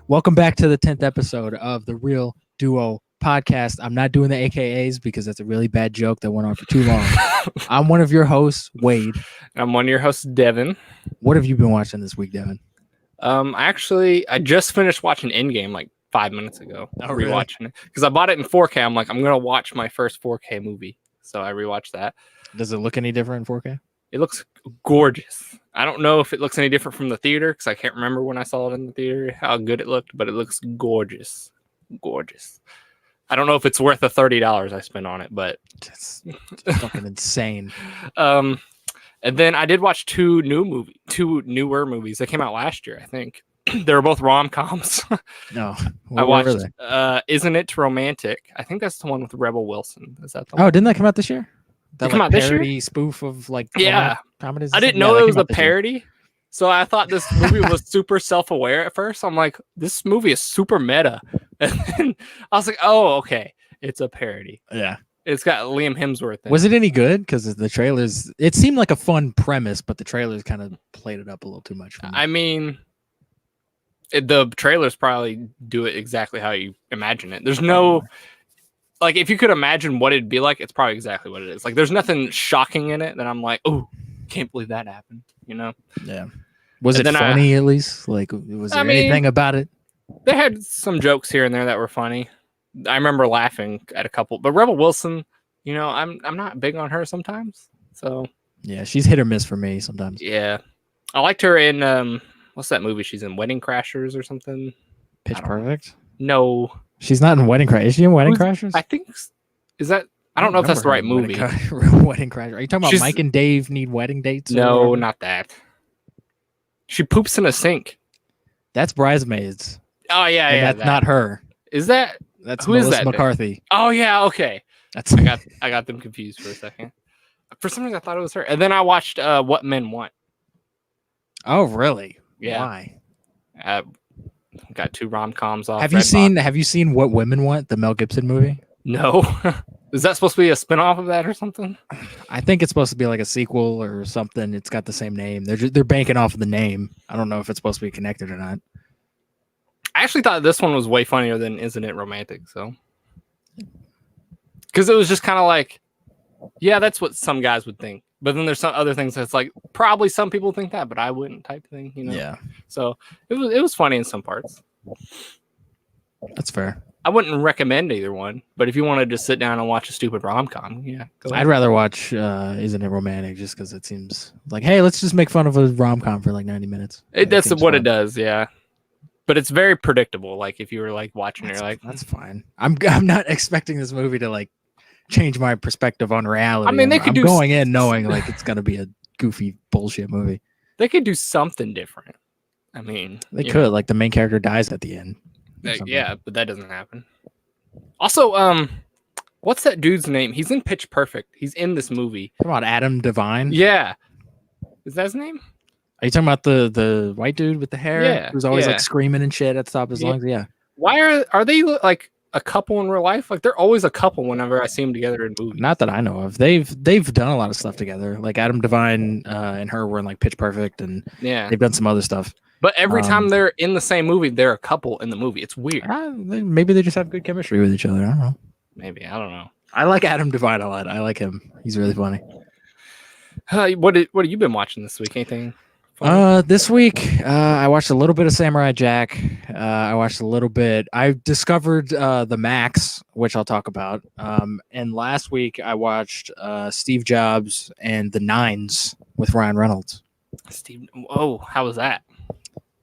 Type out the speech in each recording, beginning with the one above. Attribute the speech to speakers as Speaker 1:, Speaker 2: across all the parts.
Speaker 1: Welcome back to the 10th episode of the Real Duo Podcast. I'm not doing the AKAs because that's a really bad joke that went on for too long. I'm one of your hosts, Wade.
Speaker 2: I'm one of your hosts, Devin.
Speaker 1: What have you been watching this week, Devin?
Speaker 2: I just finished watching Endgame like 5 minutes ago.
Speaker 1: Really?
Speaker 2: Rewatching it because I bought it in 4K. I'm like, I'm gonna watch my first 4K movie, so I rewatched that.
Speaker 1: Does it look any different in 4K?
Speaker 2: It looks gorgeous. I don't know if it looks any different from the theater because I can't remember when I saw it in the theater how good it looked, but it looks gorgeous. Gorgeous. I don't know if it's worth the $30 I spent on it, but
Speaker 1: it's fucking insane.
Speaker 2: And then I did watch two newer movies that came out last year, I think. They were both rom-coms.
Speaker 1: No.
Speaker 2: I watched Isn't It Romantic? I think that's the one with Rebel Wilson. Is that the one?
Speaker 1: Oh, didn't that come out this year? That
Speaker 2: come out this year?
Speaker 1: Parody spoof of like comedies.
Speaker 2: I didn't know it was a parody, so I thought this movie was super self-aware at first. I'm like, this movie is super meta, and then I was like, oh, okay, it's a parody.
Speaker 1: Yeah,
Speaker 2: it's got Liam Hemsworth in it.
Speaker 1: Was it any good? Because the trailers, it seemed like a fun premise, but the trailers kind of played it up a little too much for me.
Speaker 2: I mean, the trailers probably do it exactly how you imagine it. There's no. Like, if you could imagine what it'd be like, it's probably exactly what it is. Like, there's nothing shocking in it that I'm like, oh, can't believe that happened, you know?
Speaker 1: Yeah. Was it funny, at least? Like, was there anything about it?
Speaker 2: They had some jokes here and there that were funny. I remember laughing at a couple. But Rebel Wilson, you know, I'm not big on her sometimes. So
Speaker 1: yeah, she's hit or miss for me sometimes.
Speaker 2: Yeah. I liked her in, what's that movie she's in? Wedding Crashers or something?
Speaker 1: Pitch Perfect?
Speaker 2: No.
Speaker 1: She's not in Wedding Crashers. Is she in Wedding Crashers?
Speaker 2: I think. Is that? I don't know if that's the right movie.
Speaker 1: Wedding Crashers. Are you talking about Mike and Dave need wedding dates?
Speaker 2: No, not that. She poops in a sink.
Speaker 1: That's Bridesmaids.
Speaker 2: Oh yeah,
Speaker 1: and
Speaker 2: yeah.
Speaker 1: That's not her.
Speaker 2: Is that?
Speaker 1: That's
Speaker 2: who
Speaker 1: Melissa
Speaker 2: is that?
Speaker 1: McCarthy.
Speaker 2: Oh yeah, okay.
Speaker 1: That's
Speaker 2: I got them confused for a second. For some reason, I thought it was her. And then I watched What Men Want.
Speaker 1: Oh really?
Speaker 2: Yeah.
Speaker 1: Why?
Speaker 2: Got two rom-coms off.
Speaker 1: Have you seen What Women Want, the Mel Gibson movie?
Speaker 2: No. Is that supposed to be a spin-off of that or something?
Speaker 1: I think it's supposed to be like a sequel or something. It's got the same name. They're banking off of the name. I don't know if it's supposed to be connected or not.
Speaker 2: I actually thought this one was way funnier than Isn't It Romantic? So, because it was just kind of like, yeah, that's what some guys would think. But then there's some other things that's like, probably some people think that, but I wouldn't type thing, you know?
Speaker 1: Yeah.
Speaker 2: So it was funny in some parts.
Speaker 1: That's fair.
Speaker 2: I wouldn't recommend either one, but if you want to just sit down and watch a stupid rom-com, yeah.
Speaker 1: I'd rather watch Isn't It Romantic just because it seems like, hey, let's just make fun of a rom-com for like 90 minutes.
Speaker 2: That's what fun. It does, yeah. But it's very predictable. Like if you were like watching, you're like,
Speaker 1: that's fine. I'm not expecting this movie to like change my perspective on reality.
Speaker 2: I mean,
Speaker 1: I'm going in knowing like it's gonna be a goofy bullshit movie.
Speaker 2: They could do something different. I mean,
Speaker 1: they could. Like the main character dies at the end.
Speaker 2: Yeah, but that doesn't happen. Also, what's that dude's name? He's in Pitch Perfect. He's in this movie.
Speaker 1: Come on, Adam Devine.
Speaker 2: Yeah, is that his name?
Speaker 1: Are you talking about the white dude with the hair?
Speaker 2: Yeah,
Speaker 1: who's always like screaming and shit at the top of his lungs? Yeah.
Speaker 2: Why are they like a couple in real life? Like they're always a couple whenever I see them together in movies.
Speaker 1: Not that I know of. They've done a lot of stuff together. Like Adam Devine and her were in like Pitch Perfect, and they've done some other stuff.
Speaker 2: But every time they're in the same movie, they're a couple in the movie. It's weird.
Speaker 1: Maybe they just have good chemistry with each other. I don't know.
Speaker 2: Maybe, I don't know.
Speaker 1: I like Adam Devine a lot. I like him. He's really funny.
Speaker 2: What have you been watching this week? Anything funny?
Speaker 1: This week, I watched a little bit of Samurai Jack. I watched a little bit. I discovered the Max, which I'll talk about. And last week, I watched Steve Jobs and the Nines with Ryan Reynolds.
Speaker 2: Steve, oh, how was that?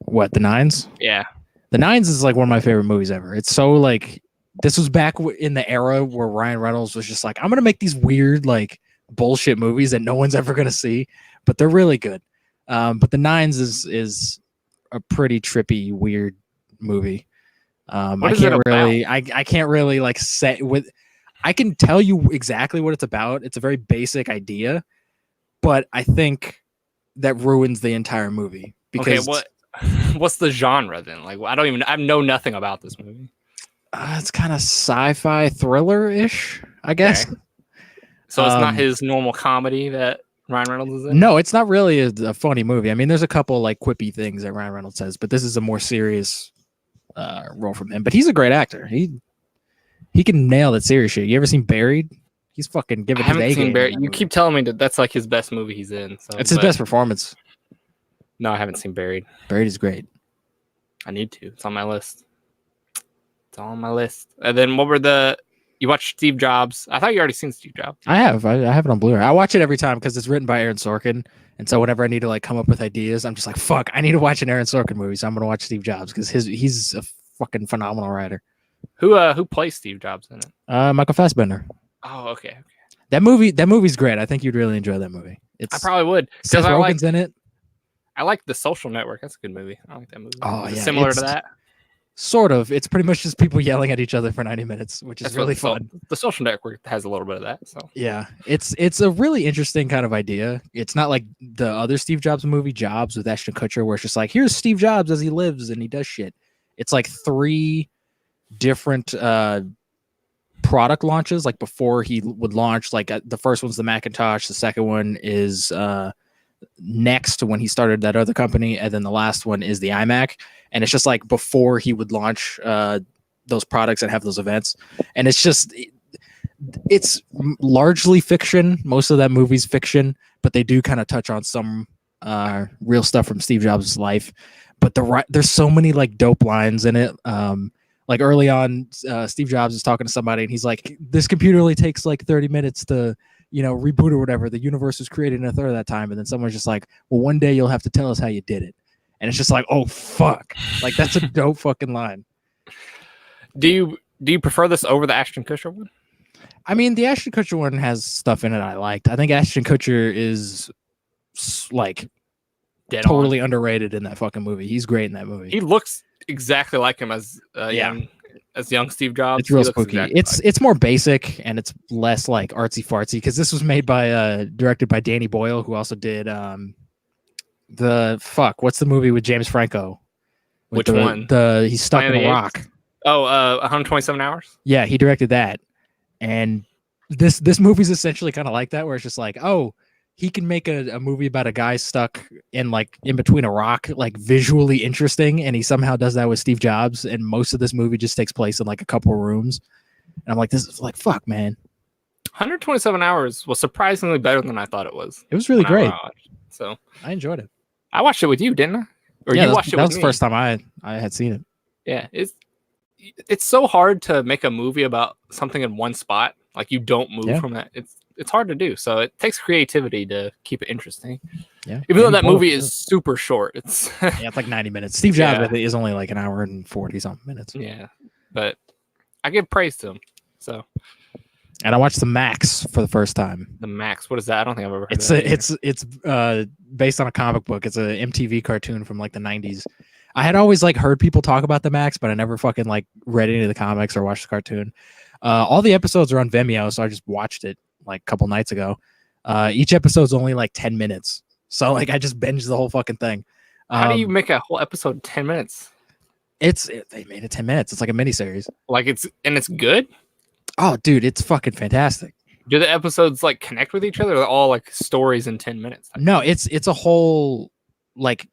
Speaker 1: What, the Nines?
Speaker 2: Yeah.
Speaker 1: The Nines is like one of my favorite movies ever. It's so like, this was back in the era where Ryan Reynolds was just like, I'm going to make these weird, like, bullshit movies that no one's ever going to see, but they're really good. But the Nines is a pretty trippy, weird movie. I can't really like say with. I can tell you exactly what it's about. It's a very basic idea, but I think that ruins the entire movie. Because
Speaker 2: what's the genre then? Like, I know nothing about this movie.
Speaker 1: It's kind of sci-fi thriller-ish, I guess.
Speaker 2: Okay. So it's not his normal comedy that Ryan Reynolds is in?
Speaker 1: No, it's not really a funny movie. I mean, there's a couple like quippy things that Ryan Reynolds says, but this is a more serious role from him. But he's a great actor. He can nail that serious shit. You ever seen Buried? He's fucking giving.
Speaker 2: I haven't
Speaker 1: his
Speaker 2: seen Buried. You
Speaker 1: movie.
Speaker 2: keep telling me that that's like his best movie he's in. So
Speaker 1: It's his best performance.
Speaker 2: No, I haven't seen Buried.
Speaker 1: Buried is great.
Speaker 2: I need to. It's on my list. It's on my list. And then what were you watched Steve Jobs? I thought you already seen Steve Jobs.
Speaker 1: I have. I have it on Blu-ray. I watch it every time because it's written by Aaron Sorkin. And so whenever I need to like come up with ideas, I'm just like, fuck, I need to watch an Aaron Sorkin movie. So I'm gonna watch Steve Jobs because he's a fucking phenomenal writer.
Speaker 2: Who plays Steve Jobs in it?
Speaker 1: Michael Fassbender.
Speaker 2: Oh, okay.
Speaker 1: That movie's great. I think you'd really enjoy that movie.
Speaker 2: I probably would.
Speaker 1: Seth Rogen's in it.
Speaker 2: I like The Social Network. That's a good movie. I like that movie.
Speaker 1: Oh,
Speaker 2: Is it
Speaker 1: yeah,
Speaker 2: similar to that?
Speaker 1: Sort of. It's pretty much just people yelling at each other for 90 minutes, which is really fun.
Speaker 2: The Social Network has a little bit of that. So
Speaker 1: yeah, it's a really interesting kind of idea. It's not like the other Steve Jobs movie, Jobs, with Ashton Kutcher, where it's just like, here's Steve Jobs as he lives and he does shit. It's like 3 different product launches, like before he would launch. Like the first one's the Macintosh, the second one is Next when he started that other company, and then the last one is the iMac. And it's just like before he would launch those products and have those events. And it's largely fiction. Most of that movie's fiction, but they do kind of touch on some real stuff from Steve Jobs' life. But there's so many like dope lines in it. Like early on, Steve Jobs is talking to somebody and he's like, this computer only takes like 30 minutes to, reboot or whatever. The universe was created in a third of that time. And then someone's just like, well, one day you'll have to tell us how you did it. And it's just like, oh, fuck. Like, that's a dope fucking line.
Speaker 2: Do you prefer this over the Ashton Kutcher one?
Speaker 1: I mean, the Ashton Kutcher one has stuff in it I liked. I think Ashton Kutcher is like totally underrated in that fucking movie. He's great in that movie.
Speaker 2: He looks exactly like him as young Steve Jobs.
Speaker 1: It's real spooky. It's more basic and it's less like artsy fartsy because this was made by directed by Danny Boyle, who also did what's the movie with James Franco?
Speaker 2: Which one?
Speaker 1: He's stuck in a rock.
Speaker 2: Oh, 127 Hours.
Speaker 1: Yeah, he directed that. And this movie's essentially kind of like that, where it's just like, oh, he can make a movie about a guy stuck in between a rock, like visually interesting, and he somehow does that with Steve Jobs. And most of this movie just takes place in like a couple of rooms. And I'm like, this is like, fuck, man.
Speaker 2: 127 Hours was surprisingly better than I thought it was.
Speaker 1: It was really great.
Speaker 2: So
Speaker 1: I enjoyed it.
Speaker 2: I watched it with you, didn't I? Or
Speaker 1: yeah,
Speaker 2: you watched it with me?
Speaker 1: That was the first time I had seen it.
Speaker 2: Yeah, it's so hard to make a movie about something in one spot. Like you don't move from that. It's hard to do. So it takes creativity to keep it interesting. Yeah. Even though that movie is super short. It's
Speaker 1: it's like 90 minutes. Steve Jobs is only like an hour and 40 something minutes.
Speaker 2: Yeah. But I give praise to him. So
Speaker 1: and I watched The Max for the first time.
Speaker 2: The Max. What is that? I don't think I've ever heard of that.
Speaker 1: It's based on a comic book. It's a MTV cartoon from like the 90s. I had always like heard people talk about The Max, but I never fucking like read any of the comics or watched the cartoon. All the episodes are on Vimeo, so I just watched it like a couple nights ago. Each episode's only like 10 minutes. So like I just binged the whole fucking thing.
Speaker 2: How do you make a whole episode 10 minutes?
Speaker 1: They made it 10 minutes. It's like a miniseries.
Speaker 2: Like it's good?
Speaker 1: Oh, dude, it's fucking fantastic.
Speaker 2: Do the episodes like connect with each other? Or they're all like stories in 10 minutes?
Speaker 1: No, it's a whole like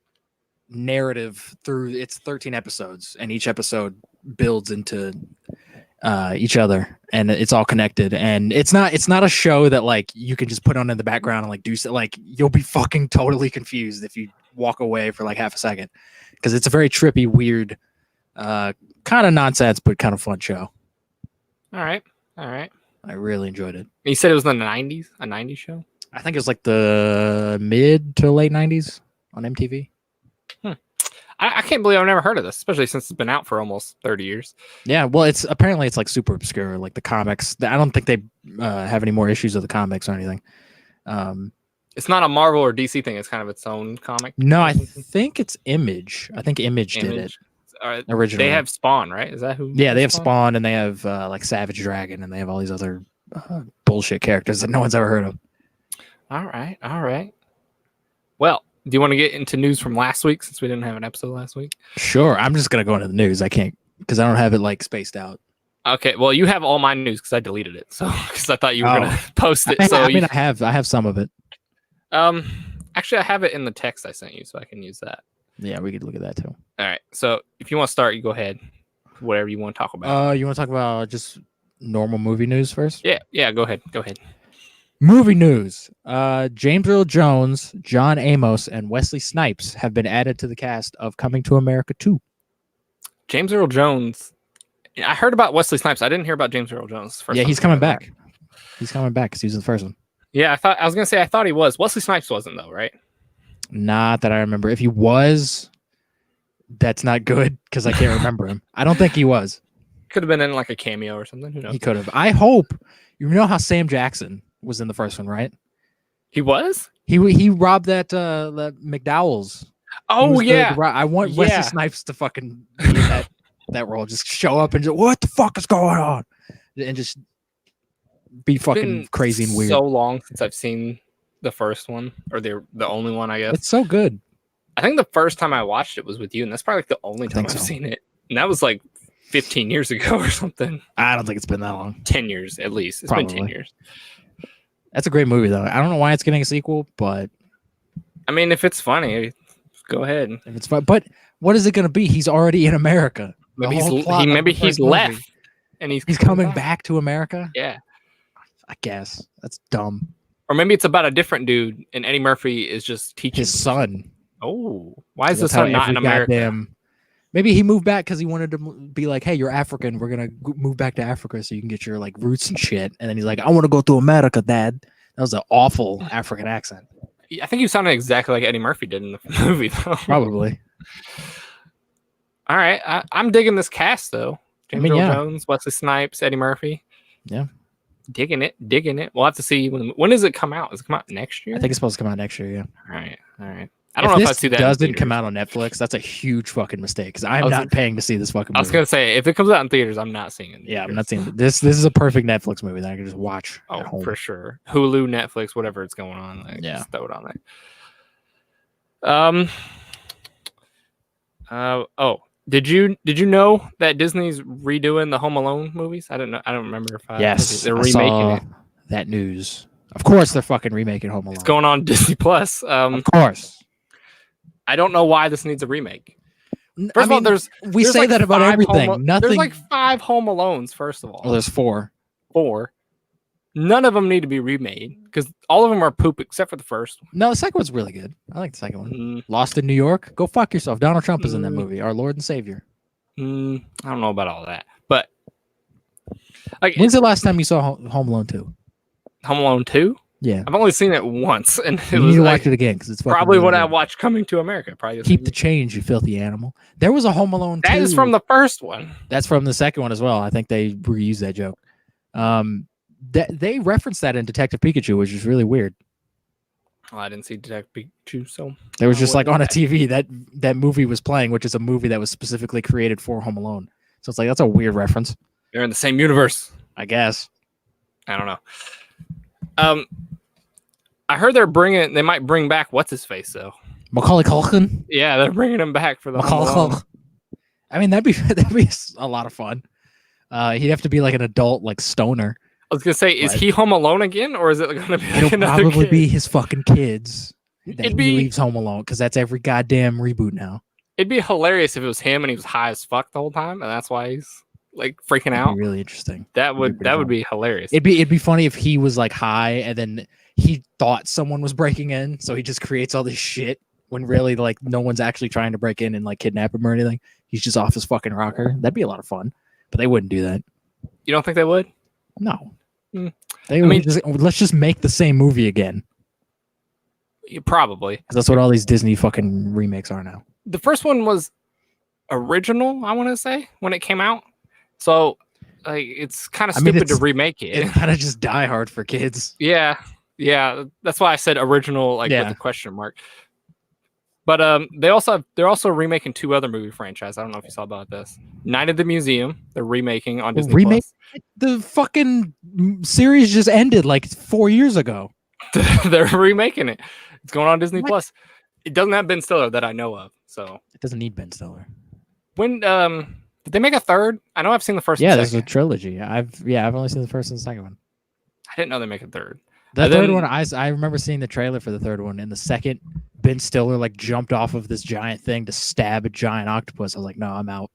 Speaker 1: narrative through it's 13 episodes, and each episode builds into each other, and it's all connected. And it's not a show that like you can just put on in the background and like do so, like you'll be fucking totally confused if you walk away for like half a second, because it's a very trippy, weird, kind of nonsense but kind of fun show. All right. I really enjoyed it.
Speaker 2: You said it was in the 90s, a 90s show?
Speaker 1: I think it was like the mid to late 90s on MTV.
Speaker 2: I can't believe I've never heard of this, especially since it's been out for almost 30 years.
Speaker 1: Yeah, well, it's like super obscure, like the comics. I don't think they have any more issues of the comics or anything.
Speaker 2: It's not a Marvel or DC thing. It's kind of its own comic.
Speaker 1: No, I think it's Image. I think Image did it originally.
Speaker 2: They have Spawn, right? Is that who?
Speaker 1: Yeah, they have Spawn, and they have like Savage Dragon, and they have all these other bullshit characters that no one's ever heard of.
Speaker 2: All right. Well, do you want to get into news from last week since we didn't have an episode last week?
Speaker 1: Sure. I'm just going to go into the news. I can't because I don't have it like spaced out.
Speaker 2: Okay, well, you have all my news because I deleted it. So because I thought you were gonna post it. So
Speaker 1: I mean, I have some of it.
Speaker 2: Actually, I have it in the text I sent you, so I can use that.
Speaker 1: Yeah, we could look at that too.
Speaker 2: All right. So if you want to start, you go ahead. Whatever you want to talk about.
Speaker 1: You want to talk about just normal movie news first?
Speaker 2: Yeah. Go ahead.
Speaker 1: Movie news. James Earl Jones, John Amos, and Wesley Snipes have been added to the cast of Coming to America 2.
Speaker 2: James Earl Jones. I heard about Wesley Snipes. I didn't hear about James Earl Jones.
Speaker 1: Yeah, he's coming back. He's coming back because he was the first one.
Speaker 2: Yeah, I was gonna say I thought he was. Wesley Snipes wasn't though, right?
Speaker 1: Not that I remember. If he was, that's not good because I can't remember him. I don't think he was.
Speaker 2: Could have been in like a cameo or something. Who knows?
Speaker 1: He could have. I hope. You know how Sam Jackson was in the first one, right?
Speaker 2: He was.
Speaker 1: He robbed that McDowell's.
Speaker 2: Oh yeah.
Speaker 1: I want Wesley Snipes to fucking be in that role. Just show up and just, what the fuck is going on, and just be fucking crazy and weird.
Speaker 2: So long since I've seen the first one, or the only one, I guess.
Speaker 1: It's so good.
Speaker 2: I think the first time I watched it was with you, and that's probably like the only time I've seen it. And that was like 15 years ago or something.
Speaker 1: I don't think it's been that long.
Speaker 2: 10 years at least. It's been 10 years.
Speaker 1: That's a great movie though. I don't know why it's getting a sequel, but
Speaker 2: I mean, if it's funny, go ahead.
Speaker 1: If it's fun, but what is it going to be? He's already in America.
Speaker 2: Maybe he's left, and he's
Speaker 1: coming back to America.
Speaker 2: Yeah,
Speaker 1: I guess that's dumb.
Speaker 2: Or maybe it's about a different dude, and Eddie Murphy is just teaching
Speaker 1: his son.
Speaker 2: Oh, why is the son not in America?
Speaker 1: Maybe he moved back because he wanted to be like, "Hey, you're African. We're gonna move back to Africa so you can get your like roots and shit." And then he's like, "I want to go to America, Dad." That was an awful African accent.
Speaker 2: I think he sounded exactly like Eddie Murphy did in the movie, though.
Speaker 1: Probably.
Speaker 2: All right, I'm digging this cast though. James Earl Jones, Wesley Snipes, Eddie Murphy.
Speaker 1: Yeah,
Speaker 2: digging it. We'll have to see when does it come out? Does it come out next year?
Speaker 1: I think it's supposed to come out next year. Yeah.
Speaker 2: All right. I don't know if I see that.
Speaker 1: Doesn't come out on Netflix. That's a huge fucking mistake because I'm not paying to see this fucking movie.
Speaker 2: I was gonna say if it comes out in theaters, I'm not seeing it.
Speaker 1: Yeah, I'm not seeing it. This is a perfect Netflix movie that I can just watch.
Speaker 2: Oh, for sure. Hulu, Netflix, whatever it's going on. Like, just throw it on there. Did you know that Disney's redoing the Home Alone movies? I don't know. I don't remember if
Speaker 1: they're remaking it. That news. Of course, they're fucking remaking Home Alone.
Speaker 2: It's going on Disney Plus.
Speaker 1: Of course.
Speaker 2: I don't know why this needs a remake. First of all, there's
Speaker 1: say
Speaker 2: like
Speaker 1: that about everything. Nothing.
Speaker 2: There's like 5 Home Alones. First of all,
Speaker 1: well, there's 4.
Speaker 2: 4. None of them need to be remade because all of them are poop except for the first one.
Speaker 1: No, the second one's really good. I like the second one. Lost in New York. Go fuck yourself. Donald Trump is in that movie. Our Lord and Savior.
Speaker 2: I don't know about all that, but
Speaker 1: like, when's the last time you saw Home Alone 2?
Speaker 2: Home Alone 2?
Speaker 1: Yeah,
Speaker 2: I've only seen it once, and
Speaker 1: you need to watch it again because it's
Speaker 2: probably
Speaker 1: really
Speaker 2: what
Speaker 1: good.
Speaker 2: I watched Coming to America. Probably
Speaker 1: keep the change, you filthy animal. There was a Home Alone 2.
Speaker 2: That is from the first one.
Speaker 1: That's from the second one as well. I think they reused that joke. They referenced that in Detective Pikachu, which is really weird.
Speaker 2: Well, I didn't see Detective Pikachu, so
Speaker 1: there was just like on a TV that movie was playing, which is a movie that was specifically created for Home Alone. So it's like that's a weird reference.
Speaker 2: They're in the same universe,
Speaker 1: I guess.
Speaker 2: I don't know. I heard they might bring back what's his face though.
Speaker 1: Macaulay Culkin.
Speaker 2: Yeah, they're bringing him back for the
Speaker 1: Macaulay Culkin. I mean, that'd be a lot of fun. He'd have to be like an adult, like stoner.
Speaker 2: I was gonna say, is he home alone again, or is it gonna be? Like
Speaker 1: it'll probably be his fucking kids. He leaves home alone because that's every goddamn reboot now.
Speaker 2: It'd be hilarious if it was him and he was high as fuck the whole time, and that's why he's like freaking out.
Speaker 1: Really interesting.
Speaker 2: That would be hilarious.
Speaker 1: It'd be funny if he was like high and then he thought someone was breaking in, so he just creates all this shit when really like no one's actually trying to break in and like kidnap him or anything. He's just off his fucking rocker. That'd be a lot of fun, but they wouldn't do that.
Speaker 2: You don't think they would?
Speaker 1: No. Let's just make the same movie again.
Speaker 2: Probably.
Speaker 1: That's what all these Disney fucking remakes are now.
Speaker 2: The first one was original, I want to say, when it came out. So like it's kind of stupid to remake it.
Speaker 1: It's kind of just Die Hard for kids.
Speaker 2: Yeah. That's why I said original, like with a question mark. But they're also remaking 2 other movie franchises. I don't know if you saw about this. Night at the Museum. They're remaking on Disney Plus.
Speaker 1: The fucking series just ended like 4 years ago.
Speaker 2: They're remaking it. It's going on Disney Plus. It doesn't have Ben Stiller that I know of. So
Speaker 1: it doesn't need Ben Stiller.
Speaker 2: When the Did they make a third? I know I've seen the first.
Speaker 1: Yeah,
Speaker 2: and
Speaker 1: there's a
Speaker 2: second.
Speaker 1: trilogy. I've only seen the first and the second one.
Speaker 2: I didn't know they make a third.
Speaker 1: The
Speaker 2: And
Speaker 1: third
Speaker 2: then-
Speaker 1: one, I remember seeing the trailer for the third one. In the second, Ben Stiller like jumped off of this giant thing to stab a giant octopus. I was like, no, I'm out.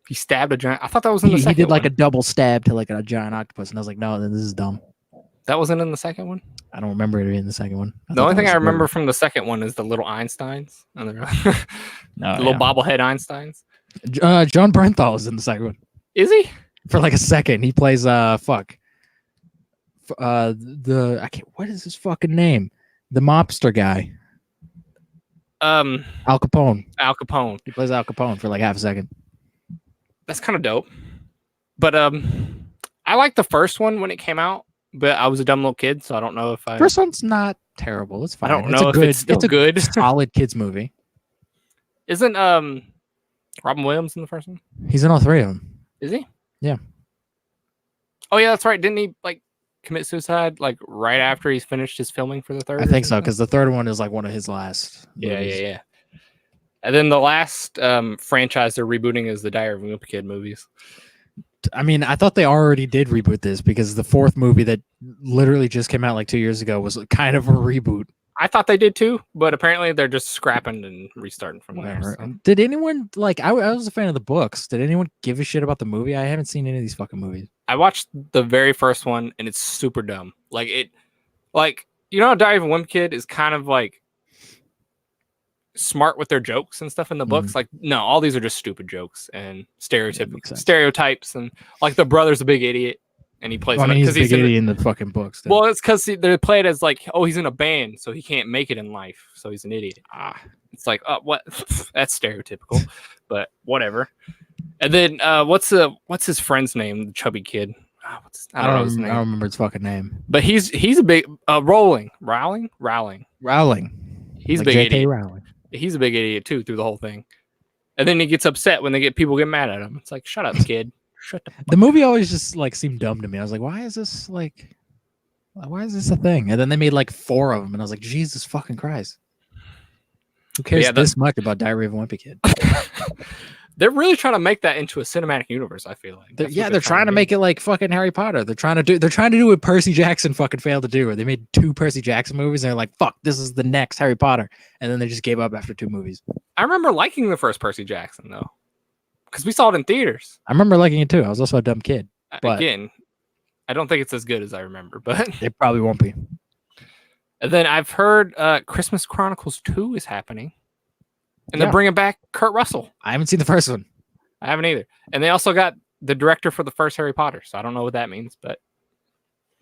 Speaker 2: He stabbed a giant. I thought that was in the
Speaker 1: He
Speaker 2: second
Speaker 1: did like
Speaker 2: one.
Speaker 1: a double stab to like a giant octopus, and I was like, no, this is dumb.
Speaker 2: That wasn't in the second one.
Speaker 1: I don't remember it being the second one.
Speaker 2: The only thing I remember from the second one is the little Einsteins. And the little bobblehead Einsteins.
Speaker 1: John Bernthal is in the second one
Speaker 2: Is he?
Speaker 1: for like a second. He plays what is his fucking name? The mobster guy. Al Capone.
Speaker 2: Al Capone.
Speaker 1: He plays Al Capone for like half a second.
Speaker 2: That's kind of dope. But I liked the first one when it came out, but I was a dumb little kid, so I don't know if I.
Speaker 1: First one's not terrible. It's
Speaker 2: I
Speaker 1: fine.
Speaker 2: don't know if it's still good.
Speaker 1: Solid kids movie.
Speaker 2: Isn't Robin Williams in the first one?
Speaker 1: He's in all three of them.
Speaker 2: Is he?
Speaker 1: Yeah.
Speaker 2: Oh yeah, that's right. Didn't he like commit suicide like right after he's finished his filming for the third?
Speaker 1: I think so, because the third one is like one of his last.
Speaker 2: Yeah. And then the last franchise they're rebooting is the Diary of a Wimpy Kid movies.
Speaker 1: I mean, I thought they already did reboot this because the fourth movie that literally just came out like 2 years ago was kind of a reboot.
Speaker 2: I thought they did too, but apparently they're just scrapping and restarting from
Speaker 1: Whatever.
Speaker 2: there. So.
Speaker 1: Did anyone like? I was a fan of the books. Did anyone give a shit about the movie? I haven't seen any of these fucking movies.
Speaker 2: I watched the very first one and it's super dumb. Diary of a Wimpy Kid is kind of like smart with their jokes and stuff in the books. Like, no, all these are just stupid jokes and stereotypes, and like the brother's a big idiot and he plays.
Speaker 1: Well, I mean, he's a big
Speaker 2: in
Speaker 1: idiot in the fucking books.
Speaker 2: Well, it's because they're played as like, oh, he's in a band, so he can't make it in life, so he's an idiot. It's like, what? That's stereotypical, but whatever. And then what's his friend's name? The chubby kid. I don't know his name.
Speaker 1: I don't remember his fucking name.
Speaker 2: But he's a big Rowling. He's
Speaker 1: like
Speaker 2: a big
Speaker 1: J.K.
Speaker 2: idiot.
Speaker 1: Rowling.
Speaker 2: He's a big idiot too through the whole thing. And then he gets upset when people get mad at him. It's like, shut up, kid. Shut the fuck
Speaker 1: The movie always just like seemed dumb to me. I was like, why is this a thing? And then they made like 4 of them, and I was like, Jesus fucking Christ. Who cares this much about Diary of a Wimpy Kid?
Speaker 2: They're really trying to make that into a cinematic universe, I feel like.
Speaker 1: They're trying to make it like fucking Harry Potter. They're trying to do what Percy Jackson fucking failed to do, where they made 2 Percy Jackson movies and they're like, fuck, this is the next Harry Potter. And then they just gave up after 2 movies.
Speaker 2: I remember liking the first Percy Jackson though. Because we saw it in theaters.
Speaker 1: I remember liking it too. I was also a dumb kid. But
Speaker 2: again, I don't think it's as good as I remember, but
Speaker 1: it probably won't be.
Speaker 2: And then I've heard Christmas Chronicles 2 is happening. And they're bringing back Kurt Russell.
Speaker 1: I haven't seen the first one.
Speaker 2: I haven't either. And they also got the director for the first Harry Potter. So I don't know what that means, but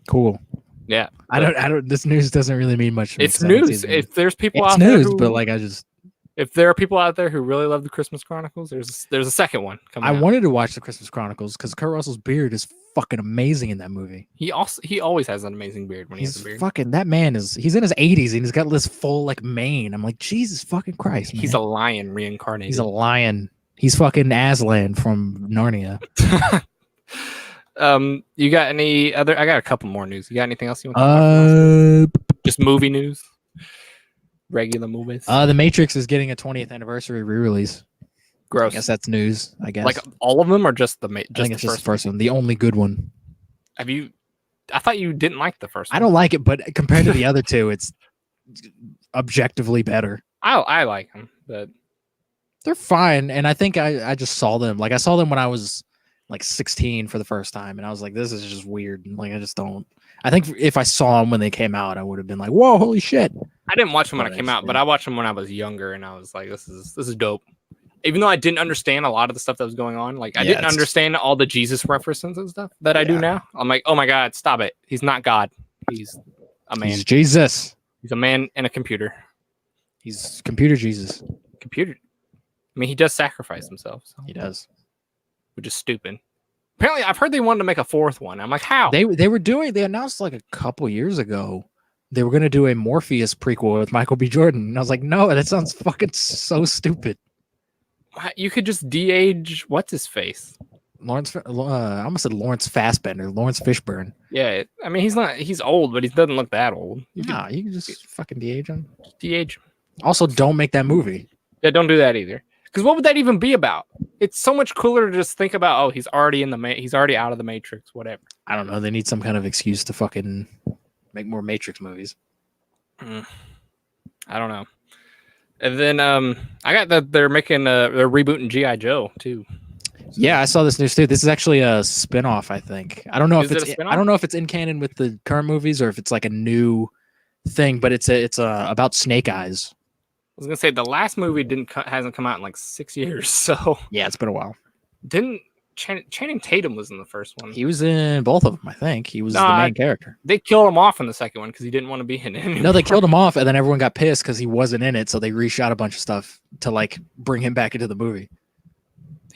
Speaker 1: cool.
Speaker 2: Yeah.
Speaker 1: I don't this news doesn't really mean much to me.
Speaker 2: It's news. If there's people
Speaker 1: it's
Speaker 2: out
Speaker 1: news,
Speaker 2: there
Speaker 1: but like
Speaker 2: if there are people out there who really love the Christmas Chronicles, there's a second one coming out.
Speaker 1: wanted to watch the Christmas Chronicles because Kurt Russell's beard is fucking amazing in that movie.
Speaker 2: He always has an amazing beard when he has a beard.
Speaker 1: Fucking that man he's in his 80s and he's got this full like mane. I'm like, Jesus fucking Christ, man.
Speaker 2: He's a lion reincarnated.
Speaker 1: He's a lion. He's fucking Aslan from Narnia.
Speaker 2: You got any other? I got a couple more news. You got anything else you want to talk about? Just movie news. Regular movies.
Speaker 1: The Matrix is getting a 20th anniversary re-release.
Speaker 2: Gross.
Speaker 1: I guess that's news. I guess
Speaker 2: like all of them, or just
Speaker 1: I think it's just the first one, the only good one.
Speaker 2: I thought you didn't like the first one.
Speaker 1: I don't like it, but compared to the other 2, it's objectively better.
Speaker 2: I like them, but
Speaker 1: they're fine. And I think I just saw them. Like I saw them when I was like 16 for the first time, and I was like, this is just weird. Like I just don't. I think if I saw them when they came out, I would have been like, whoa, holy shit.
Speaker 2: I didn't watch them when it came out, but I watched them when I was younger, and I was like, this is dope. Even though I didn't understand a lot of the stuff that was going on, like I didn't understand all the Jesus references and stuff that I do now. I'm like, oh my God, stop it. He's not God. He's a man.
Speaker 1: He's Jesus.
Speaker 2: He's a man and a computer.
Speaker 1: He's computer Jesus.
Speaker 2: Computer. I mean, he does sacrifice himself. So.
Speaker 1: He does.
Speaker 2: Which is stupid. Apparently, I've heard they wanted to make a 4th one. I'm like, how?
Speaker 1: They announced like a couple years ago they were going to do a Morpheus prequel with Michael B. Jordan. And I was like, no, that sounds fucking so stupid.
Speaker 2: You could just de-age what's his face?
Speaker 1: I almost said Lawrence Fassbender, Lawrence Fishburne.
Speaker 2: Yeah, I mean he's old, but he doesn't look that old.
Speaker 1: You can just fucking de-age him.
Speaker 2: De-age him.
Speaker 1: Also, don't make that movie.
Speaker 2: Yeah, don't do that either. Because what would that even be about? It's so much cooler to just think about. Oh, he's already in the he's already out of the Matrix. Whatever.
Speaker 1: I don't know. They need some kind of excuse to fucking make more Matrix movies.
Speaker 2: I don't know. And then I got that they're making they're rebooting G.I. Joe too. So.
Speaker 1: Yeah, I saw this news too. This is actually a spin-off, I think. I don't know if it's in canon with the current movies or if it's like a new thing, but it's about Snake Eyes.
Speaker 2: I was gonna say the last movie hasn't come out in like 6 years, so
Speaker 1: yeah, it's been a while.
Speaker 2: Didn't Channing Tatum was in the first one?
Speaker 1: He was in both of them, I think. He was the main character.
Speaker 2: They killed him off in the second one because he didn't want to be in it anymore.
Speaker 1: No, they killed him off, and then everyone got pissed because he wasn't in it, so they reshot a bunch of stuff to like bring him back into the movie.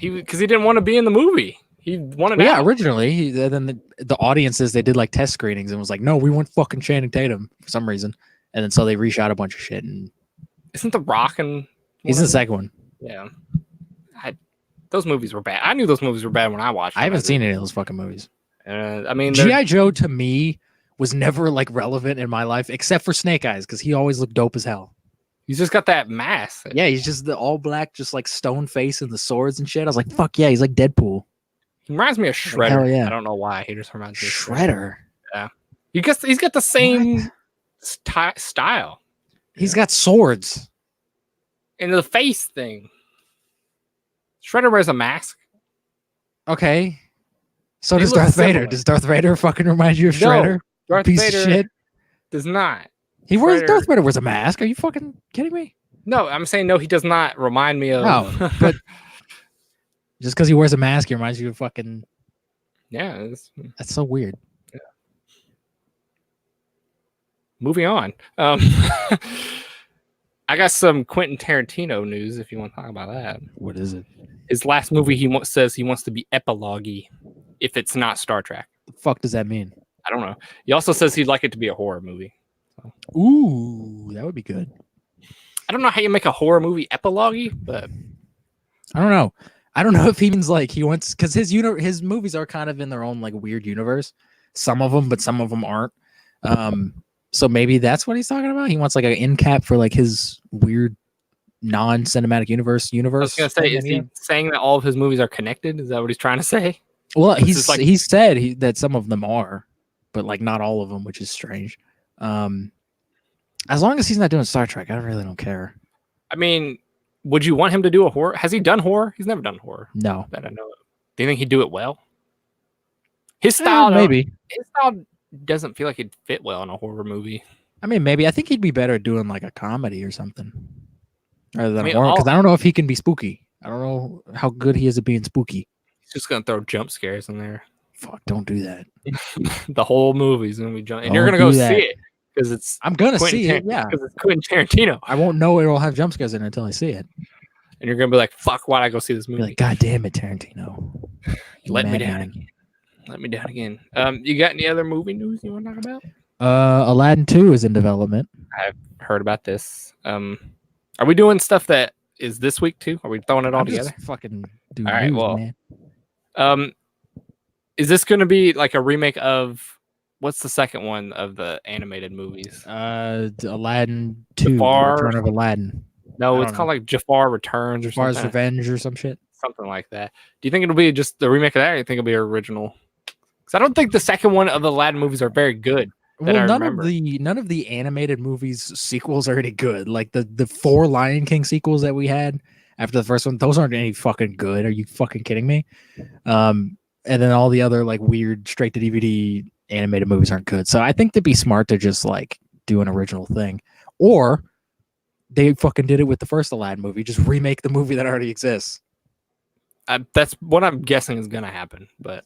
Speaker 2: Because he didn't want to be in the movie. He wanted out.
Speaker 1: Yeah, originally. Then the audiences, they did like test screenings and was like, no, we want fucking Channing Tatum for some reason. And then so they reshot a bunch of shit. And
Speaker 2: isn't The Rock and
Speaker 1: he's in the second one.
Speaker 2: Yeah. Those movies were bad. I knew those movies were bad when I watched them.
Speaker 1: I haven't seen any of those fucking movies.
Speaker 2: I mean,
Speaker 1: G.I. Joe to me was never like relevant in my life except for Snake Eyes because he always looked dope as hell.
Speaker 2: He's just got that mask.
Speaker 1: Yeah, he's just the all black, just like stone face and the swords and shit. I was like, fuck yeah, he's like Deadpool.
Speaker 2: He reminds me of Shredder. Like, hell yeah. I don't know why. He just reminds me of
Speaker 1: Shredder.
Speaker 2: Yeah. He's got the same style.
Speaker 1: He's got swords.
Speaker 2: And the face thing. Shredder wears a mask.
Speaker 1: Okay. So does Darth Vader. Does Darth Vader fucking remind you of Shredder?
Speaker 2: No, Darth
Speaker 1: Piece
Speaker 2: Vader
Speaker 1: of shit.
Speaker 2: Does not.
Speaker 1: Darth Vader wears a mask. Are you fucking kidding me?
Speaker 2: No, I'm saying no, he does not remind me of.
Speaker 1: No, but just because he wears a mask, he reminds you of fucking.
Speaker 2: Yeah.
Speaker 1: That's so weird.
Speaker 2: Yeah. Moving on. I got some Quentin Tarantino news if you want to talk about that.
Speaker 1: What is it?
Speaker 2: His last movie, says he wants to be epilogue-y if it's not Star Trek.
Speaker 1: The fuck does that mean?
Speaker 2: I don't know. He also says he'd like it to be a horror movie. So.
Speaker 1: Ooh, that would be good.
Speaker 2: I don't know how you make a horror movie epilogue-y, but
Speaker 1: I don't know. I don't know if he means like he wants because his movies are kind of in their own like weird universe. Some of them, but some of them aren't. So maybe that's what he's talking about. He wants like an end cap for like his weird non-cinematic universe.
Speaker 2: I was gonna say, is he saying that all of his movies are connected? Is that what he's trying to say?
Speaker 1: Well, he said that some of them are, but like not all of them, which is strange. As long as he's not doing Star Trek, I really don't care.
Speaker 2: I mean, would you want him to do a horror? Has he done horror? He's never done horror.
Speaker 1: No,
Speaker 2: that I know of. Do you think he'd do it well? His style,
Speaker 1: maybe.
Speaker 2: His style doesn't feel like it'd fit well in a horror movie.
Speaker 1: I mean, maybe. I think he'd be better at doing like a comedy or something rather than horror. Because I don't know if he can be spooky. I don't know how good he is at being spooky.
Speaker 2: He's just gonna throw jump scares in there.
Speaker 1: Fuck! Don't do that.
Speaker 2: The whole movie's gonna be jump, and you're gonna go see it because it's.
Speaker 1: I'm gonna see it. Yeah,
Speaker 2: because it's Quentin Tarantino.
Speaker 1: I won't know it'll have jump scares in it until I see it.
Speaker 2: And you're gonna be like, "Fuck! Why'd I go see this movie?"
Speaker 1: You're like, God damn it, Tarantino!
Speaker 2: Let me down again. Let me down again. You got any other movie news you want to talk about?
Speaker 1: Aladdin 2 is in development.
Speaker 2: I've heard about this. Are we doing stuff that is this week too? Are we throwing it all together?
Speaker 1: Just fucking do
Speaker 2: all right,
Speaker 1: news,
Speaker 2: well,
Speaker 1: man.
Speaker 2: Is this going to be like a remake of what's the second one of the animated movies?
Speaker 1: Aladdin 2,
Speaker 2: Jafar,
Speaker 1: Return of Aladdin.
Speaker 2: No, it's called like Jafar Returns or
Speaker 1: Jafar's
Speaker 2: something.
Speaker 1: Revenge or some shit.
Speaker 2: Something like that. Do you think it'll be just the remake of that, or do you think it'll be original? Because I don't think the second one of the Aladdin movies are very good.
Speaker 1: Well, none of the animated movies sequels are any good. Like the 4 Lion King sequels that we had after the first one, those aren't any fucking good. Are you fucking kidding me? And then all the other like weird straight to DVD animated movies aren't good. So I think they'd be smart to just like do an original thing, or they fucking did it with the first Aladdin movie. Just remake the movie that already exists.
Speaker 2: That's what I'm guessing is gonna happen, but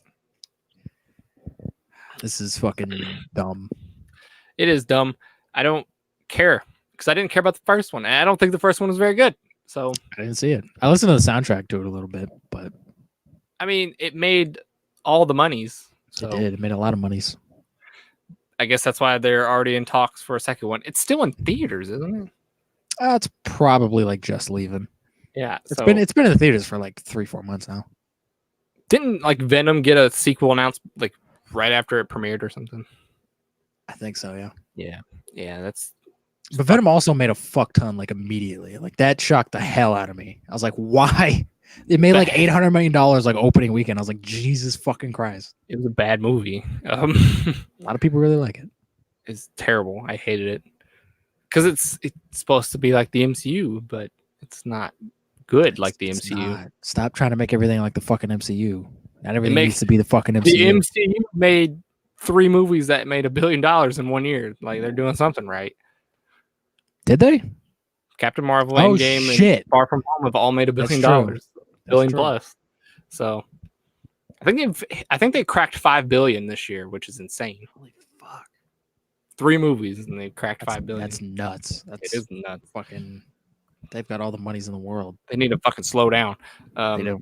Speaker 1: this is fucking dumb.
Speaker 2: It is dumb. I don't care because I didn't care about the first one, and I don't think the first one was very good. So
Speaker 1: I didn't see it. I listened to the soundtrack to it a little bit, but
Speaker 2: I mean, it made all the monies. So
Speaker 1: it did. It made a lot of monies.
Speaker 2: I guess that's why they're already in talks for a second one. It's still in theaters, isn't it?
Speaker 1: It's probably like just leaving.
Speaker 2: Yeah,
Speaker 1: it's been in the theaters for like 3-4 months now.
Speaker 2: Didn't like Venom get a sequel announced like right after it premiered or something?
Speaker 1: I think so. Yeah.
Speaker 2: Yeah. That's.
Speaker 1: But Venom also made a fuck ton like immediately. Like that shocked the hell out of me. I was like, why? It made like $800 million like opening weekend. I was like, Jesus fucking Christ.
Speaker 2: It was a bad movie.
Speaker 1: A lot of people really like it.
Speaker 2: It's terrible. I hated it because it's supposed to be like the MCU, but it's not good like the MCU.
Speaker 1: Not. Stop trying to make everything like the fucking MCU. Not everything needs to be the fucking MCU.
Speaker 2: The MCU made 3 movies that made $1 billion in 1 year. Like they're doing something right.
Speaker 1: Did they?
Speaker 2: Captain Marvel, Endgame, and Far From Home have all made $1 billion, $1 billion plus. So I think they cracked 5 billion this year, which is insane.
Speaker 1: Holy fuck!
Speaker 2: 3 movies and they cracked 5 billion.
Speaker 1: That's nuts.
Speaker 2: It is nuts.
Speaker 1: Fucking, they've got all the monies in the world.
Speaker 2: They need to fucking slow down.
Speaker 1: They do.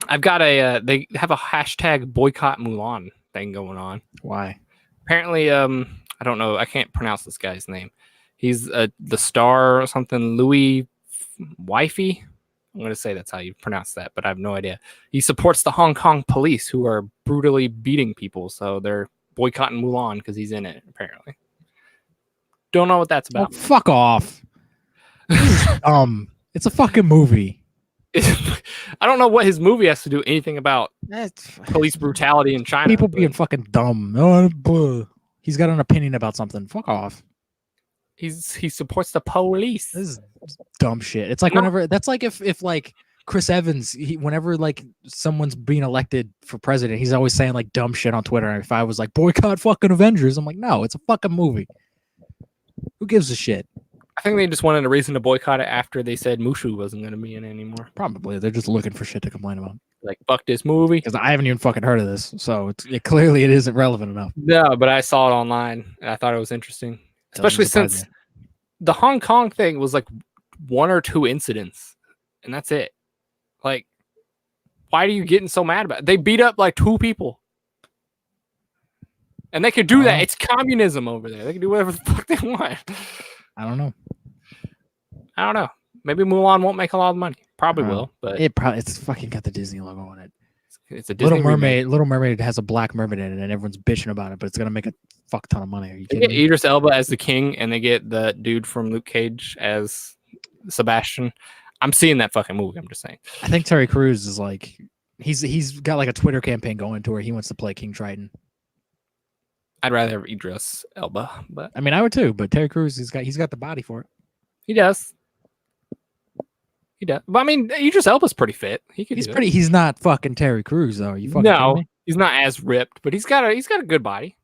Speaker 2: I've got they have a hashtag boycott Mulan thing going on.
Speaker 1: Why?
Speaker 2: Apparently, I don't know. I can't pronounce this guy's name. He's the star or something. Louis Wifey. I'm going to say that's how you pronounce that, but I have no idea. He supports the Hong Kong police who are brutally beating people. So they're boycotting Mulan because he's in it, apparently. Don't know what that's about.
Speaker 1: Oh, fuck off. It's a fucking movie.
Speaker 2: I don't know what his movie has to do anything about police brutality in China.
Speaker 1: People being fucking dumb. He's got an opinion about something. Fuck off.
Speaker 2: He supports the police.
Speaker 1: This is dumb shit. It's like whenever that's like if like Chris Evans, whenever like someone's being elected for president, he's always saying like dumb shit on Twitter. And if I was like boycott fucking Avengers, I'm like, no, it's a fucking movie. Who gives a shit?
Speaker 2: I think they just wanted a reason to boycott it after they said Mushu wasn't going to be in it anymore.
Speaker 1: Probably. They're just looking for shit to complain about.
Speaker 2: Like, fuck this movie.
Speaker 1: Because I haven't even fucking heard of this. So clearly it isn't relevant enough.
Speaker 2: No, but I saw it online. And I thought it was interesting. Especially since the Hong Kong thing was like 1 or 2 incidents. And that's it. Like, why are you getting so mad about it? They beat up like 2 people. And they could do that. It's communism over there. They can do whatever the fuck they want.
Speaker 1: I don't know.
Speaker 2: Maybe Mulan won't make a lot of money. Probably will, but
Speaker 1: it's fucking got the Disney logo on it.
Speaker 2: It's a Disney
Speaker 1: Little Mermaid.
Speaker 2: remake.
Speaker 1: Little Mermaid has a black mermaid in it, and everyone's bitching about it. But it's gonna make a fuck ton of money. Are you
Speaker 2: They
Speaker 1: kidding
Speaker 2: get
Speaker 1: me?
Speaker 2: Idris Elba as the king, and they get the dude from Luke Cage as Sebastian. I'm seeing that fucking movie. I'm just saying.
Speaker 1: I think Terry Crews is like he's got like a Twitter campaign going to where he wants to play King Triton.
Speaker 2: I'd rather have Idris Elba, but
Speaker 1: I mean, I would too. But Terry Crews, he's got the body for it.
Speaker 2: He does. But I mean, Idris Elba's pretty fit.
Speaker 1: He's pretty. He's not fucking Terry Crews though. Are you fucking kidding me?
Speaker 2: He's not as ripped, but he's got a good body.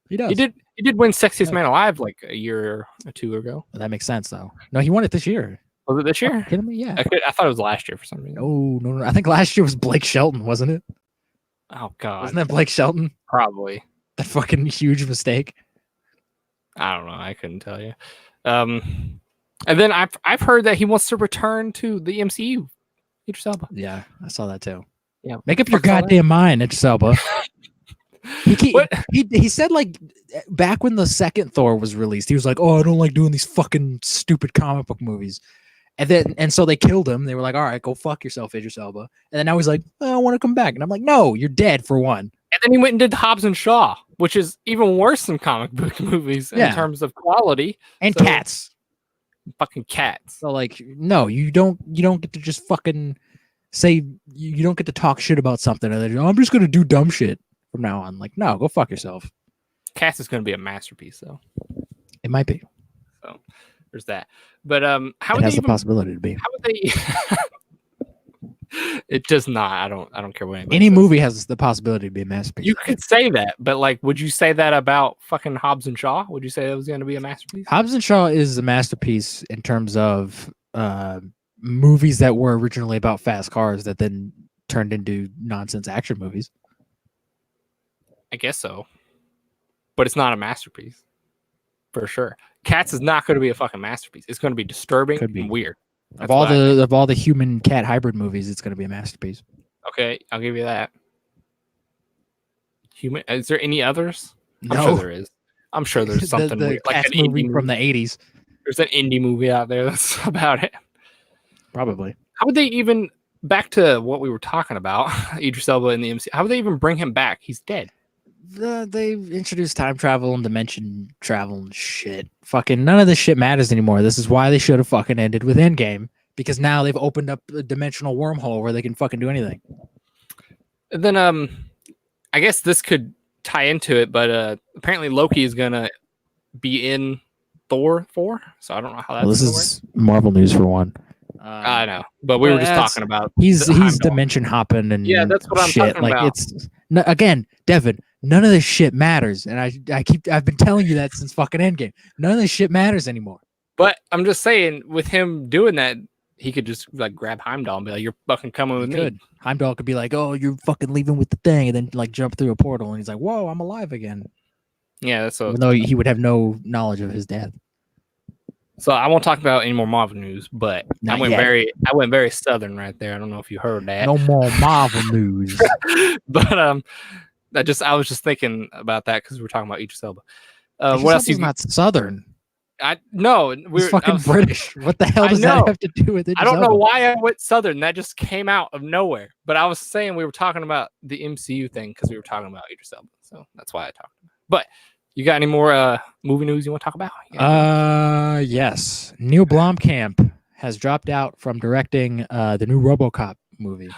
Speaker 1: He does.
Speaker 2: He did win Sexiest Man Alive like a year or 2 ago.
Speaker 1: Well, that makes sense though. No, he won it this year.
Speaker 2: Was it this year?
Speaker 1: Are you kidding me? Yeah.
Speaker 2: I thought it was last year for some reason.
Speaker 1: No. I think last year was Blake Shelton, wasn't it?
Speaker 2: Oh God.
Speaker 1: Wasn't that Blake Shelton?
Speaker 2: Probably.
Speaker 1: That fucking huge mistake.
Speaker 2: I don't know. I couldn't tell you. And then I've heard that he wants to return to the MCU. Idris Elba.
Speaker 1: Yeah, I saw that too.
Speaker 2: Yeah.
Speaker 1: Make up your goddamn mind, Idris Elba. He said like back when the second Thor was released, he was like, "Oh, I don't like doing these fucking stupid comic book movies." And so they killed him. They were like, "All right, go fuck yourself, Idris Elba." And then now he's like, "Oh, I want to come back." And I'm like, "No, you're dead for one."
Speaker 2: And then he went and did Hobson Shaw, which is even worse than comic book movies in terms of quality.
Speaker 1: And cats.
Speaker 2: Fucking cats.
Speaker 1: So like, no, you don't get to just fucking say you don't get to talk shit about something and then I'm just gonna do dumb shit from now on. Like, no, go fuck yourself.
Speaker 2: Cats is gonna be a masterpiece though.
Speaker 1: It might be.
Speaker 2: So there's that. But how
Speaker 1: it
Speaker 2: would
Speaker 1: has
Speaker 2: they
Speaker 1: the possibility to be.
Speaker 2: How would they It does not. I don't care what
Speaker 1: any movie has the possibility to be a masterpiece.
Speaker 2: You could say that, but like, would you say that about fucking Hobson Shaw? Would you say that was going to be a masterpiece?
Speaker 1: Hobson Shaw is a masterpiece in terms of movies that were originally about fast cars that then turned into nonsense action movies.
Speaker 2: I guess so, but it's not a masterpiece for sure. Cats is not going to be a fucking masterpiece. It's going to be disturbing and weird.
Speaker 1: Of all the human cat hybrid movies, it's going to be a masterpiece.
Speaker 2: Okay, I'll give you that. Human? Is there any others?
Speaker 1: No.
Speaker 2: I'm sure there is. I'm sure there's something
Speaker 1: the
Speaker 2: weird, like an
Speaker 1: movie
Speaker 2: indie
Speaker 1: from the 80s.
Speaker 2: There's an indie movie out there that's about it.
Speaker 1: Probably.
Speaker 2: How would they even back to what we were talking about? Idris Elba in the MC. How would they even bring him back? He's dead.
Speaker 1: They've introduced time travel and dimension travel and shit. Fucking none of this shit matters anymore. This is why they should have fucking ended with Endgame, because now they've opened up a dimensional wormhole where they can fucking do anything.
Speaker 2: And then I guess this could tie into it, but apparently Loki is gonna be in Thor 4, so I don't know how that's
Speaker 1: this is Marvel news for one.
Speaker 2: I know, but we were just talking about
Speaker 1: he's dimension hopping and
Speaker 2: that's what I'm
Speaker 1: shit.
Speaker 2: talking about.
Speaker 1: It's again, Devin. None of this shit matters, and I've been telling you that since fucking Endgame. None of this shit matters anymore.
Speaker 2: But I'm just saying, with him doing that, he could just like grab Heimdall and be like, "You're fucking coming with me."
Speaker 1: Heimdall could be like, "Oh, you're fucking leaving with the thing," and then like jump through a portal, and he's like, "Whoa, I'm alive again."
Speaker 2: Yeah, that's so.
Speaker 1: Even though he would have no knowledge of his death.
Speaker 2: So I won't talk about any more Marvel news, but I went very southern right there. I don't know if you heard that.
Speaker 1: No more Marvel news.
Speaker 2: But I was just thinking about that because we were talking about Idris Elba.
Speaker 1: What else? He's not southern.
Speaker 2: We're
Speaker 1: fucking British. What the hell does that have to do with it?
Speaker 2: I don't know why I went southern. That just came out of nowhere. But I was saying we were talking about the MCU thing because we were talking about Idris Elba, so that's why I talked about it. But you got any more movie news you want to talk about?
Speaker 1: Yes. Neil Blomkamp has dropped out from directing the new Robocop movie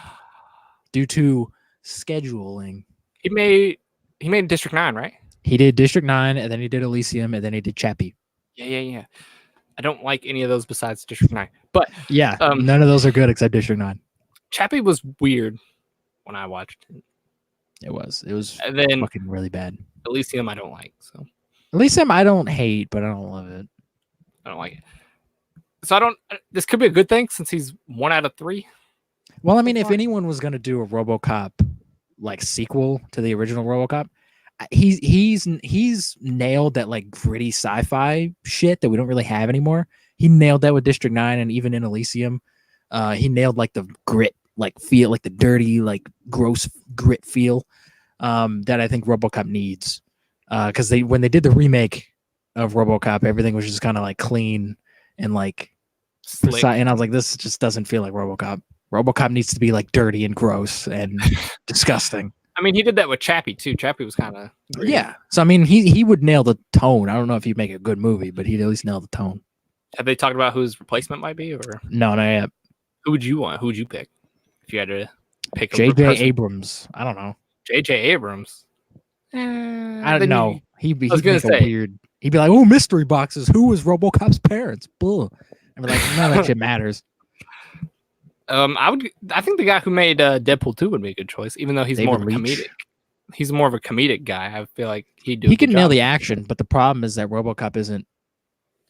Speaker 1: due to scheduling.
Speaker 2: He made District 9, right?
Speaker 1: He did District 9, and then he did Elysium, and then he did Chappie.
Speaker 2: Yeah. I don't like any of those besides District 9. But
Speaker 1: yeah, none of those are good except District 9.
Speaker 2: Chappie was weird when I watched it.
Speaker 1: It was
Speaker 2: and then
Speaker 1: fucking really bad.
Speaker 2: Elysium I don't like. So
Speaker 1: Elysium I don't hate, but I don't love it.
Speaker 2: I don't like it. So this could be a good thing since he's 1 out of 3.
Speaker 1: Well, I mean, if anyone was gonna do a RoboCop like sequel to the original RoboCop, he's nailed that like gritty sci-fi shit that we don't really have anymore. He nailed that with District 9, and even in Elysium, he nailed like the grit, like feel, like the dirty, like gross grit feel that I think RoboCop needs. Because when they did the remake of RoboCop, everything was just kind of like clean and like
Speaker 2: slick.
Speaker 1: And I was like, this just doesn't feel like RoboCop. RoboCop needs to be like dirty and gross and disgusting.
Speaker 2: I mean, he did that with Chappie too. Chappie was kind of
Speaker 1: yeah. So I mean, he would nail the tone. I don't know if he'd make a good movie, but he'd at least nail the tone.
Speaker 2: Have they talked about who his replacement might be, or
Speaker 1: no, not yet.
Speaker 2: Who would you want? Who would you pick if you had to pick?
Speaker 1: J.J. Abrams. I don't know.
Speaker 2: J.J. Abrams.
Speaker 1: I don't know. He'd be
Speaker 2: say
Speaker 1: weird. He'd be like, "Oh, mystery boxes. Who was RoboCop's parents?" Bull. I'd be like, none of that shit matters.
Speaker 2: I think the guy who made Deadpool 2 would be a good choice, even though he's
Speaker 1: David
Speaker 2: more of a
Speaker 1: Leitch.
Speaker 2: comedic. He's more of a comedic guy. I feel like he
Speaker 1: can nail the action, but the problem is that RoboCop isn't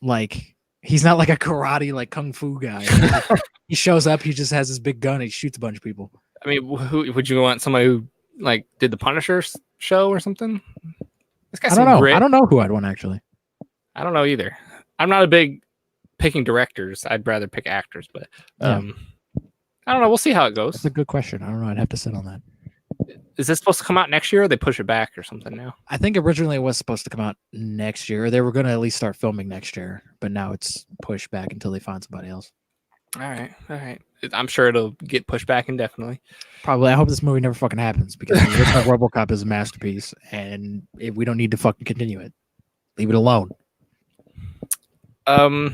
Speaker 1: like he's not like a karate like kung fu guy. He shows up, he just has his big gun, he shoots a bunch of people.
Speaker 2: I mean, who would you want? Somebody who like did the Punisher show or something?
Speaker 1: I don't know. I don't know who I'd want actually.
Speaker 2: I don't know either. I'm not a big picking directors. I'd rather pick actors, but I don't know. We'll see how it goes.
Speaker 1: That's a good question. I don't know. I'd have to sit on that.
Speaker 2: Is this supposed to come out next year, or they push it back or something now?
Speaker 1: I think originally it was supposed to come out next year. They were going to at least start filming next year, but now it's pushed back until they find somebody else.
Speaker 2: All right. I'm sure it'll get pushed back indefinitely.
Speaker 1: Probably. I hope this movie never fucking happens because the original RoboCop is a masterpiece, and we don't need to fucking continue it. Leave it alone.
Speaker 2: I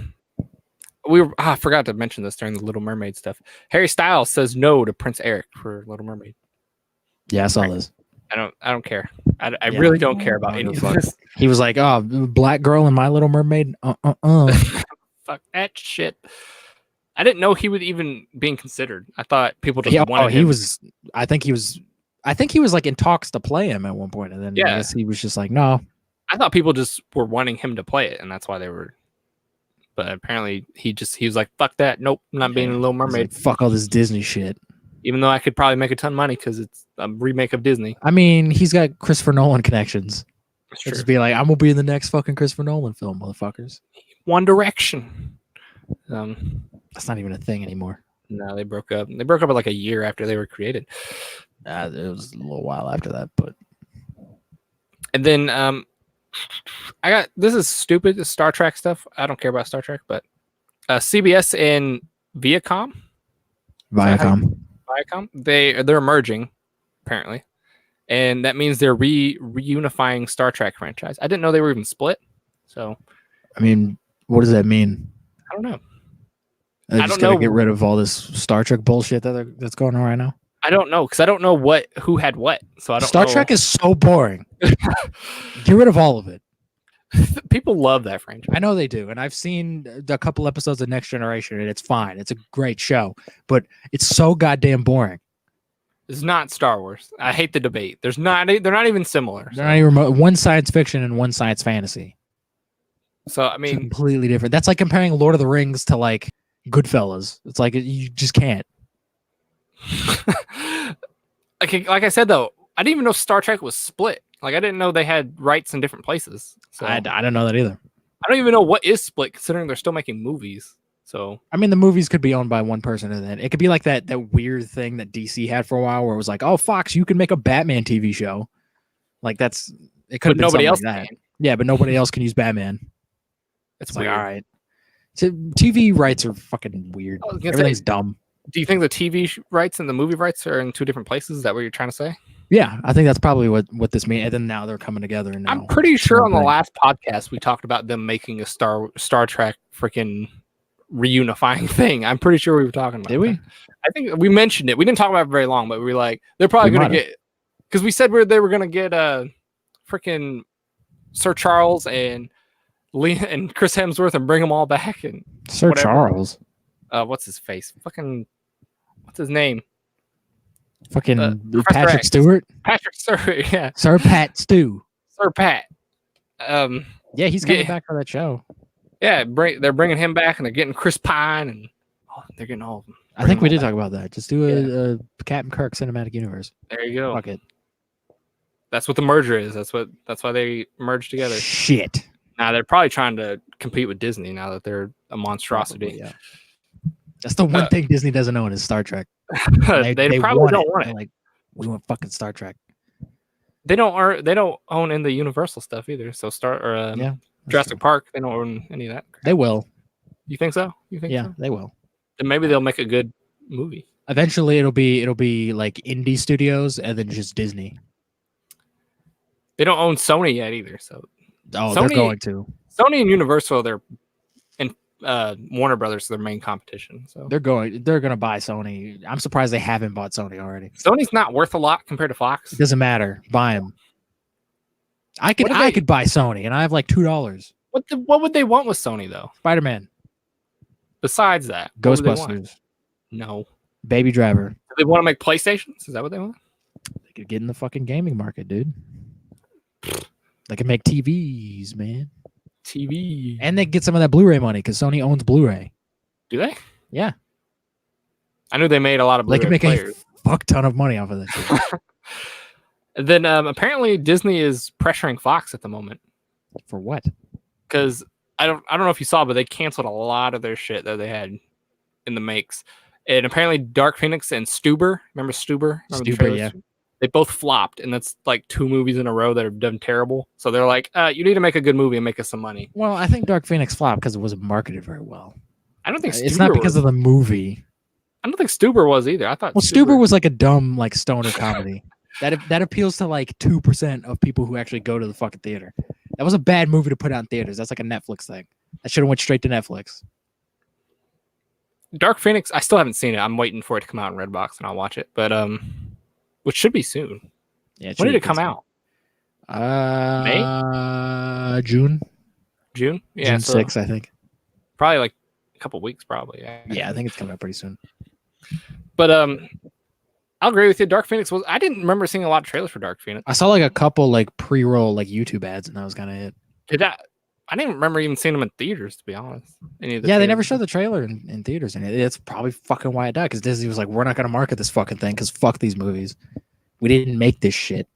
Speaker 2: forgot to mention this during the Little Mermaid stuff. Harry Styles says no to Prince Eric for Little Mermaid.
Speaker 1: Yeah, I saw this.
Speaker 2: I don't care. I really don't care about any of this.
Speaker 1: He was like, "Oh, black girl in My Little Mermaid."
Speaker 2: Fuck that shit. I didn't know he would even being considered. I thought people just wanted him.
Speaker 1: I think he was like in talks to play him at one point, and then I guess he was just like, "No."
Speaker 2: I thought people just were wanting him to play it, and that's why they were. But apparently, he was like, "Fuck that! Nope, I'm not being a Little Mermaid.
Speaker 1: Like, fuck all this Disney shit."
Speaker 2: Even though I could probably make a ton of money because it's a remake of Disney.
Speaker 1: I mean, he's got Christopher Nolan connections.
Speaker 2: Just
Speaker 1: be like, I'm gonna be in the next fucking Christopher Nolan film, motherfuckers.
Speaker 2: One Direction.
Speaker 1: That's not even a thing anymore.
Speaker 2: No, they broke up. They broke up like a year after they were created.
Speaker 1: It was a little while after that, but.
Speaker 2: And then this is stupid. This Star Trek stuff. I don't care about Star Trek, but CBS and Viacom,
Speaker 1: they're
Speaker 2: they're merging apparently, and that means they're reunifying Star Trek franchise. I didn't know they were even split. So,
Speaker 1: I mean, what does that mean?
Speaker 2: I don't know.
Speaker 1: I just gotta get rid of all this Star Trek bullshit that's going on right now.
Speaker 2: I don't know because I don't know who had what. So I don't.
Speaker 1: Star Trek is so boring. Get rid of all of it.
Speaker 2: People love that franchise.
Speaker 1: I know they do, and I've seen a couple episodes of Next Generation, and it's fine. It's a great show, but it's so goddamn boring.
Speaker 2: It's not Star Wars. I hate the debate. They're not even similar.
Speaker 1: They're not even one science fiction and one science fantasy.
Speaker 2: So I mean,
Speaker 1: it's completely different. That's like comparing Lord of the Rings to like Goodfellas. It's like you just can't.
Speaker 2: like I said though, I didn't even know Star Trek was split. Like I didn't know they had rights in different places. So
Speaker 1: I don't know that either.
Speaker 2: I don't even know what is split, considering they're still making movies. So
Speaker 1: I mean, the movies could be owned by one person, and then it could be like that weird thing that DC had for a while, where it was like, "Oh, Fox, you can make a Batman TV show." Like it could have been nobody else like that. Can. Yeah, but nobody else can use Batman. It's like, all right. So TV rights are fucking weird. Everything's dumb.
Speaker 2: Do you think the TV rights and the movie rights are in two different places? Is that what you're trying to say?
Speaker 1: Yeah, I think that's probably what this means. And then now they're coming together. And
Speaker 2: I'm pretty sure on the last podcast we talked about them making a Star Trek freaking reunifying thing. I'm pretty sure we were talking about.
Speaker 1: Did we?
Speaker 2: I think we mentioned it. We didn't talk about it very long, but we were like, they're probably going to get, because we said they were going to get freaking Sir Charles and Chris Hemsworth and bring them all back. And
Speaker 1: Sir Charles.
Speaker 2: What's his face? Fucking. What's his name?
Speaker 1: Fucking Patrick Stewart.
Speaker 2: Patrick Stewart, yeah.
Speaker 1: Sir Pat Stew.
Speaker 2: Sir Pat.
Speaker 1: Yeah, he's coming back for that show.
Speaker 2: Yeah, they're bringing him back, and they're getting Chris Pine, and they're getting all of them.
Speaker 1: I think we did talk about that. Just do a Captain Kirk cinematic universe.
Speaker 2: There you go.
Speaker 1: Fuck it.
Speaker 2: That's what the merger is. That's why they merged together.
Speaker 1: Shit.
Speaker 2: Now they're probably trying to compete with Disney now that they're a monstrosity.
Speaker 1: Probably, yeah. That's the one thing Disney doesn't own is Star Trek.
Speaker 2: They probably don't want it.
Speaker 1: Like, we want fucking Star Trek.
Speaker 2: They don't own in the Universal stuff either. So Jurassic Park, they don't own any of that.
Speaker 1: They will.
Speaker 2: You think so?
Speaker 1: Yeah, they will.
Speaker 2: Then maybe they'll make a good movie.
Speaker 1: Eventually, it'll be like indie studios and then just Disney.
Speaker 2: They don't own Sony yet either. So
Speaker 1: they're going to.
Speaker 2: Sony and Universal, and Warner Brothers, their main competition. So
Speaker 1: they're gonna buy Sony. I'm surprised they haven't bought Sony already.
Speaker 2: Sony's not worth a lot compared to Fox.
Speaker 1: It doesn't matter. Buy them. I could buy Sony, and I have like $2.
Speaker 2: What would they want with Sony though?
Speaker 1: Spider-Man.
Speaker 2: Besides that,
Speaker 1: Ghostbusters.
Speaker 2: No.
Speaker 1: Baby Driver.
Speaker 2: Do they want to make PlayStations? Is that what they want?
Speaker 1: They could get in the fucking gaming market, dude. They can make TVs, man.
Speaker 2: TV.
Speaker 1: And they get some of that Blu-ray money because Sony owns Blu-ray.
Speaker 2: Do they?
Speaker 1: Yeah.
Speaker 2: I knew they made a lot of Blu-ray
Speaker 1: They can make
Speaker 2: players.
Speaker 1: a fuck ton of money off of this.
Speaker 2: Then apparently Disney is pressuring Fox at the moment.
Speaker 1: For what?
Speaker 2: Because I don't know if you saw, but they canceled a lot of their shit that they had in the makes. And apparently Dark Phoenix and Stuber, remember Stuber?
Speaker 1: Stuber, yeah.
Speaker 2: They both flopped, and that's like 2 movies in a row that have done terrible. So they're like, you need to make a good movie and make us some money.
Speaker 1: Well, I think Dark Phoenix flopped because it wasn't marketed very well.
Speaker 2: I don't think
Speaker 1: it's not because of the movie.
Speaker 2: I don't think Stuber was either. I thought
Speaker 1: Stuber was like a dumb like stoner comedy. That appeals to like 2% of people who actually go to the fucking theater. That was a bad movie to put out in theaters. That's like a Netflix thing. That should have went straight to Netflix.
Speaker 2: Dark Phoenix, I still haven't seen it. I'm waiting for it to come out in Redbox and I'll watch it. But which should be soon.
Speaker 1: Yeah.
Speaker 2: When did it come out?
Speaker 1: May? June.
Speaker 2: June? Yeah.
Speaker 1: June 6th, I think.
Speaker 2: Probably like a couple weeks, probably.
Speaker 1: Yeah, I think it's coming out pretty soon.
Speaker 2: But I'll agree with you. Dark Phoenix I didn't remember seeing a lot of trailers for Dark Phoenix.
Speaker 1: I saw like a couple like pre-roll like YouTube ads, and that was kind of it.
Speaker 2: I didn't remember even seeing them in theaters, to be honest.
Speaker 1: They never showed the trailer in theaters, and it's probably fucking why it died. Because Disney was like, "We're not going to market this fucking thing because fuck these movies. We didn't make this shit."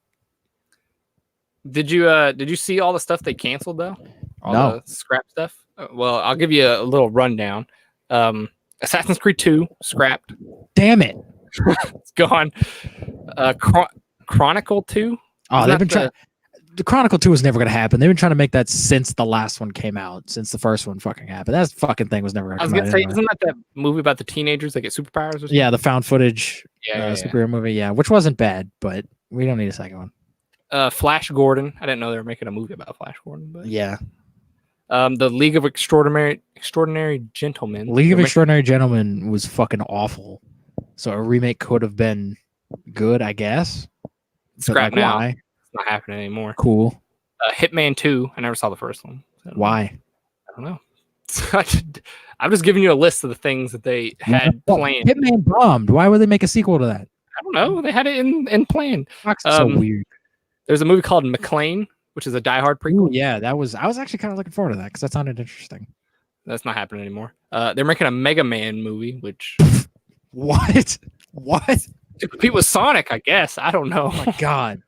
Speaker 2: Did you see all the stuff they canceled though? All the scrap stuff. Well, I'll give you a little rundown. Assassin's Creed 2 scrapped.
Speaker 1: Damn it.
Speaker 2: It's gone. Chronicle 2.
Speaker 1: Oh, they've been trying. The Chronicle 2 was never going to happen. They've been trying to make that since the last one came out, since the first one fucking happened. That fucking thing was never going to come out. I was going to
Speaker 2: say, isn't that movie about the teenagers that get superpowers or something?
Speaker 1: Yeah, the found footage superhero movie, yeah, which wasn't bad, but We don't need a second one.
Speaker 2: Flash Gordon. I didn't know they were making a movie about Flash Gordon, but
Speaker 1: Yeah.
Speaker 2: The League of Extraordinary Gentlemen.
Speaker 1: League of Extraordinary Gentlemen was fucking awful. So a remake could have been good, I guess.
Speaker 2: Scrap now.
Speaker 1: Why?
Speaker 2: It's not happening anymore.
Speaker 1: Cool.
Speaker 2: Hitman 2. I never saw the first one. So
Speaker 1: Why?
Speaker 2: I don't know. I'm just giving you a list of the things that they had planned.
Speaker 1: Hitman bombed. Why would they make a sequel to that?
Speaker 2: I don't know. They had it in plan.
Speaker 1: So weird.
Speaker 2: There's a movie called McClane, which is a Die Hard prequel.
Speaker 1: Ooh, yeah, I was actually kind of looking forward to that because that sounded interesting.
Speaker 2: That's not happening anymore. They're making a Mega Man movie, which
Speaker 1: what?
Speaker 2: to compete with Sonic, I guess. I don't know.
Speaker 1: Oh my god.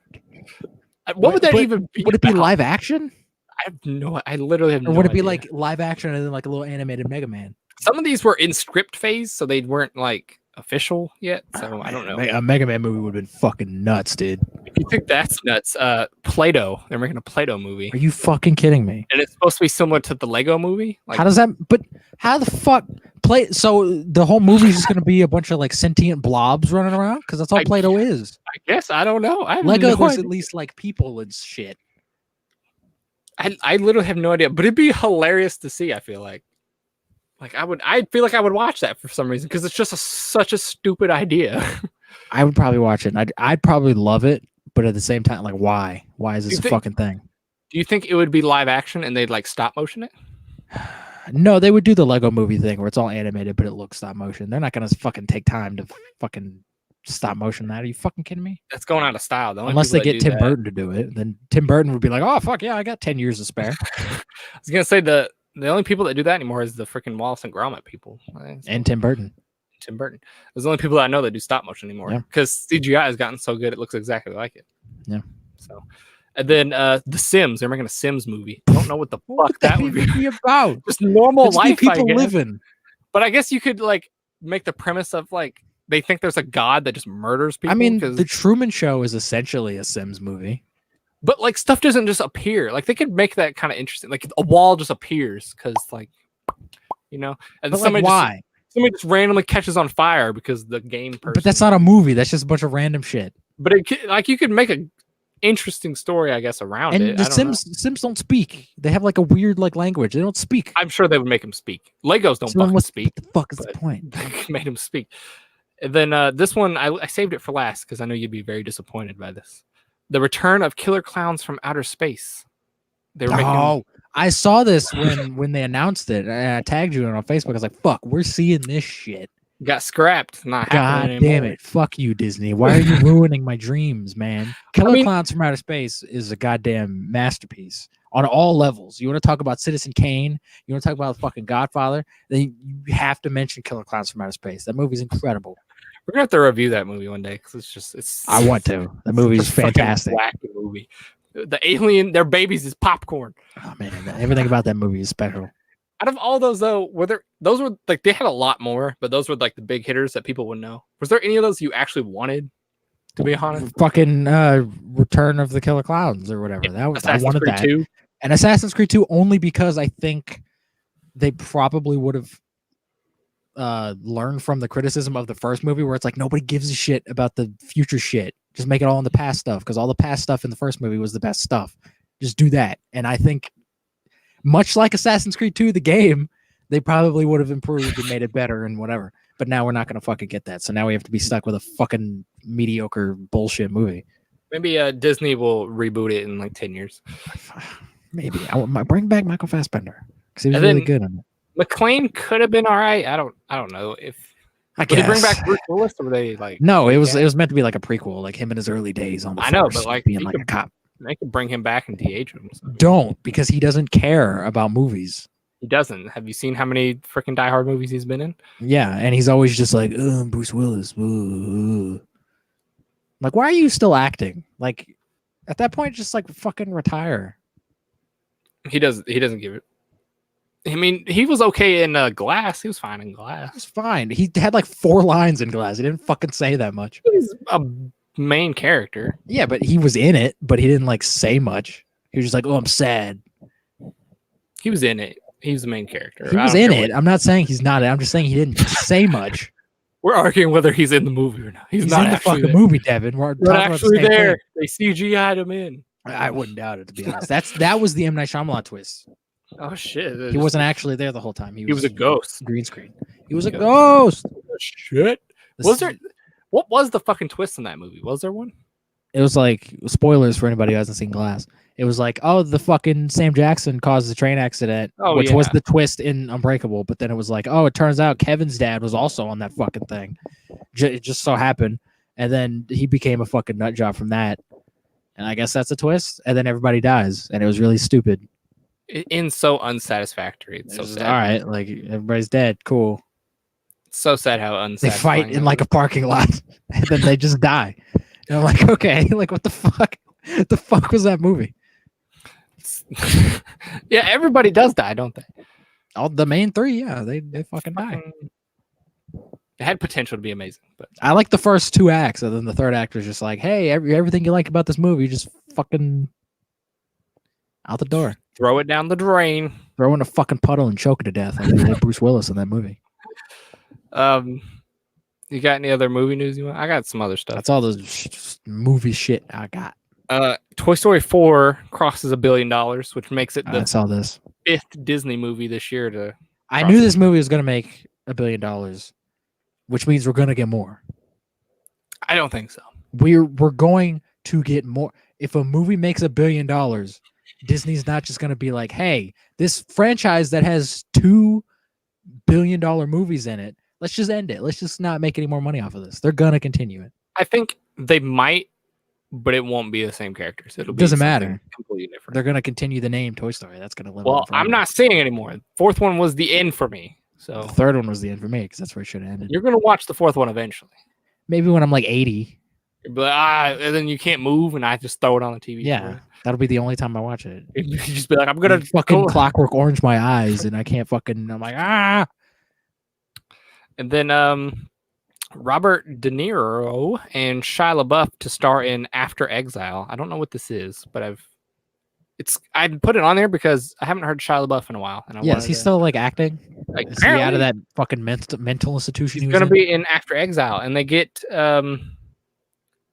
Speaker 2: What would that even be?
Speaker 1: Would it be live action?
Speaker 2: I have no. I literally have no.
Speaker 1: Or would it be
Speaker 2: idea.
Speaker 1: like live action and then like a little animated Mega Man?
Speaker 2: Some of these were in script phase, so they weren't like official yet. So I don't know.
Speaker 1: A Mega Man movie would have been fucking nuts, dude.
Speaker 2: If you think that's nuts, Play-Doh. They're making a Play-Doh movie.
Speaker 1: Are you fucking kidding me?
Speaker 2: And it's supposed to be similar to the Lego movie. Like,
Speaker 1: how does that? But how the fuck play? So the whole movie is just gonna be a bunch of like sentient blobs running around because that's all Play-Doh is.
Speaker 2: I guess I don't know.
Speaker 1: Lego, there's at least like people and shit.
Speaker 2: I literally have no idea, but it'd be hilarious to see. I feel like I feel like I would watch that for some reason because it's just such a stupid idea.
Speaker 1: I would probably watch it. I'd probably love it, but at the same time, like, why? Why is this a fucking thing?
Speaker 2: Do you think it would be live action and they'd like stop motion it?
Speaker 1: No, they would do the Lego movie thing where it's all animated, but it looks stop motion. They're not gonna fucking take time to fucking stop motion that. Are you fucking kidding me?
Speaker 2: That's going out of style.
Speaker 1: Unless they get Tim Burton to do it, then Tim Burton would be like, "Oh fuck yeah, I got 10 years to spare."
Speaker 2: I was gonna say the only people that do that anymore is the freaking Wallace and Gromit people
Speaker 1: and Tim Burton.
Speaker 2: Those are the only people that I know that do stop motion anymore because CGI has gotten so good it looks exactly like it.
Speaker 1: Yeah.
Speaker 2: So, and then The Sims. They're making a Sims movie. I don't know what the fuck that would be
Speaker 1: about.
Speaker 2: Just normal life,
Speaker 1: people living.
Speaker 2: But I guess you could like make the premise of like they think there's a god that just murders people.
Speaker 1: I mean, the Truman Show is essentially a Sims movie.
Speaker 2: But like stuff doesn't just appear. Like they could make that kind of interesting. Like a wall just appears because like, you know, and somebody just randomly catches on fire because the game person.
Speaker 1: But that's not a movie. That's just a bunch of random shit.
Speaker 2: But like you could make a interesting story, I guess, around it.
Speaker 1: And the Sims don't speak. They have like a weird like language. They don't speak.
Speaker 2: I'm sure they would make them speak. Legos don't fucking speak.
Speaker 1: What the fuck is the point?
Speaker 2: They made them speak. And then this one, I saved it for last because I know you'd be very disappointed by this. The Return of Killer Clowns from Outer Space. They were making.
Speaker 1: I saw this when they announced it. And I tagged you on Facebook. I was like, "Fuck, we're seeing this shit."
Speaker 2: Got scrapped. Not happening
Speaker 1: God
Speaker 2: anymore.
Speaker 1: damn it! Fuck you, Disney. Why are you ruining my dreams, man? Killer Clowns from Outer Space is a goddamn masterpiece on all levels. You want to talk about Citizen Kane? You want to talk about fucking Godfather? Then you have to mention Killer Clowns from Outer Space. That movie's incredible.
Speaker 2: We're gonna have to review that movie one day because it's.
Speaker 1: I want to. The movie's fantastic.
Speaker 2: Wacky movie. The alien, their babies is popcorn.
Speaker 1: Oh man, everything about that movie is special.
Speaker 2: Out of all those though, those were like they had a lot more, but those were like the big hitters that people would know. Was there any of those you actually wanted? To be honest,
Speaker 1: fucking Return of the Killer Clowns or whatever. That was I wanted that.
Speaker 2: 2?
Speaker 1: And Assassin's Creed 2 only because I think they probably would have learned from the criticism of the first movie where it's like nobody gives a shit about the future shit. Just make it all in the past stuff because all the past stuff in the first movie was the best stuff. Just do that. And I think much like Assassin's Creed 2, the game, they probably would have improved and made it better and whatever. But now we're not going to fucking get that. So now we have to be stuck with a fucking mediocre bullshit movie.
Speaker 2: Maybe Disney will reboot it in like 10 years.
Speaker 1: Maybe. Bring back Michael Fassbender because he was really good on it.
Speaker 2: McClane could have been all right. I don't know if
Speaker 1: I guess.
Speaker 2: Did they bring back Bruce Willis or were they like
Speaker 1: no, it was meant to be like a prequel, like him in his early days on the
Speaker 2: I know,
Speaker 1: force,
Speaker 2: but like
Speaker 1: being like a cop.
Speaker 2: They could bring him back and de-age him. So.
Speaker 1: Don't, because he doesn't care about movies.
Speaker 2: He doesn't. Have you seen how many freaking Die Hard movies he's been in?
Speaker 1: Yeah, and he's always just like, Bruce Willis. Like, why are you still acting? Like, at that point, just like fucking retire.
Speaker 2: He doesn't give it. I mean, he was okay in Glass. He was fine in Glass.
Speaker 1: He was fine. He had like 4 lines in Glass. He didn't fucking say that much.
Speaker 2: He's a main character.
Speaker 1: Yeah, but he was in it, but he didn't like say much. He was just like, "Oh, I'm sad."
Speaker 2: He was in it. He was the main character.
Speaker 1: He was in it. I'm not saying he's not. I'm just saying he didn't say much.
Speaker 2: We're arguing whether he's in the movie or not. He's not
Speaker 1: in the
Speaker 2: actually
Speaker 1: fucking
Speaker 2: there.
Speaker 1: movie, Devin. We're
Speaker 2: Not
Speaker 1: talking
Speaker 2: actually
Speaker 1: about the same
Speaker 2: there.
Speaker 1: thing.
Speaker 2: They CGI'd him in.
Speaker 1: I wouldn't doubt it, to be honest. That was the M. Night Shyamalan twist.
Speaker 2: Oh shit!
Speaker 1: He wasn't actually there the whole time.
Speaker 2: He was a ghost.
Speaker 1: Green screen. He was a ghost.
Speaker 2: Shit. Was there? What was the fucking twist in that movie? Was there one?
Speaker 1: It was like, spoilers for anybody who hasn't seen Glass. It was like, oh, the fucking Sam Jackson caused a train accident, which was the twist in Unbreakable. But then it was like, oh, it turns out Kevin's dad was also on that fucking thing. It just so happened. And then he became a fucking nut job from that. And I guess that's a twist. And then everybody dies. And it was really stupid.
Speaker 2: In so unsatisfactory. It's so sad.
Speaker 1: All right, like everybody's dead. Cool.
Speaker 2: It's so sad how unsatisfying.
Speaker 1: They fight in like a parking lot. And then they just die. And I'm like, okay, like what the fuck? What the fuck was that movie?
Speaker 2: Yeah, everybody does die, don't they?
Speaker 1: All the main three, yeah, they fucking die.
Speaker 2: It had potential to be amazing, but
Speaker 1: I like the first two acts, and then the third act was just like, hey, everything you like about this movie, just fucking out the door.
Speaker 2: Throw it down the drain.
Speaker 1: Throw in a fucking puddle and choke it to death like they did Bruce Willis in that movie.
Speaker 2: You got any other movie news you want? I got some other stuff.
Speaker 1: That's all the movie shit I got.
Speaker 2: Toy Story 4 crosses $1 billion, which makes it the fifth Disney movie this year. I
Speaker 1: knew this movie was going to make $1 billion, which means we're going to get more.
Speaker 2: I don't think so.
Speaker 1: We're going to get more. If a movie makes $1 billion, Disney's not just going to be like, hey, this franchise that has $2 billion movies in it, let's just end it. Let's just not make any more money off of this. They're going to continue it.
Speaker 2: I think they might, but it won't be the same characters. It'll be
Speaker 1: doesn't matter.
Speaker 2: Completely different.
Speaker 1: They're going to continue the name Toy Story. That's going to live.
Speaker 2: Well, I'm not seeing anymore. Fourth one was the end for me. So
Speaker 1: the third one was the end for me because that's where it should have ended.
Speaker 2: You're going to watch the fourth one eventually.
Speaker 1: Maybe when I'm like 80.
Speaker 2: But and then you can't move, and I just throw it on the TV.
Speaker 1: Yeah, that'll be the only time I watch it.
Speaker 2: You just be like, I'm gonna
Speaker 1: fucking Clockwork Orange my eyes, and I can't fucking. I'm like
Speaker 2: And then Robert De Niro and Shia LaBeouf to star in After Exile. I don't know what this is, but I put it on there because I haven't heard Shia LaBeouf in a while. And
Speaker 1: is he still like acting? Like, is he out of that fucking mental institution?
Speaker 2: He's gonna be in After Exile, and they get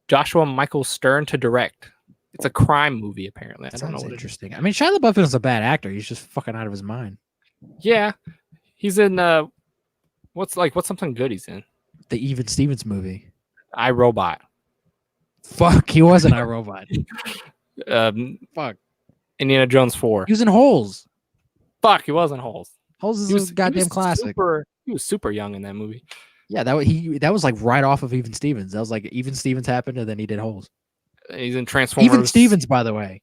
Speaker 2: Joshua Michael Stern to direct. It's a crime movie, apparently. I don't know what
Speaker 1: interesting. I mean, Shia LaBeouf isn't a bad actor. He's just fucking out of his mind.
Speaker 2: Yeah, he's in what's something good he's in?
Speaker 1: The Even Stevens movie,
Speaker 2: I, Robot.
Speaker 1: Fuck, he was an I, Robot.
Speaker 2: Fuck. Indiana Jones 4.
Speaker 1: He was in Holes.
Speaker 2: Fuck, he was in Holes.
Speaker 1: Holes is a goddamn classic.
Speaker 2: He was super young in that movie.
Speaker 1: Yeah, that was like right off of Even Stevens. That was like Even Stevens happened, and then he did Holes.
Speaker 2: He's in Transformers.
Speaker 1: Even Stevens, by the way.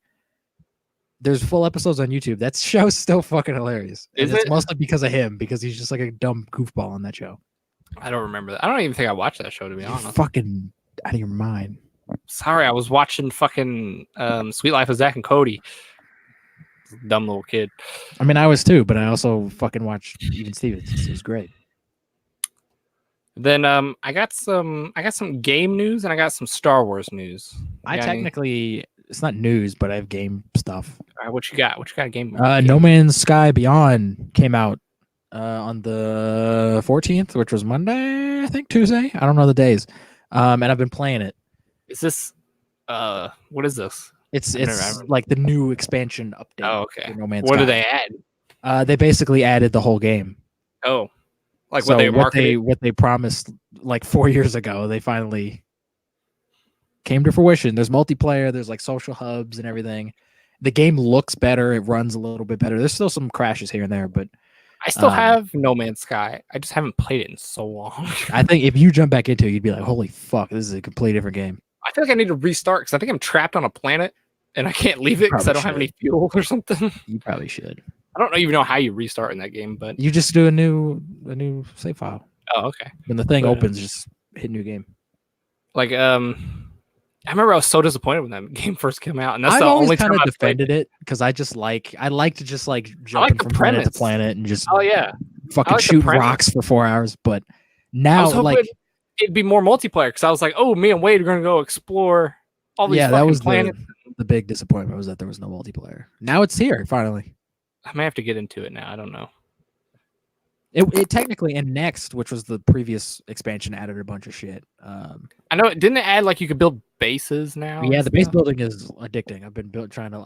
Speaker 1: There's full episodes on YouTube. That show's still fucking hilarious. It's mostly because of him, because he's just like a dumb goofball on that show.
Speaker 2: I don't remember that. I don't even think I watched that show, to be honest.
Speaker 1: Fucking out of your mind.
Speaker 2: Sorry, I was watching fucking Sweet Life of Zach and Cody. Dumb little kid.
Speaker 1: I mean, I was too, but I also fucking watched Even Stevens. It was great.
Speaker 2: Then I got some game news and I got some Star Wars news.
Speaker 1: It's not news, but I have game stuff.
Speaker 2: All right, what you got? What you got? Game.
Speaker 1: No Man's Sky Beyond came out on the 14th, which was Monday, I think Tuesday. I don't know the days. And I've been playing it.
Speaker 2: Is this what is this?
Speaker 1: It's like the new expansion update.
Speaker 2: Oh, okay.
Speaker 1: No Man's
Speaker 2: What
Speaker 1: Sky.
Speaker 2: did they add?
Speaker 1: They basically added the whole game.
Speaker 2: Oh. Like what
Speaker 1: they promised like 4 years ago, they finally came to fruition. There's multiplayer, there's like social hubs and everything. The game looks better, it runs a little bit better. There's still some crashes here and there, but
Speaker 2: I still have No Man's Sky. I just haven't played it in so long.
Speaker 1: I think if you jump back into it, you'd be like, holy fuck, this is a completely different game.
Speaker 2: I feel like I need to restart because I think I'm trapped on a planet and I can't leave it because I don't have any fuel or something.
Speaker 1: You probably should.
Speaker 2: I don't even know how you restart in that game, but
Speaker 1: you just do a new save file.
Speaker 2: Oh, okay.
Speaker 1: When the thing opens, just hit new game.
Speaker 2: Like I remember I was so disappointed when that game first came out, and that's
Speaker 1: I've
Speaker 2: the only time
Speaker 1: I
Speaker 2: I
Speaker 1: defended it because I like to just like jump from planet to planet and just fucking shoot rocks for 4 hours. But now like
Speaker 2: it'd be more multiplayer because I was like, oh, me and Wade are gonna go explore all these
Speaker 1: that was
Speaker 2: planets.
Speaker 1: The big disappointment was that there was no multiplayer. Now it's here finally.
Speaker 2: I may have to get into it now. I don't know.
Speaker 1: It technically, and Next, which was the previous expansion, added a bunch of shit.
Speaker 2: I know it didn't add like you could build bases now.
Speaker 1: Yeah, the base building is addicting. I've been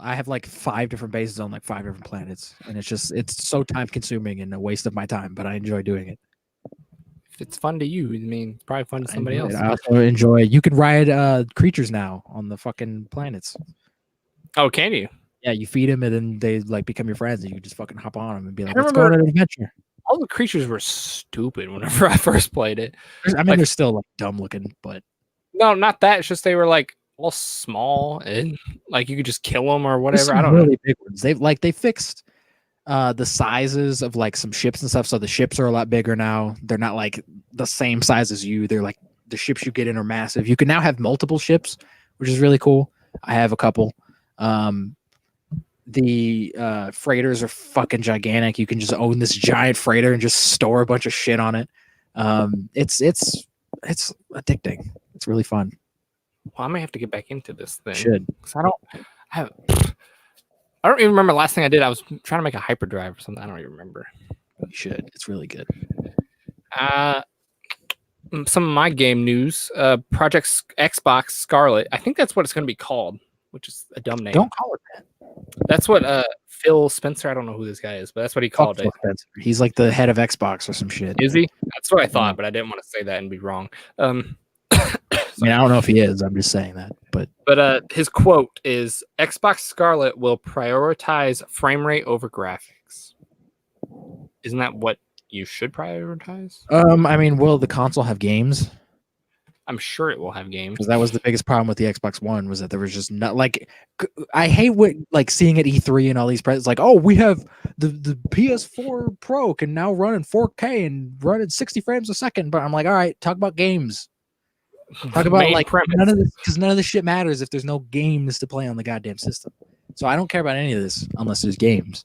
Speaker 1: I have like 5 different bases on like 5 different planets, and it's so time consuming and a waste of my time, but I enjoy doing it.
Speaker 2: If it's fun to you, I mean, it's probably fun to somebody else.
Speaker 1: I also enjoy. You can ride creatures now on the fucking planets.
Speaker 2: Oh, can you?
Speaker 1: Yeah, you feed them and then they like become your friends, and you can just fucking hop on them and be like, "Let's go on an adventure."
Speaker 2: All the creatures were stupid whenever I first played it.
Speaker 1: I mean, they're still like dumb looking, but
Speaker 2: no, not that. It's just they were like all small and like you could just kill them or whatever. I don't know.
Speaker 1: Big ones. They fixed the sizes of like some ships and stuff, so the ships are a lot bigger now. They're not like the same size as you. They're like the ships you get in are massive. You can now have multiple ships, which is really cool. I have a couple. The freighters are fucking gigantic. You can just own this giant freighter and just store a bunch of shit on it. It's addicting. It's really fun.
Speaker 2: Well, I may have to get back into this thing.
Speaker 1: Should.
Speaker 2: I don't even remember the last thing I did. I was trying to make a hyperdrive or something. I don't even remember.
Speaker 1: You should. It's really good.
Speaker 2: Some of my game news. Project Xbox Scarlett. I think that's what it's going to be called, which is a dumb name.
Speaker 1: Don't call it that.
Speaker 2: That's what Phil Spencer. I don't know who this guy is, but that's what he called it.
Speaker 1: Spencer. He's like the head of Xbox or some shit.
Speaker 2: Is he? That's what I thought, but I didn't want to say that and be wrong.
Speaker 1: I mean, I don't know if he is. I'm just saying that.
Speaker 2: But his quote is, Xbox Scarlett will prioritize frame rate over graphics. Isn't that what you should prioritize?
Speaker 1: I mean, will the console have games?
Speaker 2: I'm sure it will have games.
Speaker 1: Because that was the biggest problem with the Xbox One, was that there was just not like, I hate what like seeing at E3 and all these presents like, oh, we have the PS4 Pro can now run in 4K and run at 60 frames a second. But I'm like, all right, talk about games. Talk about like premise. none of this shit matters if there's no games to play on the goddamn system. So I don't care about any of this unless there's games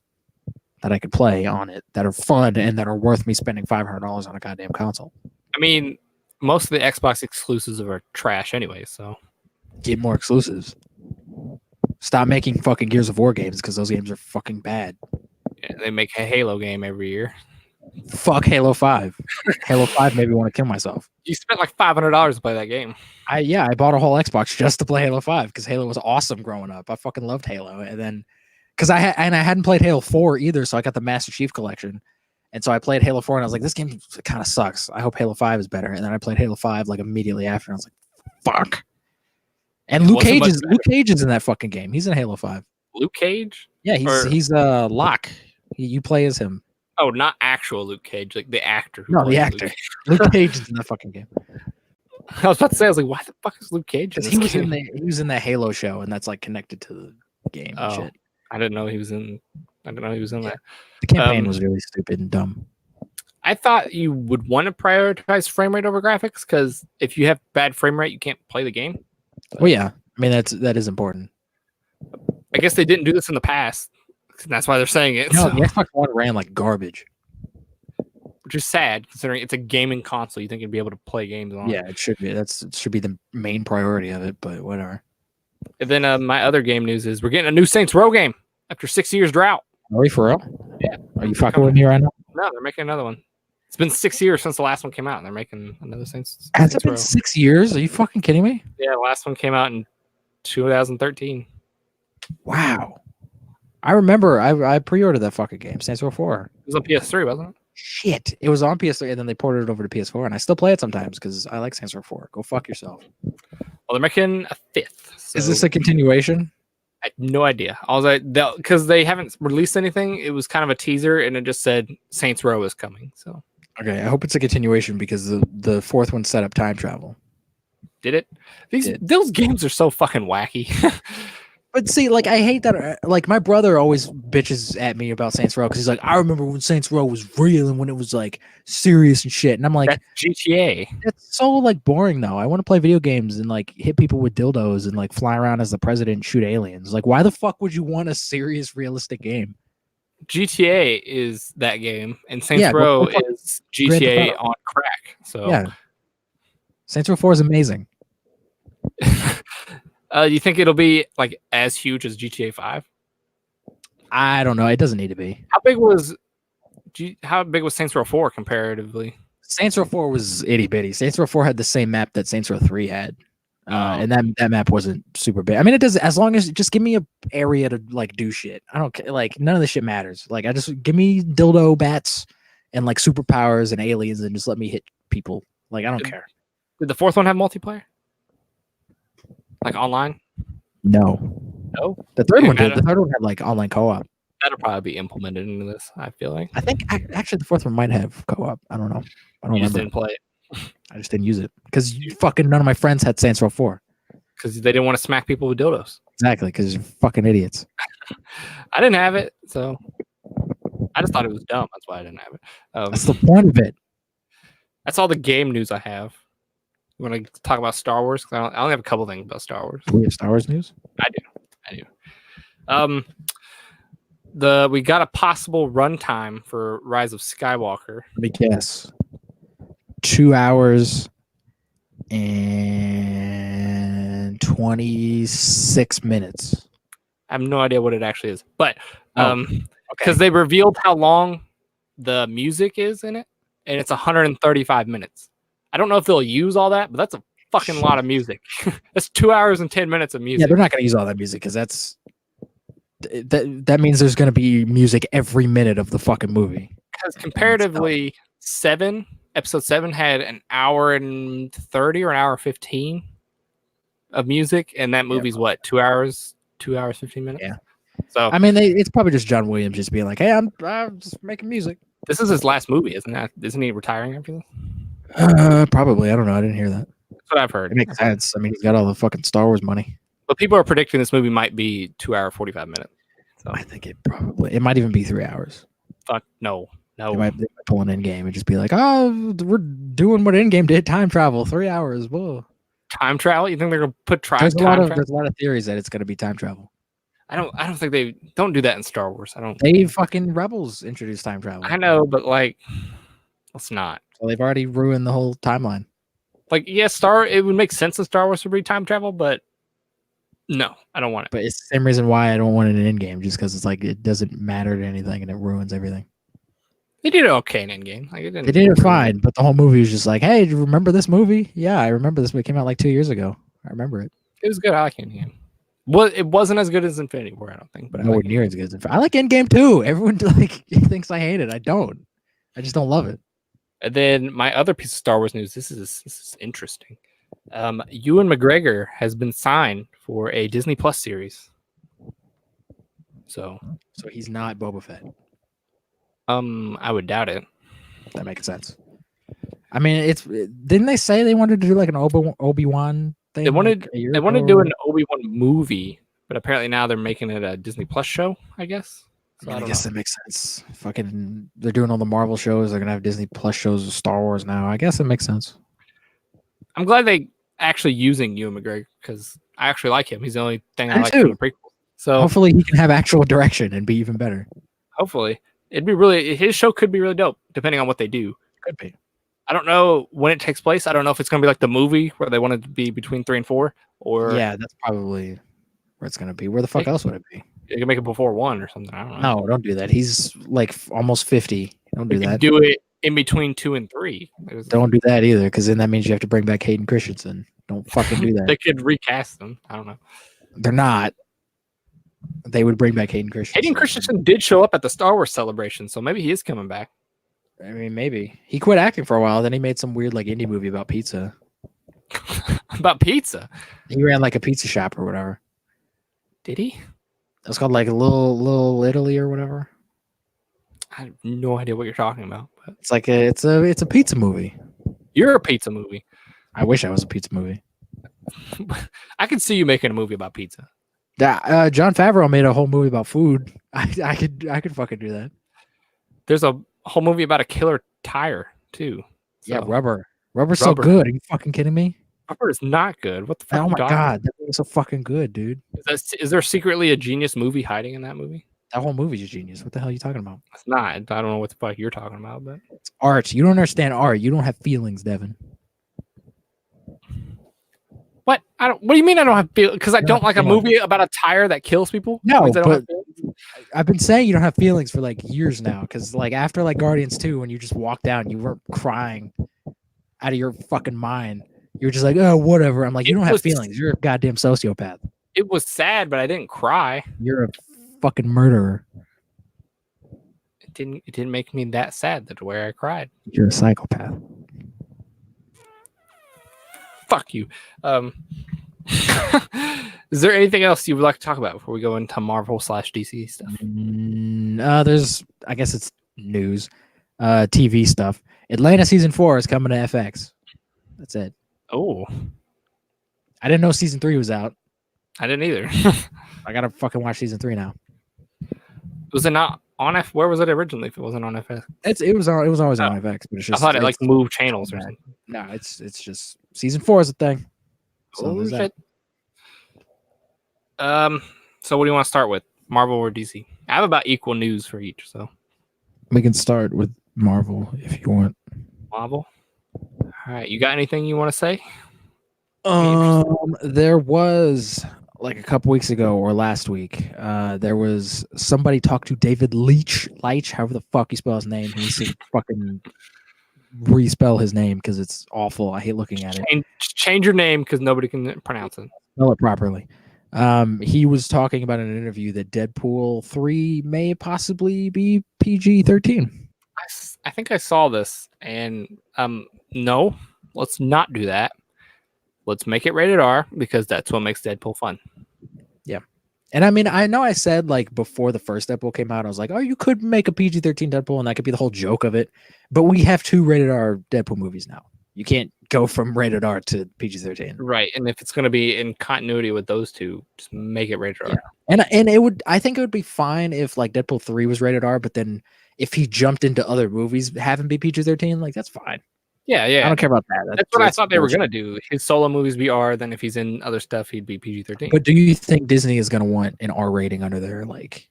Speaker 1: that I could play on it that are fun and that are worth me spending $500 on a goddamn console.
Speaker 2: I mean, most of the Xbox exclusives are trash anyway, so
Speaker 1: get more exclusives. Stop making fucking Gears of War games because those games are fucking bad.
Speaker 2: Yeah, they make a Halo game every year.
Speaker 1: Fuck Halo 5. Halo 5 made me want to kill myself.
Speaker 2: You spent like $500 to play that game.
Speaker 1: I bought a whole Xbox just to play Halo 5 because Halo was awesome growing up. I fucking loved Halo. And then because I hadn't played Halo 4 either, so I got the Master Chief Collection. And so I played Halo 4 and I was like, this game kind of sucks. I hope Halo 5 is better. And then I played Halo 5 like immediately after. And I was like, fuck. And Luke Cage is in that fucking game. He's in Halo 5.
Speaker 2: Luke Cage?
Speaker 1: Yeah, he's Locke. You play as him.
Speaker 2: Oh, not actual Luke Cage, like the actor.
Speaker 1: No, the actor. Luke Cage is in that fucking game.
Speaker 2: I was about to say, I was like, why the fuck is Luke Cage in this game?
Speaker 1: He was in that Halo show, and that's like connected to the game.
Speaker 2: Oh,
Speaker 1: shit.
Speaker 2: I didn't know he was in that.
Speaker 1: The campaign was really stupid and dumb.
Speaker 2: I thought you would want to prioritize frame rate over graphics because if you have bad frame rate, you can't play the game.
Speaker 1: Well, yeah. I mean, that is important.
Speaker 2: I guess they didn't do this in the past. That's why they're saying it.
Speaker 1: No, the Xbox One ran like garbage.
Speaker 2: Which is sad, considering it's a gaming console. You think you'd be able to play games on it.
Speaker 1: Yeah, it should be. It should be the main priority of it, but whatever.
Speaker 2: And then my other game news is we're getting a new Saints Row game after 6 years drought.
Speaker 1: Are we for real?
Speaker 2: Yeah.
Speaker 1: Are you fucking with me right now?
Speaker 2: No, they're making another one. It's been 6 years since the last one came out, and they're making another Saints.
Speaker 1: Has it been 6 years? Are you fucking kidding me?
Speaker 2: Yeah, the last one came out in 2013.
Speaker 1: Wow. I remember I pre-ordered that fucking game, Saints Row 4.
Speaker 2: It was on PS3, wasn't it?
Speaker 1: Shit. It was on PS3, and then they ported it over to PS4, and I still play it sometimes because I like Saints Row 4. Go fuck yourself.
Speaker 2: Well, they're making a 5th. So
Speaker 1: is this a continuation?
Speaker 2: I have no idea. Because they haven't released anything. It was kind of a teaser, and it just said Saints Row is coming. So
Speaker 1: okay, I hope it's a continuation because the fourth one set up time travel.
Speaker 2: Did it? Those games are so fucking wacky.
Speaker 1: But see, like, I hate that. Like, my brother always bitches at me about Saints Row because he's like, I remember when Saints Row was real and when it was like serious and shit. And I'm like,
Speaker 2: that's GTA.
Speaker 1: It's so like boring though. I want to play video games and like hit people with dildos and like fly around as the president and shoot aliens. Like, why the fuck would you want a serious, realistic game?
Speaker 2: GTA is that game, and Saints Row is GTA on crack. So
Speaker 1: yeah, Saints Row 4 is amazing.
Speaker 2: Do you think it'll be like as huge as GTA 5?
Speaker 1: I don't know. It doesn't need to be.
Speaker 2: How big was how big was Saints Row 4 comparatively?
Speaker 1: Saints Row 4 was itty bitty. Saints Row 4 had the same map that Saints Row 3 had. And that map wasn't super big. I mean, it does, as long as just give me a area to like do shit. I don't care. Like, none of this shit matters. Like, I just give me dildo bats and like superpowers and aliens and just let me hit people. Like, I don't care.
Speaker 2: Did the fourth one have multiplayer? Like online?
Speaker 1: No. The third one did. The third one had like online co-op.
Speaker 2: That'll probably be implemented into this, I feel like.
Speaker 1: I think actually the fourth one might have co-op. I don't know. I don't remember.
Speaker 2: Just didn't play it.
Speaker 1: I just didn't use it because fucking none of my friends had Saints Row 4.
Speaker 2: Because they didn't want to smack people with dildos.
Speaker 1: Exactly, because you're fucking idiots.
Speaker 2: I didn't have it, so I just thought it was dumb. That's why I didn't have it.
Speaker 1: That's the point of it.
Speaker 2: That's all the game news I have. You want to talk about Star Wars? I only have a couple things about Star Wars.
Speaker 1: Do we have Star Wars news?
Speaker 2: I do. We got a possible runtime for Rise of Skywalker.
Speaker 1: Let me guess. 2 hours and 26 minutes.
Speaker 2: I have no idea what it actually is, but because they revealed how long the music is in it, and it's 135 minutes. I don't know if they'll use all that, but that's a fucking lot of music. That's 2 hours and 10 minutes of music.
Speaker 1: Yeah, they're not going to use all that music because that means there's going to be music every minute of the fucking movie.
Speaker 2: Because comparatively, episode 7 had an hour and 30 or an hour 15 of music, and that movie's what, 2 hours 15 minutes?
Speaker 1: Yeah.
Speaker 2: So
Speaker 1: I mean, it's probably just John Williams just being like, "Hey, I'm just making music."
Speaker 2: This is his last movie, isn't it? Isn't he retiring after this?
Speaker 1: Probably. I don't know. I didn't hear that.
Speaker 2: That's what I've heard.
Speaker 1: It makes sense. I mean, he's got all the fucking Star Wars money.
Speaker 2: But people are predicting this movie might be 2 hour 45 minutes. So
Speaker 1: I think it might even be 3 hours.
Speaker 2: Fuck no.
Speaker 1: They might pull an Endgame and just be like, "Oh, we're doing what Endgame did, time travel, 3 hours." Whoa.
Speaker 2: Time travel? You think they're gonna put
Speaker 1: There's a lot of theories that it's gonna be time travel.
Speaker 2: I don't think they don't do that in Star Wars.
Speaker 1: They fucking Rebels introduced time travel.
Speaker 2: I know, but like, let's not.
Speaker 1: So they've already ruined the whole timeline.
Speaker 2: Like, yeah, it would make sense in Star Wars to be time travel, but no, I don't want it.
Speaker 1: But it's the same reason why I don't want it in Endgame, just because it's like it doesn't matter to anything and it ruins everything.
Speaker 2: They did it okay in Endgame. Like,
Speaker 1: they did it fine, but the whole movie was just like, "Hey, do you remember this movie?" Yeah, I remember this movie. It came out like 2 years ago. I remember it.
Speaker 2: It was good. I like Endgame. Well, it wasn't as good as Infinity War, I don't think. But
Speaker 1: nowhere near as good as Infinity. I like Endgame too. Everyone like thinks I hate it. I don't. I just don't love it.
Speaker 2: And then my other piece of Star Wars news. This is interesting. Ewan McGregor has been signed for a Disney Plus series. So
Speaker 1: he's not Boba Fett.
Speaker 2: I would doubt it.
Speaker 1: That makes sense. I mean, didn't they say they wanted to do like an Obi-Wan thing?
Speaker 2: They wanted to do an Obi-Wan movie, but apparently now they're making it a Disney Plus show, I guess. So
Speaker 1: I guess that makes sense. Fucking, they're doing all the Marvel shows. They're gonna have Disney Plus shows of Star Wars now. I guess it makes sense.
Speaker 2: I'm glad they actually using Ewan McGregor because I actually like him. He's the only thing I like from the prequel. So
Speaker 1: hopefully he can have actual direction and be even better.
Speaker 2: Hopefully, his show could be really dope depending on what they do.
Speaker 1: Could be.
Speaker 2: I don't know when it takes place. I don't know if it's going to be like the movie where they want it to be between 3 and 4, or
Speaker 1: yeah, that's probably where it's going to be. Where the fuck else would it be?
Speaker 2: You can make it before 1 or something. I don't know.
Speaker 1: No, don't do that. He's like almost 50. Don't do that.
Speaker 2: Do it in between 2 and 3.
Speaker 1: Don't do that either, because then that means you have to bring back Hayden Christensen. Don't fucking do that.
Speaker 2: They could recast them. I don't know.
Speaker 1: They're not. They would bring back Hayden Christensen.
Speaker 2: Hayden Christensen did show up at the Star Wars celebration, so maybe he is coming back.
Speaker 1: I mean, maybe. He quit acting for a while, then he made some weird like indie movie about pizza.
Speaker 2: About pizza?
Speaker 1: He ran like a pizza shop or whatever.
Speaker 2: Did he?
Speaker 1: It was called like a little Italy or whatever.
Speaker 2: I have no idea what you're talking about. But
Speaker 1: it's like it's a pizza movie.
Speaker 2: You're a pizza movie.
Speaker 1: I wish I was a pizza movie.
Speaker 2: I could see you making a movie about pizza.
Speaker 1: Jon Favreau made a whole movie about food. I could fucking do that.
Speaker 2: There's a whole movie about a killer tire too.
Speaker 1: So. Yeah, Rubber. Rubber's so good. Are you fucking kidding me?
Speaker 2: Rubber is not good. What the fuck?
Speaker 1: Oh my god, that was so fucking good, dude.
Speaker 2: Is there secretly a genius movie hiding in that movie?
Speaker 1: That whole movie's a genius. What the hell are you talking about?
Speaker 2: It's not. I don't know what the fuck you're talking about, but
Speaker 1: it's art. You don't understand art. You don't have feelings, Devin.
Speaker 2: What? What do you mean I don't have feelings? Because I don't like a movie about a tire that kills people?
Speaker 1: No, but I've been saying you don't have feelings for like years now, because like after like Guardians 2, when you just walked out and you weren't crying out of your fucking mind, you were just like, oh, whatever. I'm like, you don't have feelings. You're a goddamn sociopath.
Speaker 2: It was sad, but I didn't cry.
Speaker 1: You're a fucking murderer.
Speaker 2: It didn't make me that sad that where I cried.
Speaker 1: You're a psychopath.
Speaker 2: Fuck you. Is there anything else you would like to talk about before we go into Marvel/DC stuff?
Speaker 1: There's, I guess it's news, TV stuff. Atlanta season 4 is coming to FX. That's it.
Speaker 2: Oh,
Speaker 1: I didn't know season 3 was out.
Speaker 2: I didn't either.
Speaker 1: I gotta fucking watch season 3 now.
Speaker 2: Was it not on F? Where was it originally? If it wasn't on FX,
Speaker 1: it was always on FX, but it's just,
Speaker 2: I thought it like moved channels or something.
Speaker 1: No, it's just season 4 is a thing. So
Speaker 2: oh shit. So what do you want to start with, Marvel or DC? I have about equal news for each, so
Speaker 1: we can start with Marvel if you want.
Speaker 2: Marvel. All right, you got anything you want to say?
Speaker 1: There was like a couple weeks ago or last week, there was somebody talked to David Leitch, however the fuck you spell his name. He needs to fucking respell his name because it's awful. I hate looking at it.
Speaker 2: Change your name because nobody can pronounce it.
Speaker 1: Spell it properly. He was talking about in an interview that Deadpool 3 may possibly be PG-13.
Speaker 2: I think I saw this, and no, let's not do that. Let's make it rated R because that's what makes Deadpool fun.
Speaker 1: Yeah. And I mean, I know I said like before the first Deadpool came out, I was like, oh, you could make a PG-13 Deadpool and that could be the whole joke of it. But we have 2 rated R Deadpool movies now. You can't go from rated R to PG-13.
Speaker 2: Right. And if it's going to be in continuity with those 2, just make it rated R.
Speaker 1: Yeah. And I think it would be fine if like Deadpool 3 was rated R, but then if he jumped into other movies, have him be PG-13, like that's fine.
Speaker 2: Yeah.
Speaker 1: I don't care about that.
Speaker 2: That's what I thought they were going to do. His solo movies be R, then if he's in other stuff, he'd be PG-13.
Speaker 1: But do you think Disney is going to want an R rating under their like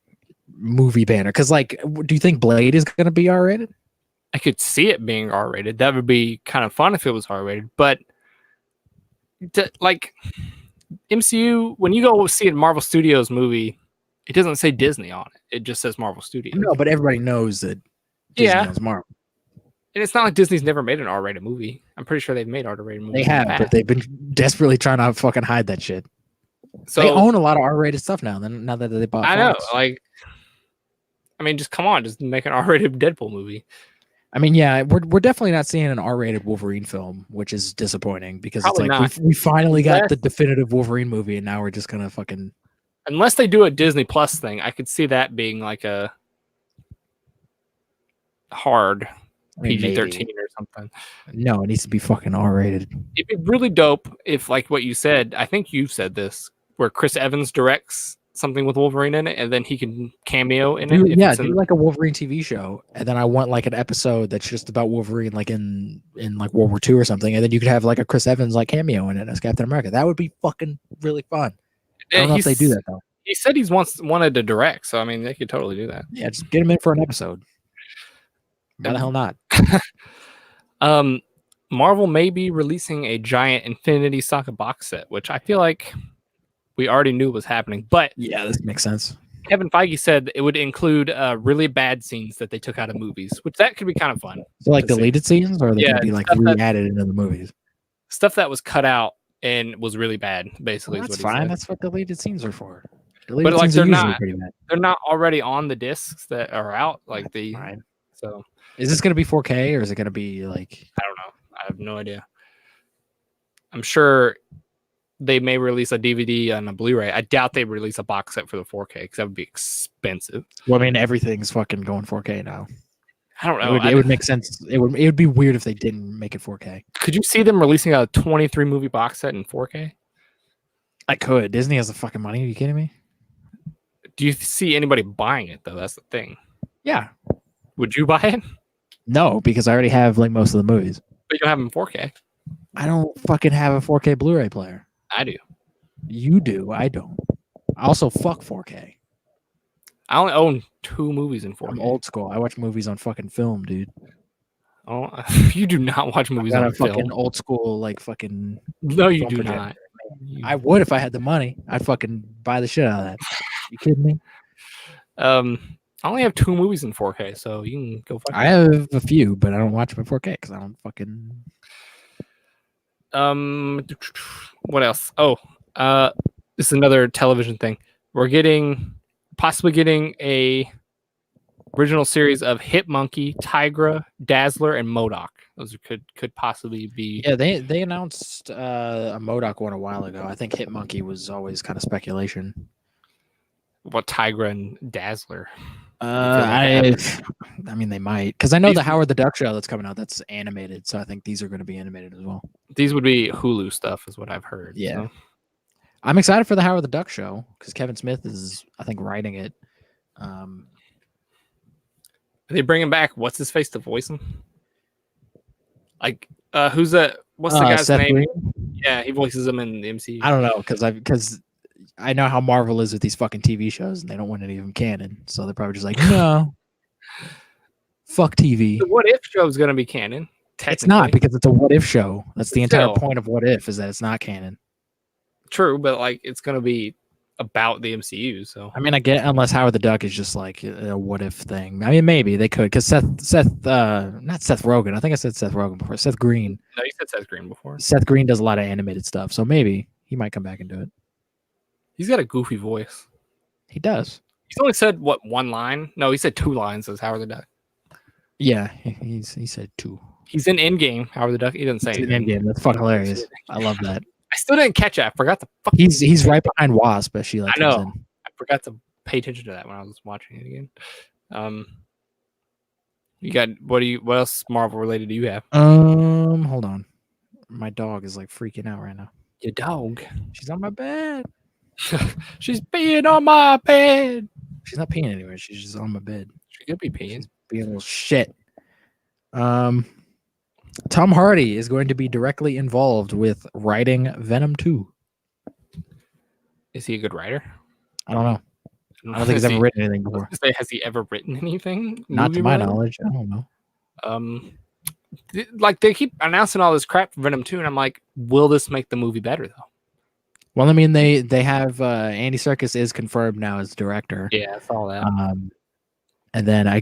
Speaker 1: movie banner? Because like, do you think Blade is going to be R rated?
Speaker 2: I could see it being R rated. That would be kind of fun if it was R rated. But like MCU, when you go see a Marvel Studios movie, it doesn't say Disney on it. It just says Marvel Studios.
Speaker 1: No, but everybody knows that Disney owns Marvel. And
Speaker 2: it's not like Disney's never made an R-rated movie. I'm pretty sure they've made R-rated movies.
Speaker 1: They have, but they've been desperately trying to fucking hide that shit. So they own a lot of R-rated stuff now. Now that they bought,
Speaker 2: I know. Like, I mean, just come on, just make an R-rated Deadpool movie.
Speaker 1: I mean, yeah, we're definitely not seeing an R-rated Wolverine film, which is disappointing because probably it's like we finally got the definitive Wolverine movie, and now we're just gonna fucking.
Speaker 2: Unless they do a Disney Plus thing, I could see that being like a hard PG-13 or something.
Speaker 1: No, it needs to be fucking R-rated.
Speaker 2: It'd be really dope if, like what you said, I think you said this, where Chris Evans directs something with Wolverine in it, and then he can cameo in it.
Speaker 1: Yeah, do like a Wolverine TV show, and then I want like an episode that's just about Wolverine, like in like World War II or something, and then you could have like a Chris Evans like cameo in it as Captain America. That would be fucking really fun. I don't know if they do that though.
Speaker 2: He said he's wanted to direct, so I mean they could totally do that.
Speaker 1: Yeah, just get him in for an episode. Why the hell not?
Speaker 2: Marvel may be releasing a giant Infinity Saga box set, which I feel like we already knew was happening. But
Speaker 1: yeah, this makes sense.
Speaker 2: Kevin Feige said it would include really bad scenes that they took out of movies, which that could be kind of fun.
Speaker 1: So like deleted scenes, or are they going to be like re-added into the movies?
Speaker 2: Stuff that was cut out and was really bad, basically.
Speaker 1: Well, that's fine. That's what deleted scenes are for.
Speaker 2: Deleted but like they're not already on the discs that are out. Like so.
Speaker 1: Is this going to be 4K or is it going to be like?
Speaker 2: I don't know. I have no idea. I'm sure they may release a DVD and a Blu-ray. I doubt they release a box set for the 4K because that would be expensive.
Speaker 1: Well, I mean, everything's fucking going 4K now.
Speaker 2: I don't know.
Speaker 1: It would make sense. It would be weird if they didn't make it 4K.
Speaker 2: Could you see them releasing a 23 movie box set in 4K?
Speaker 1: I could. Disney has the fucking money. Are you kidding me?
Speaker 2: Do you see anybody buying it though? That's the thing.
Speaker 1: Yeah.
Speaker 2: Would you buy it?
Speaker 1: No, because I already have like most of the movies.
Speaker 2: But you don't have them in 4K.
Speaker 1: I don't fucking have a 4K Blu-ray player.
Speaker 2: I do.
Speaker 1: You do. I don't. I also fuck 4K.
Speaker 2: I only own 2 movies in 4K.
Speaker 1: I'm old school. I watch movies on fucking film, dude.
Speaker 2: Oh, you do not watch movies on film.
Speaker 1: Fucking old school, like fucking.
Speaker 2: No, you do not.
Speaker 1: I would if I had the money. I'd fucking buy the shit out of that. You kidding me?
Speaker 2: I only have 2 movies in 4K, so you can go fuck
Speaker 1: I have a few, but I don't watch them in 4K because I don't fucking.
Speaker 2: What else? Oh, this is another television thing. We're possibly getting a original series of Hitmonkey, Tigra, Dazzler, and MODOK. Those could possibly be.
Speaker 1: Yeah, they announced a MODOK one a while ago. I think Hitmonkey was always kind of speculation.
Speaker 2: What Tigra and Dazzler?
Speaker 1: I mean, they might, because I know the Howard the Duck show that's coming out that's animated, so I think these are going to be animated as well.
Speaker 2: These would be Hulu stuff, is what I've heard.
Speaker 1: Yeah,
Speaker 2: so.
Speaker 1: I'm excited for the Howard the Duck show because Kevin Smith is, I think, writing it.
Speaker 2: Are they bringing back what's his face to voice him? Like, who's that? What's the guy's
Speaker 1: Seth
Speaker 2: name?
Speaker 1: Green?
Speaker 2: Yeah, he voices him in the MCU.
Speaker 1: I don't know because I know how Marvel is with these fucking TV shows, and they don't want any of them canon, so they're probably just like, no, fuck TV.
Speaker 2: The What If show is going to be canon.
Speaker 1: It's not, because it's a what if show. That's the entire
Speaker 2: Still.
Speaker 1: point of What If, is that it's not canon.
Speaker 2: True, but like it's going to be about the MCU. So
Speaker 1: I mean, I get, unless Howard the Duck is just like a what if thing. I mean, maybe they could, because not Seth Rogen. I think I said Seth Rogen before. Seth Green.
Speaker 2: No, you said Seth Green before.
Speaker 1: Seth Green does a lot of animated stuff, so maybe he might come back and do it.
Speaker 2: He's got a goofy voice.
Speaker 1: He does.
Speaker 2: He's only said what, 1 line? No, he said 2 lines as Howard the Duck.
Speaker 1: Yeah, he said 2.
Speaker 2: He's in Endgame, Howard the Duck. He doesn't say anything.
Speaker 1: Endgame. That's fucking hilarious. I love that.
Speaker 2: I still didn't catch it. I forgot to fuck.
Speaker 1: He's right behind Wasp, but she like.
Speaker 2: I know. I forgot to pay attention to that when I was watching it again. You got what else Marvel related do you have?
Speaker 1: Hold on. My dog is like freaking out right now.
Speaker 2: Your dog?
Speaker 1: She's on my bed.
Speaker 2: She's peeing on my bed.
Speaker 1: She's not peeing anywhere. She's just on my bed.
Speaker 2: She could be peeing.
Speaker 1: She's being a little shit. Tom Hardy is going to be directly involved with writing Venom 2.
Speaker 2: Is he a good writer?
Speaker 1: I don't know. I don't think he's ever written anything before.
Speaker 2: Has he ever written anything?
Speaker 1: Not to my knowledge. I don't know.
Speaker 2: Like they keep announcing all this crap for Venom 2, and I'm like, will this make the movie better though?
Speaker 1: Well, I mean, they have Andy Serkis is confirmed now as director.
Speaker 2: Yeah, I saw that.
Speaker 1: And then I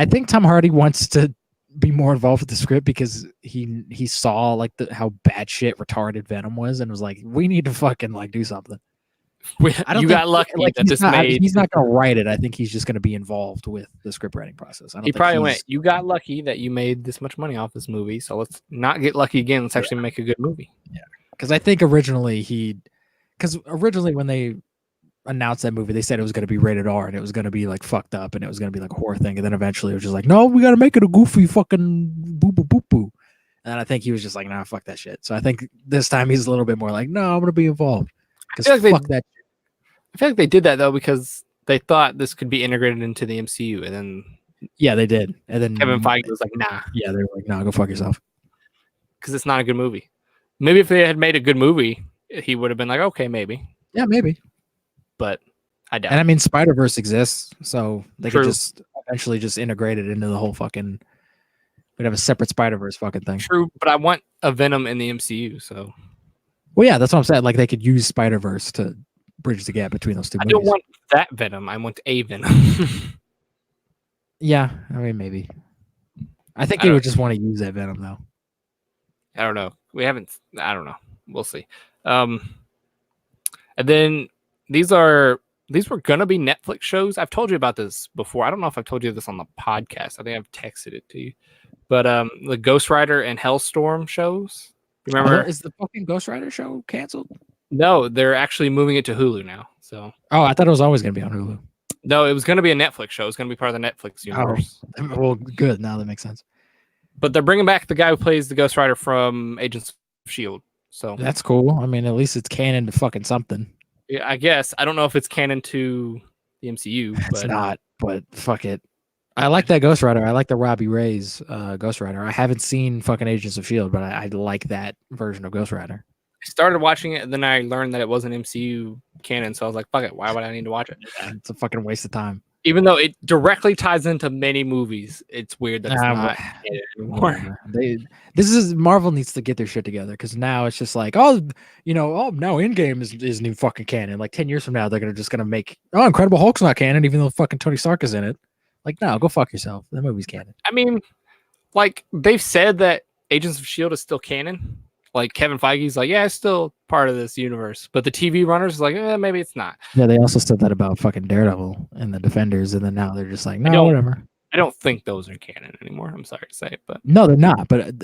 Speaker 1: think Tom Hardy wants to be more involved with the script because he saw like how bad shit retarded Venom was and was like, we need to fucking like do something.
Speaker 2: Got lucky that this made.
Speaker 1: He's not going to write it. I think he's just going to be involved with the script writing process.
Speaker 2: He probably went, you got lucky that you made this much money off this movie, so let's not get lucky again. Let's actually make a good movie.
Speaker 1: Yeah, because I think originally when they announced that movie, they said it was going to be rated R and it was going to be like fucked up and it was going to be like a horror thing. And then eventually it was just like, no, we got to make it a goofy fucking boo boo boo boo. And I think he was just like, nah, fuck that shit. So I think this time he's a little bit more like, no, I'm going to be involved. Because fuck that.
Speaker 2: I feel like they did that though because they thought this could be integrated into the MCU, and then
Speaker 1: they did. And then
Speaker 2: Kevin Feige was like, nah.
Speaker 1: Yeah, they were like, nah, go fuck yourself.
Speaker 2: Because it's not a good movie. Maybe if they had made a good movie, he would have been like, okay, maybe.
Speaker 1: Yeah, maybe.
Speaker 2: But I doubt.
Speaker 1: And I mean, Spider-Verse exists, so they could just eventually just integrate it into the whole fucking. We'd have a separate Spider-Verse fucking thing.
Speaker 2: True, but I want a Venom in the MCU, so.
Speaker 1: Well, yeah, that's what I'm saying. Like they could use Spider-Verse to bridge the gap between those two movies.
Speaker 2: I don't want that Venom. I want a Venom.
Speaker 1: Yeah, I mean, maybe. I think they would just want to use that Venom, though.
Speaker 2: I don't know. I don't know. We'll see. And then these were gonna be Netflix shows. I've told you about this before. I don't know if I've told you this on the podcast. I think I've texted it to you. But the Ghost Rider and Hellstorm shows. Remember?
Speaker 1: Is the fucking Ghost Rider show canceled?
Speaker 2: No, they're actually moving it to Hulu now. So.
Speaker 1: Oh, I thought it was always gonna be on Hulu.
Speaker 2: No, it was gonna be a Netflix show. It's gonna be part of the Netflix universe.
Speaker 1: Oh, well, good. Now that makes sense.
Speaker 2: But they're bringing back the guy who plays the Ghost Rider from Agents of S.H.I.E.L.D. So
Speaker 1: that's cool. I mean, at least it's canon to fucking something.
Speaker 2: Yeah, I guess. I don't know if it's canon to the MCU. But...
Speaker 1: It's not, but fuck it. I like that Ghost Rider. I like the Robbie Reyes Ghost Rider. I haven't seen fucking Agents of S.H.I.E.L.D., but I like that version of Ghost Rider.
Speaker 2: I started watching it, and then I learned that it wasn't MCU canon, so I was like, fuck it. Why would I need to watch it?
Speaker 1: Yeah, it's a fucking waste of time.
Speaker 2: Even though it directly ties into many movies, it's weird that it's not anymore.
Speaker 1: Marvel needs to get their shit together, because now it's just like, now Endgame is new fucking canon. Like 10 years from now, they're just gonna make Incredible Hulk's not canon, even though fucking Tony Stark is in it. Like, no, go fuck yourself. That movie's canon.
Speaker 2: I mean, like they've said that Agents of S.H.I.E.L.D. is still canon. Like Kevin Feige's like, yeah, it's still part of this universe. But the TV runners is like, maybe it's not.
Speaker 1: Yeah, they also said that about fucking Daredevil and the Defenders, and then now they're just like, no, whatever.
Speaker 2: I don't think those are canon anymore. I'm sorry to say, but
Speaker 1: no, they're not. But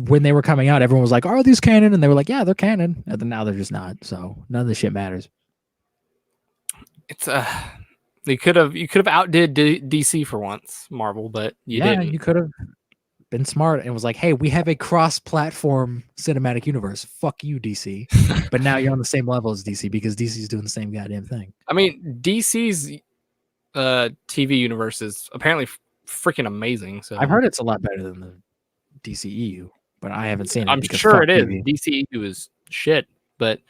Speaker 1: when they were coming out, everyone was like, "Are these canon?" And they were like, "Yeah, they're canon." And then now they're just not. So none of this shit matters.
Speaker 2: It's you could have outdid DC for once, Marvel, but you didn't.
Speaker 1: You could have been smart and was like, "Hey, we have a cross-platform cinematic universe. Fuck you, DC." But now you're on the same level as DC because DC's doing the same goddamn thing.
Speaker 2: I mean, DC's TV universe is apparently freaking amazing. So
Speaker 1: I've heard it's a lot better than the DCEU, but I haven't seen it.
Speaker 2: I'm sure it is. DCEU is shit, but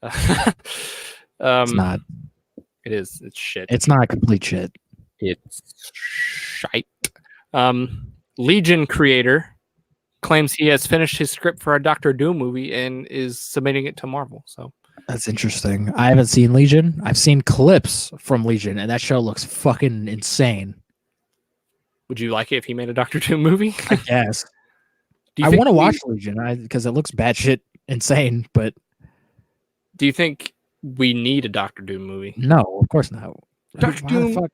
Speaker 1: it's not.
Speaker 2: It is. It's shit.
Speaker 1: It's not complete shit.
Speaker 2: It's shite. Legion creator claims he has finished his script for a Doctor Doom movie and is submitting it to Marvel. So
Speaker 1: that's interesting. I haven't seen Legion. I've seen clips from Legion, and that show looks fucking insane.
Speaker 2: Would you like it if he made a Doctor Doom movie?
Speaker 1: I guess. I want to watch Legion because it looks batshit insane, but
Speaker 2: do you think we need a Doctor Doom movie?
Speaker 1: No, of course not.
Speaker 2: Doctor Doom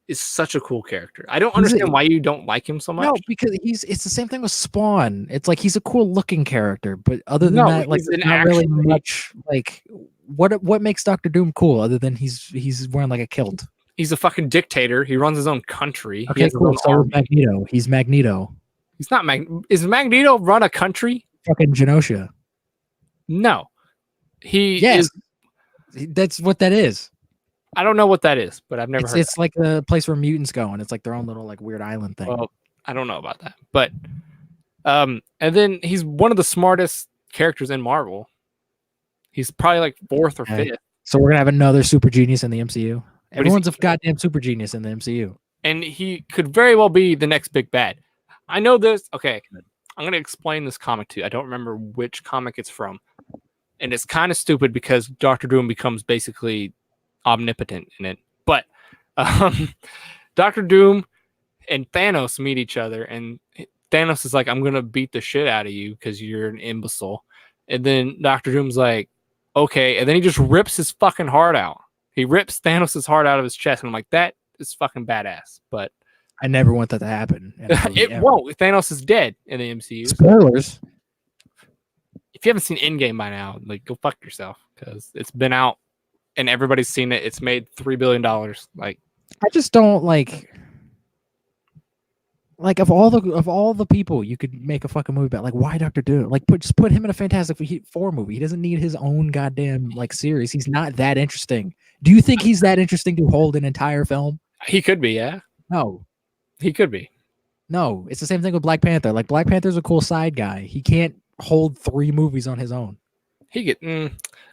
Speaker 2: is such a cool character. I don't understand why you don't like him so much.
Speaker 1: No, because it's the same thing with Spawn. It's like he's a cool looking character, but other than that, like not really much. Like what makes Doctor Doom cool other than he's wearing like a kilt?
Speaker 2: He's a fucking dictator. He runs his own country.
Speaker 1: Okay, cool. So Magneto. He's Magneto.
Speaker 2: He's not Is Magneto run a country?
Speaker 1: Fucking Genosha.
Speaker 2: No.
Speaker 1: Yes. That's what that is.
Speaker 2: I don't know what that is, but I've never heard.
Speaker 1: It's like the place where mutants go, and it's like their own little like weird island thing.
Speaker 2: Well, I don't know about that, but and then he's one of the smartest characters in Marvel. He's probably like 4th or 5th.
Speaker 1: So we're gonna have another super genius in the MCU. Everyone's a goddamn super genius in the MCU,
Speaker 2: and he could very well be the next big bad. I know this. Okay, I'm gonna explain this comic to you. I don't remember which comic it's from, and it's kind of stupid because Doctor Doom becomes basically omnipotent in it. But Doctor Doom and Thanos meet each other, and Thanos is like, "I'm gonna beat the shit out of you because you're an imbecile," and then Doctor Doom's like, "Okay," and then he just rips his fucking heart out. He rips Thanos' heart out of his chest, and I'm like, that is fucking badass. But
Speaker 1: I never want that to happen.
Speaker 2: It won't. Thanos is dead in the MCU.
Speaker 1: Spoilers.
Speaker 2: If you haven't seen Endgame by now, like, go fuck yourself, because it's been out and everybody's seen it. It's made $3 billion. Like,
Speaker 1: I just don't like of all the people you could make a fucking movie about, like, why Doctor Doom? Like, just put him in a Fantastic Four movie. He doesn't need his own goddamn like series. He's not that interesting. Do you think he's that interesting to hold an entire film?
Speaker 2: He could be, yeah.
Speaker 1: No,
Speaker 2: he could be.
Speaker 1: No, it's the same thing with Black Panther. Like, Black Panther's a cool side guy. He can't hold 3 movies on his own.
Speaker 2: He could.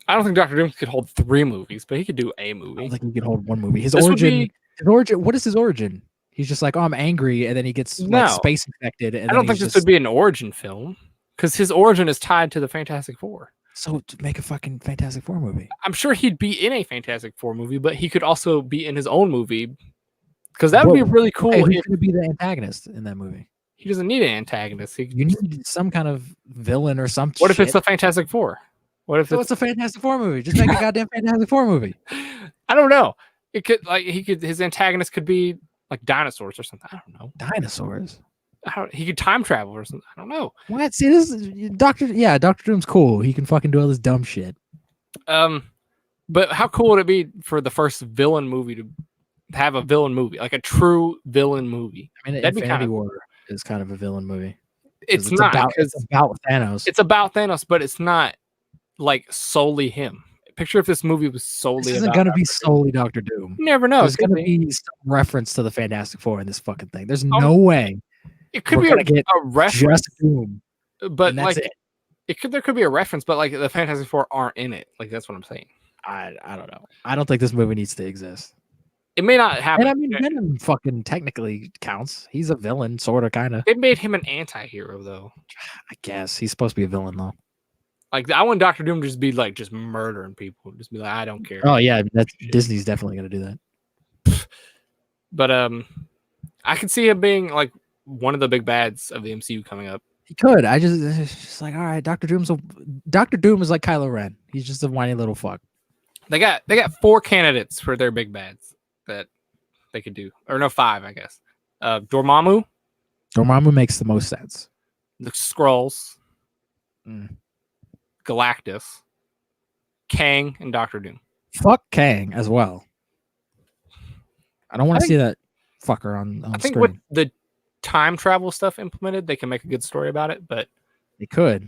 Speaker 2: I don't think Doctor Doom could hold 3 movies, but he could do a movie.
Speaker 1: I don't think he could hold 1 movie. His origin. What is his origin? He's just like, oh, I'm angry, and then he gets like space infected. And
Speaker 2: I don't think this would be an origin film because his origin is tied to the Fantastic Four.
Speaker 1: So to make a fucking Fantastic Four movie.
Speaker 2: I'm sure he'd be in a Fantastic Four movie, but he could also be in his own movie because that would be really cool.
Speaker 1: Hey, who's going to be the antagonist in that movie?
Speaker 2: He doesn't need an antagonist.
Speaker 1: You need some kind of villain or something.
Speaker 2: What if it's the Fantastic Four? What if
Speaker 1: it's a Fantastic Four movie? Just make a goddamn Fantastic Four movie.
Speaker 2: I don't know. It could his antagonist could be like dinosaurs or something. I don't know.
Speaker 1: Dinosaurs.
Speaker 2: He could time travel or something. I don't know.
Speaker 1: What? See, this Doctor Doom's cool. He can fucking do all this dumb shit.
Speaker 2: But how cool would it be for the first villain movie to have a villain movie, like a true villain movie?
Speaker 1: I mean, Infinity War is kind of a villain movie.
Speaker 2: It's not
Speaker 1: about Thanos.
Speaker 2: It's about Thanos, but it's not like solely him. Picture if this movie was solely.
Speaker 1: This isn't going to be solely Doctor Doom.
Speaker 2: You never know.
Speaker 1: There's going to be some reference to the Fantastic Four in this fucking thing. There's no way.
Speaker 2: It could be a reference.
Speaker 1: Just Doom,
Speaker 2: but like there could be a reference, but like the Fantastic Four aren't in it. Like that's what I'm saying.
Speaker 1: I don't know. I don't think this movie needs to exist.
Speaker 2: It may not happen.
Speaker 1: And I mean, Venom fucking technically counts. He's a villain, sort of, kind of.
Speaker 2: It made him an anti-hero, though.
Speaker 1: I guess he's supposed to be a villain, though.
Speaker 2: Like, I want Doctor Doom to just be like just murdering people, just be like, I don't care.
Speaker 1: Oh yeah, that's Disney's definitely gonna do that.
Speaker 2: But I could see him being like one of the big bads of the MCU coming up.
Speaker 1: He could. It's just like, all right, Doctor Doom is like Kylo Ren. He's just a whiny little fuck.
Speaker 2: They got 4 candidates for their big bads that they could do, or no, 5, I guess. Dormammu.
Speaker 1: Dormammu makes the most sense.
Speaker 2: The Skrulls. Galactus. Kang and Doctor Doom.
Speaker 1: Fuck Kang as well. I don't want to see that fucker on
Speaker 2: I think
Speaker 1: screen.
Speaker 2: with the time travel stuff implemented, they can make a good story about it, but
Speaker 1: they could.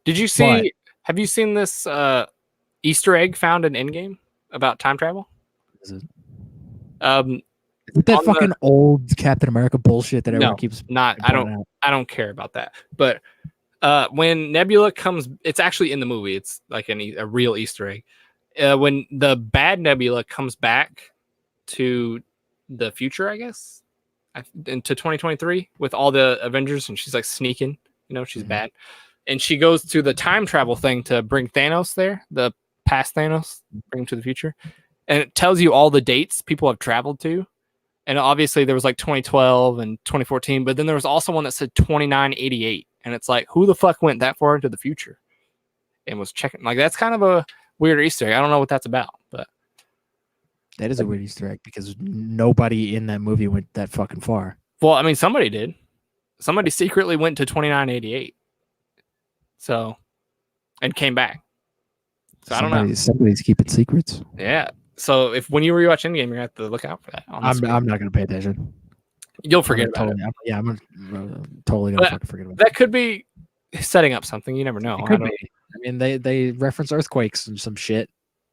Speaker 2: Did you see? Have you seen this Easter egg found in Endgame about time travel?
Speaker 1: Is it? Is that fucking old Captain America bullshit that everyone keeps?
Speaker 2: Not. I don't care about that. But when Nebula comes, it's actually in the movie. It's like a real Easter egg. When the bad Nebula comes back to the future, I guess, into 2023 with all the Avengers, and she's like sneaking, she's bad, and she goes to the time travel thing to bring Thanos there, the past Thanos, bring him to the future, and it tells you all the dates people have traveled to, and obviously there was like 2012 and 2014, but then there was also one that said 2988, and it's like, who the fuck went that far into the future and was checking? Like, that's kind of a weird Easter egg. I don't know what that's about, but
Speaker 1: that is a weird Easter egg because nobody in that movie went that fucking far.
Speaker 2: Well, I mean, somebody did. Somebody secretly went to 2988. So, and came back. So I don't know.
Speaker 1: Somebody's keeping secrets.
Speaker 2: Yeah. So when you rewatch Endgame, you're gonna have to look out for that.
Speaker 1: I'm not gonna pay attention.
Speaker 2: You'll forget about it.
Speaker 1: I'm totally gonna fucking forget about it.
Speaker 2: That could be setting up something. You never know.
Speaker 1: It could be. I mean, they reference earthquakes and some shit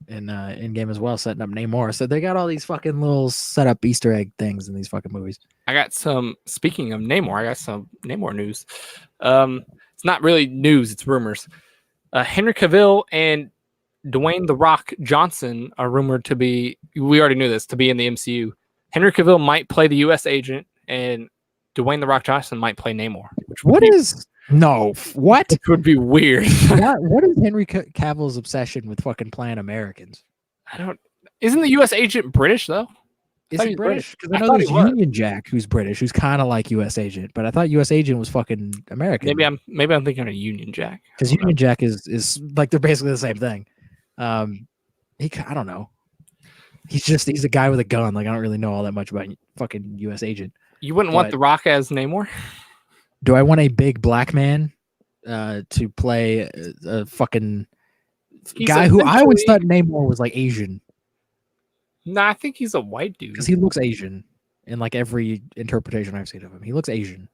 Speaker 1: in Endgame as well, setting up Namor. So they got all these fucking little setup Easter egg things in these fucking movies.
Speaker 2: I got some. Speaking of Namor, I got some Namor news. It's not really news; it's rumors. Henry Cavill and Dwayne "The Rock" Johnson are rumored to be. We already knew this, to be in the MCU. Henry Cavill might play the U.S. agent, and Dwayne "The Rock" Johnson might play Namor.
Speaker 1: What?
Speaker 2: It would be weird.
Speaker 1: What is Henry Cavill's obsession with fucking playing Americans?
Speaker 2: Isn't the U.S. agent British though?
Speaker 1: Is he British? Because I know there's Union Jack who's British, who's kind of like U.S. agent, but I thought U.S. agent was fucking American.
Speaker 2: Maybe I'm thinking of Union Jack.
Speaker 1: Because Union Jack is like they're basically the same thing. I don't know. He's a guy with a gun. Like I don't really know all that much about fucking U.S. agent.
Speaker 2: You wouldn't want The Rock as Namor?
Speaker 1: Do I want a big black man to play a fucking guy who I always thought Namor was like Asian?
Speaker 2: Nah, I think he's a white dude.
Speaker 1: Because he looks Asian in like every interpretation I've seen of him. He looks Asian.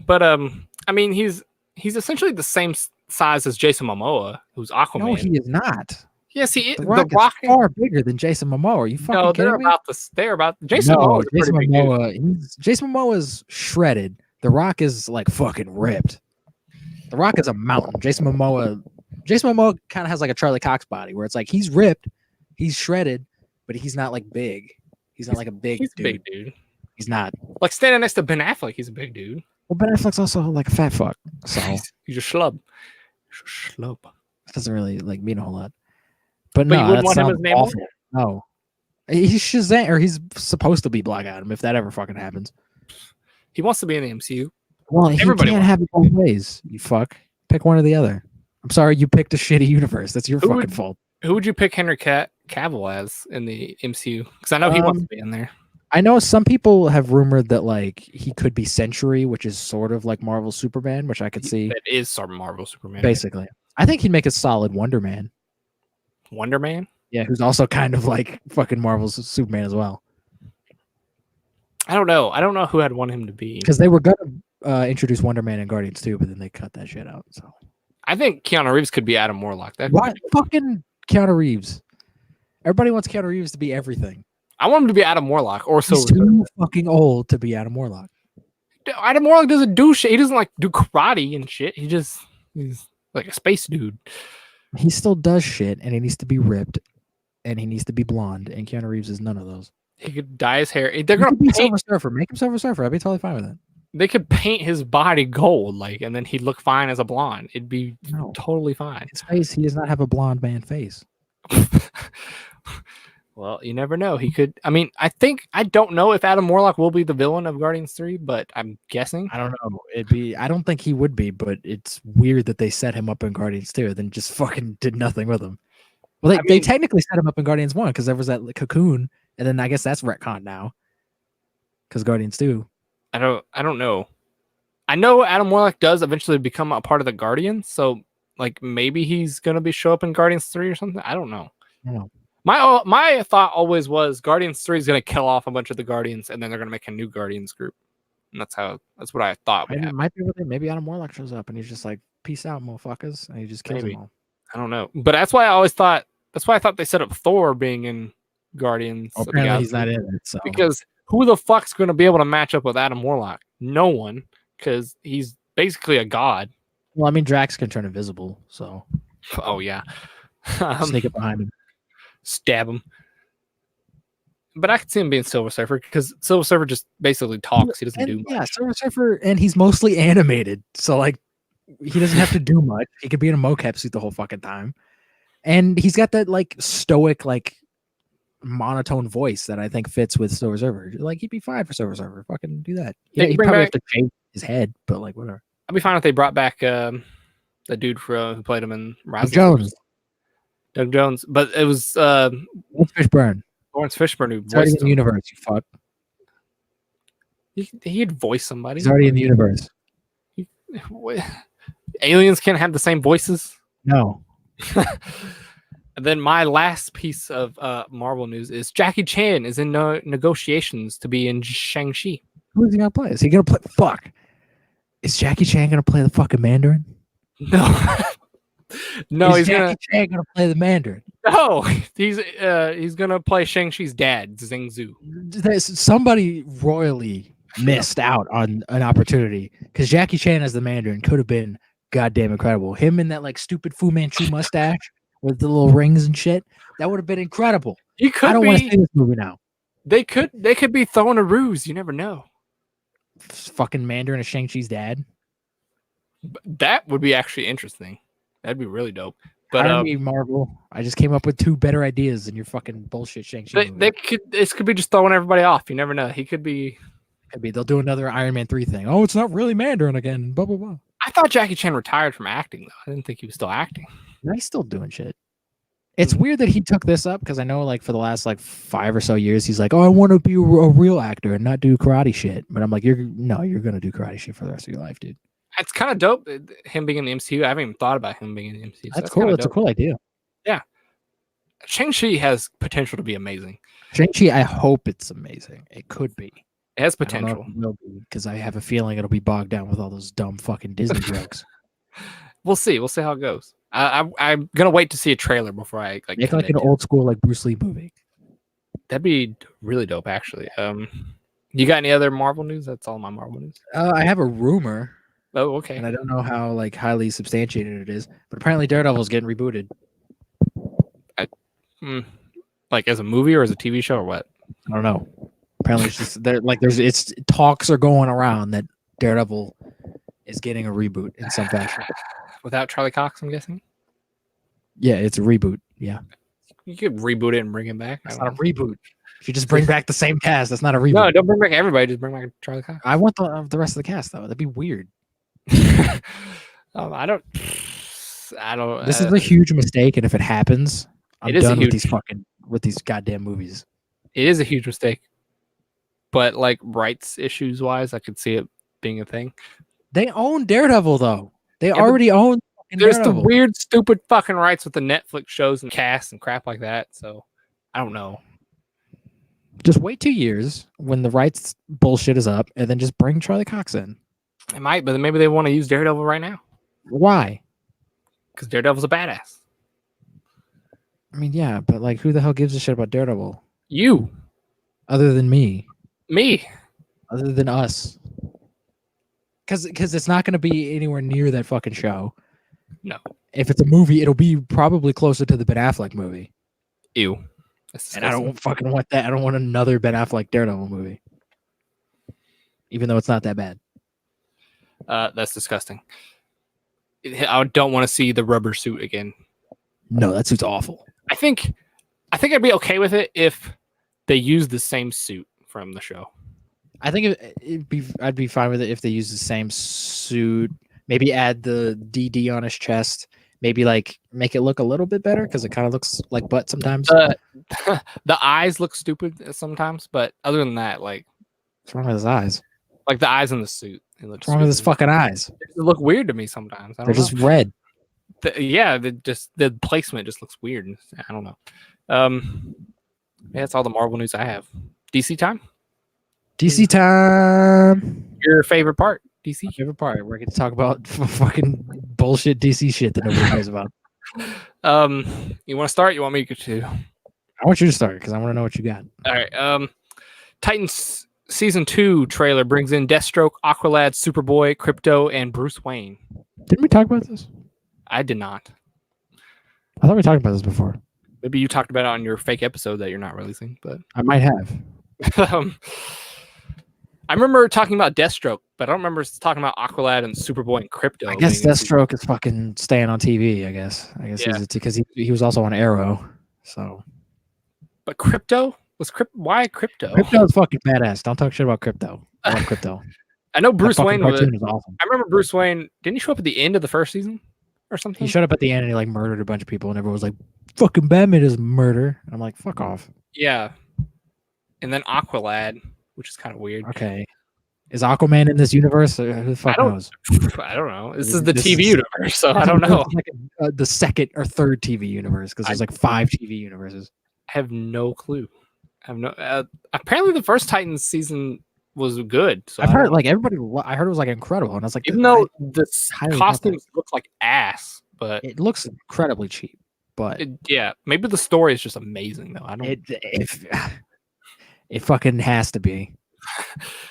Speaker 2: But I mean, he's essentially the same size as Jason Momoa, who's Aquaman.
Speaker 1: No, he is not.
Speaker 2: Yes, he is.
Speaker 1: The Rock is far bigger than Jason Momoa. Are you fucking kidding me?
Speaker 2: They're about Jason Momoa.
Speaker 1: Jason Momoa is shredded. The Rock is like fucking ripped. The Rock is a mountain. Jason Momoa kind of has like a Charlie Cox body where it's like he's ripped, he's shredded, but he's not like big. He's not like a big dude.
Speaker 2: He's a big dude.
Speaker 1: He's not.
Speaker 2: Like standing next to Ben Affleck, he's a big dude.
Speaker 1: Well, Ben Affleck's also like a fat fuck. So
Speaker 2: he's a schlub.
Speaker 1: That doesn't really like mean a whole lot. But
Speaker 2: no,
Speaker 1: you wouldn't want him as
Speaker 2: Namor?
Speaker 1: No. He's Shazam, or he's supposed to be Black Adam if that ever fucking happens.
Speaker 2: He wants to be in the MCU.
Speaker 1: Well, everybody can't have it both ways. You fuck. Pick one or the other. I'm sorry you picked a shitty universe. That's your fucking fault.
Speaker 2: Who would you pick Henry Cavill as in the MCU? Because I know he wants to be in there.
Speaker 1: I know some people have rumored that like he could be Sentry, which is sort of like Marvel Superman, which I could see.
Speaker 2: That is sort of Marvel Superman.
Speaker 1: Basically. I think he'd make a solid Wonder Man.
Speaker 2: Wonder Man?
Speaker 1: Yeah, who's also kind of like fucking Marvel's Superman as well.
Speaker 2: I don't know. I don't know who I'd want him to be.
Speaker 1: Because they were going to introduce Wonder Man in Guardians 2, but then they cut that shit out. So
Speaker 2: I think Keanu Reeves could be Adam Warlock.
Speaker 1: Why fucking Keanu Reeves? Everybody wants Keanu Reeves to be everything.
Speaker 2: I want him to be Adam Warlock or so.
Speaker 1: He's too fucking old to be Adam Warlock.
Speaker 2: Adam Warlock doesn't do shit. He doesn't like do karate and shit. He's like a space dude.
Speaker 1: He still does shit, and he needs to be ripped, and he needs to be blonde, and Keanu Reeves is none of those.
Speaker 2: He could dye his hair. They're
Speaker 1: He
Speaker 2: gonna
Speaker 1: could be
Speaker 2: paint.
Speaker 1: Silver Surfer. Make him Silver Surfer. I'd be totally fine with that.
Speaker 2: They could paint his body gold, like, and then he'd look fine as a blonde. It'd be
Speaker 1: No.
Speaker 2: totally fine.
Speaker 1: His face, he does not have a blonde man face.
Speaker 2: Well, you never know. He could. I mean, I don't know if Adam Warlock will be the villain of Guardians 3, but I'm guessing.
Speaker 1: I don't know. I don't think he would be, but it's weird that they set him up in Guardians 2 and then just fucking did nothing with him. Well, they technically set him up in Guardians 1 because there was that cocoon, and then I guess that's retcon now. Because Guardians 2.
Speaker 2: I don't know. I know Adam Warlock does eventually become a part of the Guardians, so like maybe he's gonna show up in Guardians 3 or something. I don't know. My thought always was Guardians 3 is gonna kill off a bunch of the Guardians, and then they're gonna make a new Guardians group. And that's what I thought.
Speaker 1: Maybe Adam Warlock shows up and he's just like, "Peace out, motherfuckers," and he just kills them all.
Speaker 2: I don't know, but that's why I always thought. That's why I thought they set up Thor being in Guardians.
Speaker 1: Apparently, he's not in it. So.
Speaker 2: Because who the fuck's going to be able to match up with Adam Warlock? No one, because he's basically a god.
Speaker 1: Well, I mean, Drax can turn invisible, so.
Speaker 2: Oh yeah,
Speaker 1: sneak it behind him,
Speaker 2: stab him. But I could see him being Silver Surfer because Silver Surfer just basically talks. He doesn't do much.
Speaker 1: Yeah, Silver Surfer, and he's mostly animated, so like he doesn't have to do much. He could be in a mocap suit the whole fucking time, and he's got that like stoic, like monotone voice that I think fits with Silver Surfer. Like he'd be fine for Silver Surfer. Fucking do that. Yeah, he'd probably have to shave his head, but like whatever.
Speaker 2: I'd be fine if they brought back the dude who played him in Rise. Doug Jones, but it was
Speaker 1: Lawrence Fishburne.
Speaker 2: Lawrence Fishburne who
Speaker 1: voiced already in the universe. You fuck.
Speaker 2: He'd voice somebody.
Speaker 1: He's already in the universe.
Speaker 2: Aliens can't have the same voices.
Speaker 1: No.
Speaker 2: And then my last piece of Marvel news is Jackie Chan is in negotiations to be in Shang-Chi.
Speaker 1: Who is he gonna play? Is he gonna play? Fuck. Is Jackie Chan gonna play the fucking Mandarin?
Speaker 2: No. No,
Speaker 1: is Jackie Chan gonna play the Mandarin?
Speaker 2: No, he's gonna play Shang-Chi's dad, Zhang Zhu.
Speaker 1: Somebody royally missed out on an opportunity because Jackie Chan as the Mandarin could have been goddamn incredible. Him in that like stupid Fu Manchu mustache with the little rings and shit. That would have been incredible. I don't want to see this movie now.
Speaker 2: They could be throwing a ruse. You never know.
Speaker 1: Fucking Mandarin as Shang-Chi's dad.
Speaker 2: That would be actually interesting. That'd be really dope. But
Speaker 1: Marvel, I just came up with two better ideas than your fucking bullshit Shang-Chi.
Speaker 2: This could be just throwing everybody off. You never know. He could be.
Speaker 1: They'll do another Iron Man 3 thing. Oh, it's not really Mandarin again. Blah blah blah.
Speaker 2: I thought Jackie Chan retired from acting though. I didn't think he was still acting.
Speaker 1: No, he's still doing shit. It's weird that he took this up because I know like for the last like 5 or so years he's like, oh, I want to be a real actor and not do karate shit. But I'm like, you're gonna do karate shit for the rest of your life, dude.
Speaker 2: It's kind of dope him being in the MCU. I haven't even thought about him being in the MCU.
Speaker 1: That's cool. It's a cool idea.
Speaker 2: Yeah. Shang-Chi has potential to be amazing.
Speaker 1: Shang-Chi, I hope it's amazing. It could be.
Speaker 2: It has potential.
Speaker 1: Because I have a feeling it'll be bogged down with all those dumb fucking Disney jokes.
Speaker 2: We'll see. We'll see how it goes. I'm gonna wait to see a trailer before I like
Speaker 1: make like an old school like Bruce Lee movie.
Speaker 2: That'd be really dope, actually. You got any other Marvel news? That's all my Marvel news.
Speaker 1: I have a rumor.
Speaker 2: Oh, okay.
Speaker 1: And I don't know how like highly substantiated it is, but apparently Daredevil's getting rebooted.
Speaker 2: Like as a movie or as a TV show or what?
Speaker 1: I don't know. Apparently it's just it's talks are going around that Daredevil is getting a reboot in some fashion.
Speaker 2: Without Charlie Cox, I'm guessing?
Speaker 1: Yeah, it's a reboot. Yeah.
Speaker 2: You could reboot it and bring him back.
Speaker 1: It's not a reboot. If you just bring back the same cast, that's not a reboot.
Speaker 2: No, don't bring back everybody. Just bring back Charlie Cox.
Speaker 1: I want the rest of the cast though. That'd be weird.
Speaker 2: I don't.
Speaker 1: This is a huge mistake, and if it happens, I'm done with these goddamn movies.
Speaker 2: It is a huge mistake, but like rights issues wise, I could see it being a thing.
Speaker 1: They own Daredevil though. They already own.
Speaker 2: There's
Speaker 1: Daredevil.
Speaker 2: the weird, stupid fucking rights with the Netflix shows and casts and crap like that. So I don't know.
Speaker 1: Just wait 2 years when the rights bullshit is up, and then just bring Charlie Cox in.
Speaker 2: It might, but maybe they want to use Daredevil right now.
Speaker 1: Why?
Speaker 2: Because Daredevil's a badass.
Speaker 1: I mean, yeah, but like, who the hell gives a shit about Daredevil?
Speaker 2: You.
Speaker 1: Other than me.
Speaker 2: Me.
Speaker 1: Other than us. Because it's not going to be anywhere near that fucking show.
Speaker 2: No.
Speaker 1: If it's a movie, it'll be probably closer to the Ben Affleck movie.
Speaker 2: Ew.
Speaker 1: And I don't fucking want that. I don't want another Ben Affleck Daredevil movie, even though it's not that bad.
Speaker 2: That's disgusting. I don't want to see the rubber suit again.
Speaker 1: No, that suit's awful.
Speaker 2: I think I'd be okay with it if they used the same suit from the show.
Speaker 1: I think I'd be fine with it if they use the same suit. Maybe add the DD on his chest. Maybe like make it look a little bit better because it kind of looks like butt sometimes.
Speaker 2: The eyes look stupid sometimes, but other than that, like,
Speaker 1: what's wrong with his eyes?
Speaker 2: Like the eyes in the suit.
Speaker 1: What's wrong with his fucking eyes?
Speaker 2: They look weird to me sometimes. They're
Speaker 1: just red.
Speaker 2: The placement just looks weird. I don't know. Yeah, that's all the Marvel news I have. DC time.
Speaker 1: DC time.
Speaker 2: Your favorite part? DC.
Speaker 1: My favorite part. We're going to talk about fucking bullshit DC shit that nobody knows about.
Speaker 2: You want to start? You want me to?
Speaker 1: I want you to start because I want to know what you got.
Speaker 2: All right. Titans Season 2 trailer brings in Deathstroke, Aqualad, Superboy, Crypto, and Bruce Wayne.
Speaker 1: Didn't we talk about this?
Speaker 2: I did not.
Speaker 1: I thought we talked about this before.
Speaker 2: Maybe you talked about it on your fake episode that you're not releasing, but
Speaker 1: I might have.
Speaker 2: I remember talking about Deathstroke, but I don't remember talking about Aqualad and Superboy and Crypto.
Speaker 1: I guess Deathstroke is fucking staying on TV, I guess. It's because he was also on Arrow. So,
Speaker 2: but Crypto? Why Crypto?
Speaker 1: Crypto is fucking badass. Don't talk shit about Crypto. I love Crypto.
Speaker 2: I know Bruce Wayne was
Speaker 1: awesome.
Speaker 2: I remember Bruce Wayne. Didn't he show up at the end of the first season or something?
Speaker 1: He showed up at the end and he like murdered a bunch of people, and everyone was like, "Fucking Batman is murder." And I'm like, "Fuck off."
Speaker 2: Yeah. And then Aqualad, which is kind of weird.
Speaker 1: Okay. Is Aquaman in this universe? Who the fuck knows?
Speaker 2: I don't know. This is the TV universe, so I don't know.
Speaker 1: Like the second or third TV universe because there's like 5 TV universes.
Speaker 2: I have no clue. I have no. Apparently, the first Titans season was good. So
Speaker 1: I've heard like everybody. I heard it was like incredible, and I was like,
Speaker 2: even though the costumes look like ass, but
Speaker 1: it looks incredibly cheap. But
Speaker 2: yeah, maybe the story is just amazing though. I don't.
Speaker 1: It fucking has to be.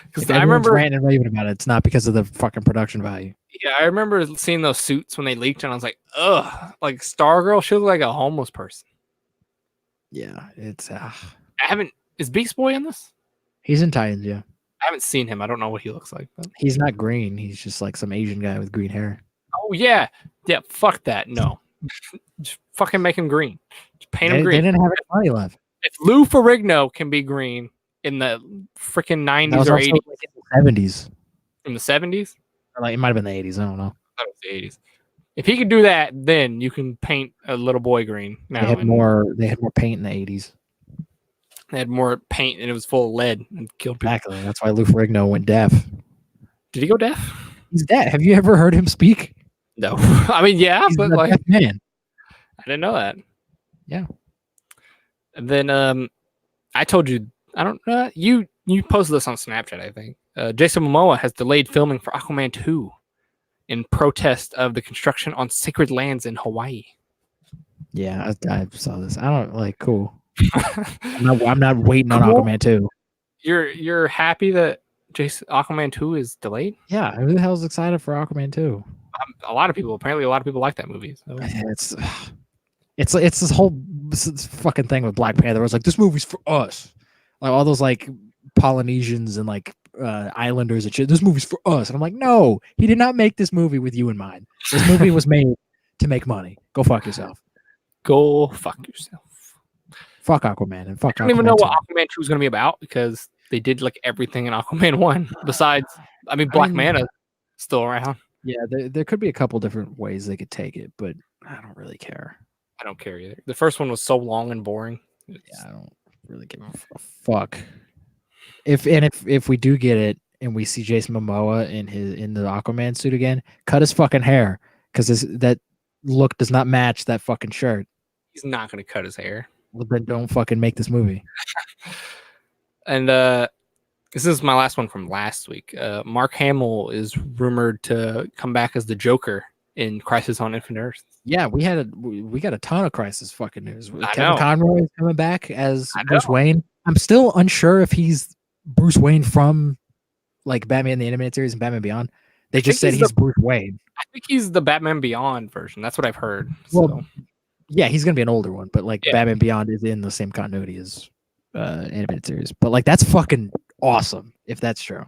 Speaker 2: Because I remember
Speaker 1: ranting and raving about it. It's not because of the fucking production value.
Speaker 2: Yeah, I remember seeing those suits when they leaked, and I was like, ugh, like Stargirl, she looked like a homeless person.
Speaker 1: Yeah, it's.
Speaker 2: Is Beast Boy in this?
Speaker 1: He's in Titans, yeah.
Speaker 2: I haven't seen him. I don't know what he looks like. But...
Speaker 1: He's not green. He's just like some Asian guy with green hair.
Speaker 2: Oh yeah, fuck that. No, just fucking make him green. Just paint him green.
Speaker 1: They didn't have any money left.
Speaker 2: If Lou Ferrigno can be green in the freaking 90s or 80s,
Speaker 1: like in the 70s.
Speaker 2: In the 70s,
Speaker 1: or like it might have been the 80s. I don't know.
Speaker 2: That was the 80s. If he could do that, then you can paint a little boy green.
Speaker 1: Now they had more paint in the 80s.
Speaker 2: They had more paint, and it was full of lead and killed people.
Speaker 1: Exactly. That's why Lou Ferrigno went deaf.
Speaker 2: Did he go deaf?
Speaker 1: He's deaf. Have you ever heard him speak?
Speaker 2: No. I mean, yeah,
Speaker 1: he's
Speaker 2: but
Speaker 1: a
Speaker 2: like,
Speaker 1: deaf man.
Speaker 2: I didn't know that.
Speaker 1: Yeah.
Speaker 2: And then I told you, I don't know. You posted this on Snapchat, I think. Jason Momoa has delayed filming for Aquaman 2 in protest of the construction on sacred lands in Hawaii.
Speaker 1: Yeah, I saw this. I don't like cool. I'm not waiting on Aquaman 2.
Speaker 2: You're happy that Aquaman 2 is delayed?
Speaker 1: Yeah, who the hell's excited for Aquaman 2?
Speaker 2: A lot of people. Apparently, a lot of people like that movie. So.
Speaker 1: It's this whole fucking thing with Black Panther. It was like, this movie's for us. Like all those like Polynesians and like islanders and shit. This movie's for us. And I'm like, no, he did not make this movie with you in mind. This movie was made to make money. Go fuck yourself.
Speaker 2: Go fuck yourself.
Speaker 1: Fuck Aquaman and fuck.
Speaker 2: I don't even know what Aquaman 2 is going to be about because they did like everything in Aquaman 1 besides, Black Manta still around.
Speaker 1: Yeah, there could be a couple different ways they could take it, but I don't really care.
Speaker 2: I don't care either. The first one was so long and boring.
Speaker 1: Yeah, I don't really give a fuck. If we do get it and we see Jason Momoa in the Aquaman suit again, cut his fucking hair because that look does not match that fucking shirt.
Speaker 2: He's not going to cut his hair.
Speaker 1: Well, then don't fucking make this movie.
Speaker 2: And this is my last one from last week. Mark Hamill is rumored to come back as the Joker in Crisis on Infinite Earths.
Speaker 1: Yeah, we got a ton of Crisis fucking news. Kevin Conroy is coming back as Bruce Wayne. I'm still unsure if he's Bruce Wayne from like Batman the Animated Series and Batman Beyond. They just said he's Bruce Wayne.
Speaker 2: I think he's the Batman Beyond version. That's what I've heard.
Speaker 1: Well, Yeah, he's gonna be an older one, but like Batman Beyond is in the same continuity as animated series. But like that's fucking awesome if that's true.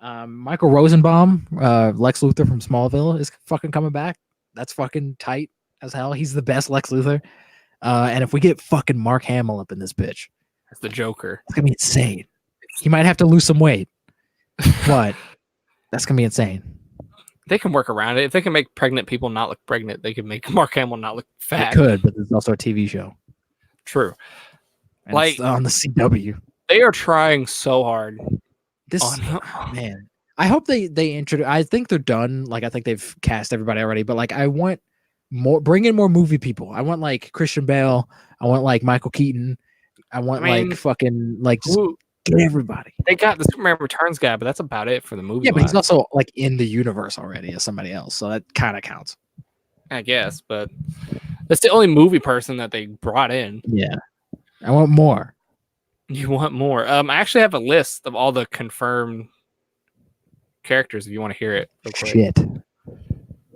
Speaker 1: Michael Rosenbaum, Lex Luthor from Smallville, is fucking coming back. That's fucking tight as hell. He's the best Lex Luthor. And if we get fucking Mark Hamill up in this bitch,
Speaker 2: that's the Joker.
Speaker 1: It's gonna be insane. He might have to lose some weight, but that's gonna be insane.
Speaker 2: They can work around it. If they can make pregnant people not look pregnant, they can make Mark Hamill not look fat.
Speaker 1: They could, but there's also a TV show.
Speaker 2: True.
Speaker 1: And like on the CW.
Speaker 2: They are trying so hard.
Speaker 1: Man. I hope they introduce. I think they're done. Like I think they've cast everybody already, but like I want more. Bring in more movie people. I want like Christian Bale. I want like Michael Keaton. I want like fucking like just get everybody.
Speaker 2: They got the Superman Returns guy, but that's about it for the movie.
Speaker 1: Yeah, but he's also like in the universe already as somebody else, so that kind of counts.
Speaker 2: I guess, but that's the only movie person that they brought in.
Speaker 1: Yeah, I want more.
Speaker 2: You want more? I actually have a list of all the confirmed characters. If you want to hear it, real quick.
Speaker 1: Shit.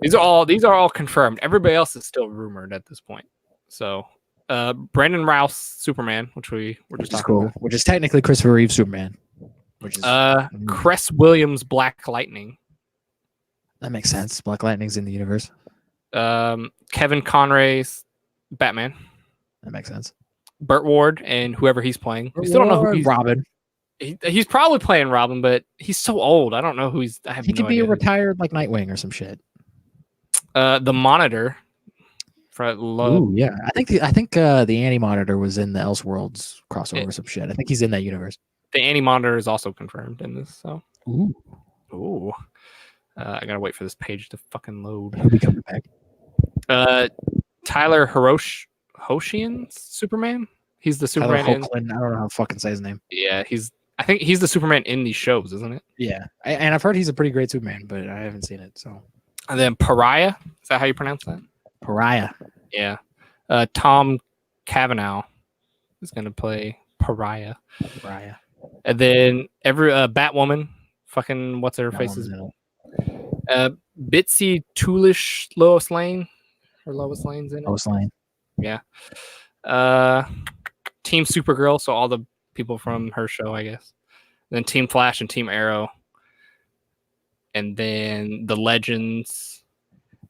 Speaker 2: These are all confirmed. Everybody else is still rumored at this point. So. Brandon Routh Superman, which we were just talking about.
Speaker 1: Which is technically Christopher Reeve Superman. Which is
Speaker 2: Cress Williams Black Lightning.
Speaker 1: That makes sense. Black Lightning's in the universe.
Speaker 2: Kevin Conroy's Batman.
Speaker 1: That makes sense.
Speaker 2: Burt Ward and whoever he's playing. We still don't know who he's
Speaker 1: Robin.
Speaker 2: He's probably playing Robin, but he's so old. I don't know who he's.
Speaker 1: He could be a retired like Nightwing or some shit.
Speaker 2: The Monitor.
Speaker 1: Yeah, I think the Anti-Monitor was in the Elseworlds crossover or some shit. I think he's in that universe.
Speaker 2: The Anti-Monitor is also confirmed in this. So, I gotta wait for this page to fucking load.
Speaker 1: He'll be coming back.
Speaker 2: Tyler Hoshian's Superman. He's the Superman.
Speaker 1: I don't know how to fucking say his name.
Speaker 2: Yeah, I think he's the Superman in these shows, isn't it?
Speaker 1: Yeah, and I've heard he's a pretty great Superman, but I haven't seen it. So,
Speaker 2: and then Pariah. Is that how you pronounce that?
Speaker 1: Pariah.
Speaker 2: Yeah. Tom Cavanaugh is going to play Pariah. And then Batwoman, fucking what's her face's Bitsy Toolish Lois Lane. Or Lois Lane's in it.
Speaker 1: Lois Lane.
Speaker 2: Yeah. Team Supergirl, so all the people from her show, I guess. Then Team Flash and Team Arrow. And then the Legends.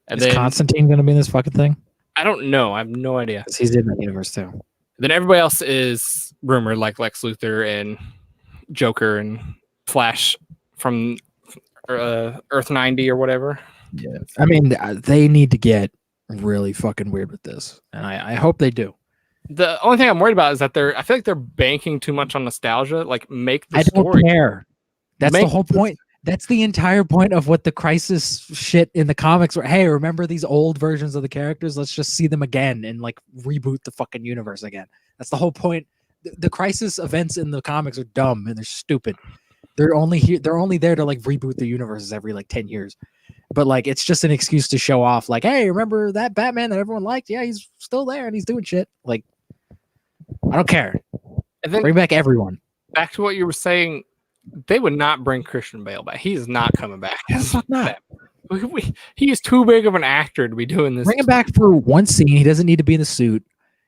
Speaker 2: And
Speaker 1: is Constantine going to be in this fucking thing?
Speaker 2: I don't know. I have no idea.
Speaker 1: He's in that universe too.
Speaker 2: Then everybody else is rumored, like Lex Luthor and Joker and Flash from Earth 90 or whatever.
Speaker 1: Yeah. I mean, they need to get really fucking weird with this, and I hope they do.
Speaker 2: The only thing I'm worried about is that I feel like they're banking too much on nostalgia. Like, make the story.
Speaker 1: I don't care. That's the whole point. That's the entire point of what the Crisis shit in the comics were. Hey, remember these old versions of the characters? Let's just see them again and like reboot the fucking universe again. That's the whole point. The Crisis events in the comics are dumb and they're stupid. They're only there to like reboot the universes every like 10 years. But like it's just an excuse to show off like, hey, remember that Batman that everyone liked? Yeah, he's still there and he's doing shit. Like, I don't care. And then bring back everyone.
Speaker 2: Back to what you were saying. They would not bring Christian Bale back. He is not coming back.
Speaker 1: Not.
Speaker 2: He is too big of an actor to be doing this.
Speaker 1: Bring him back for one scene. He doesn't need to be in the suit.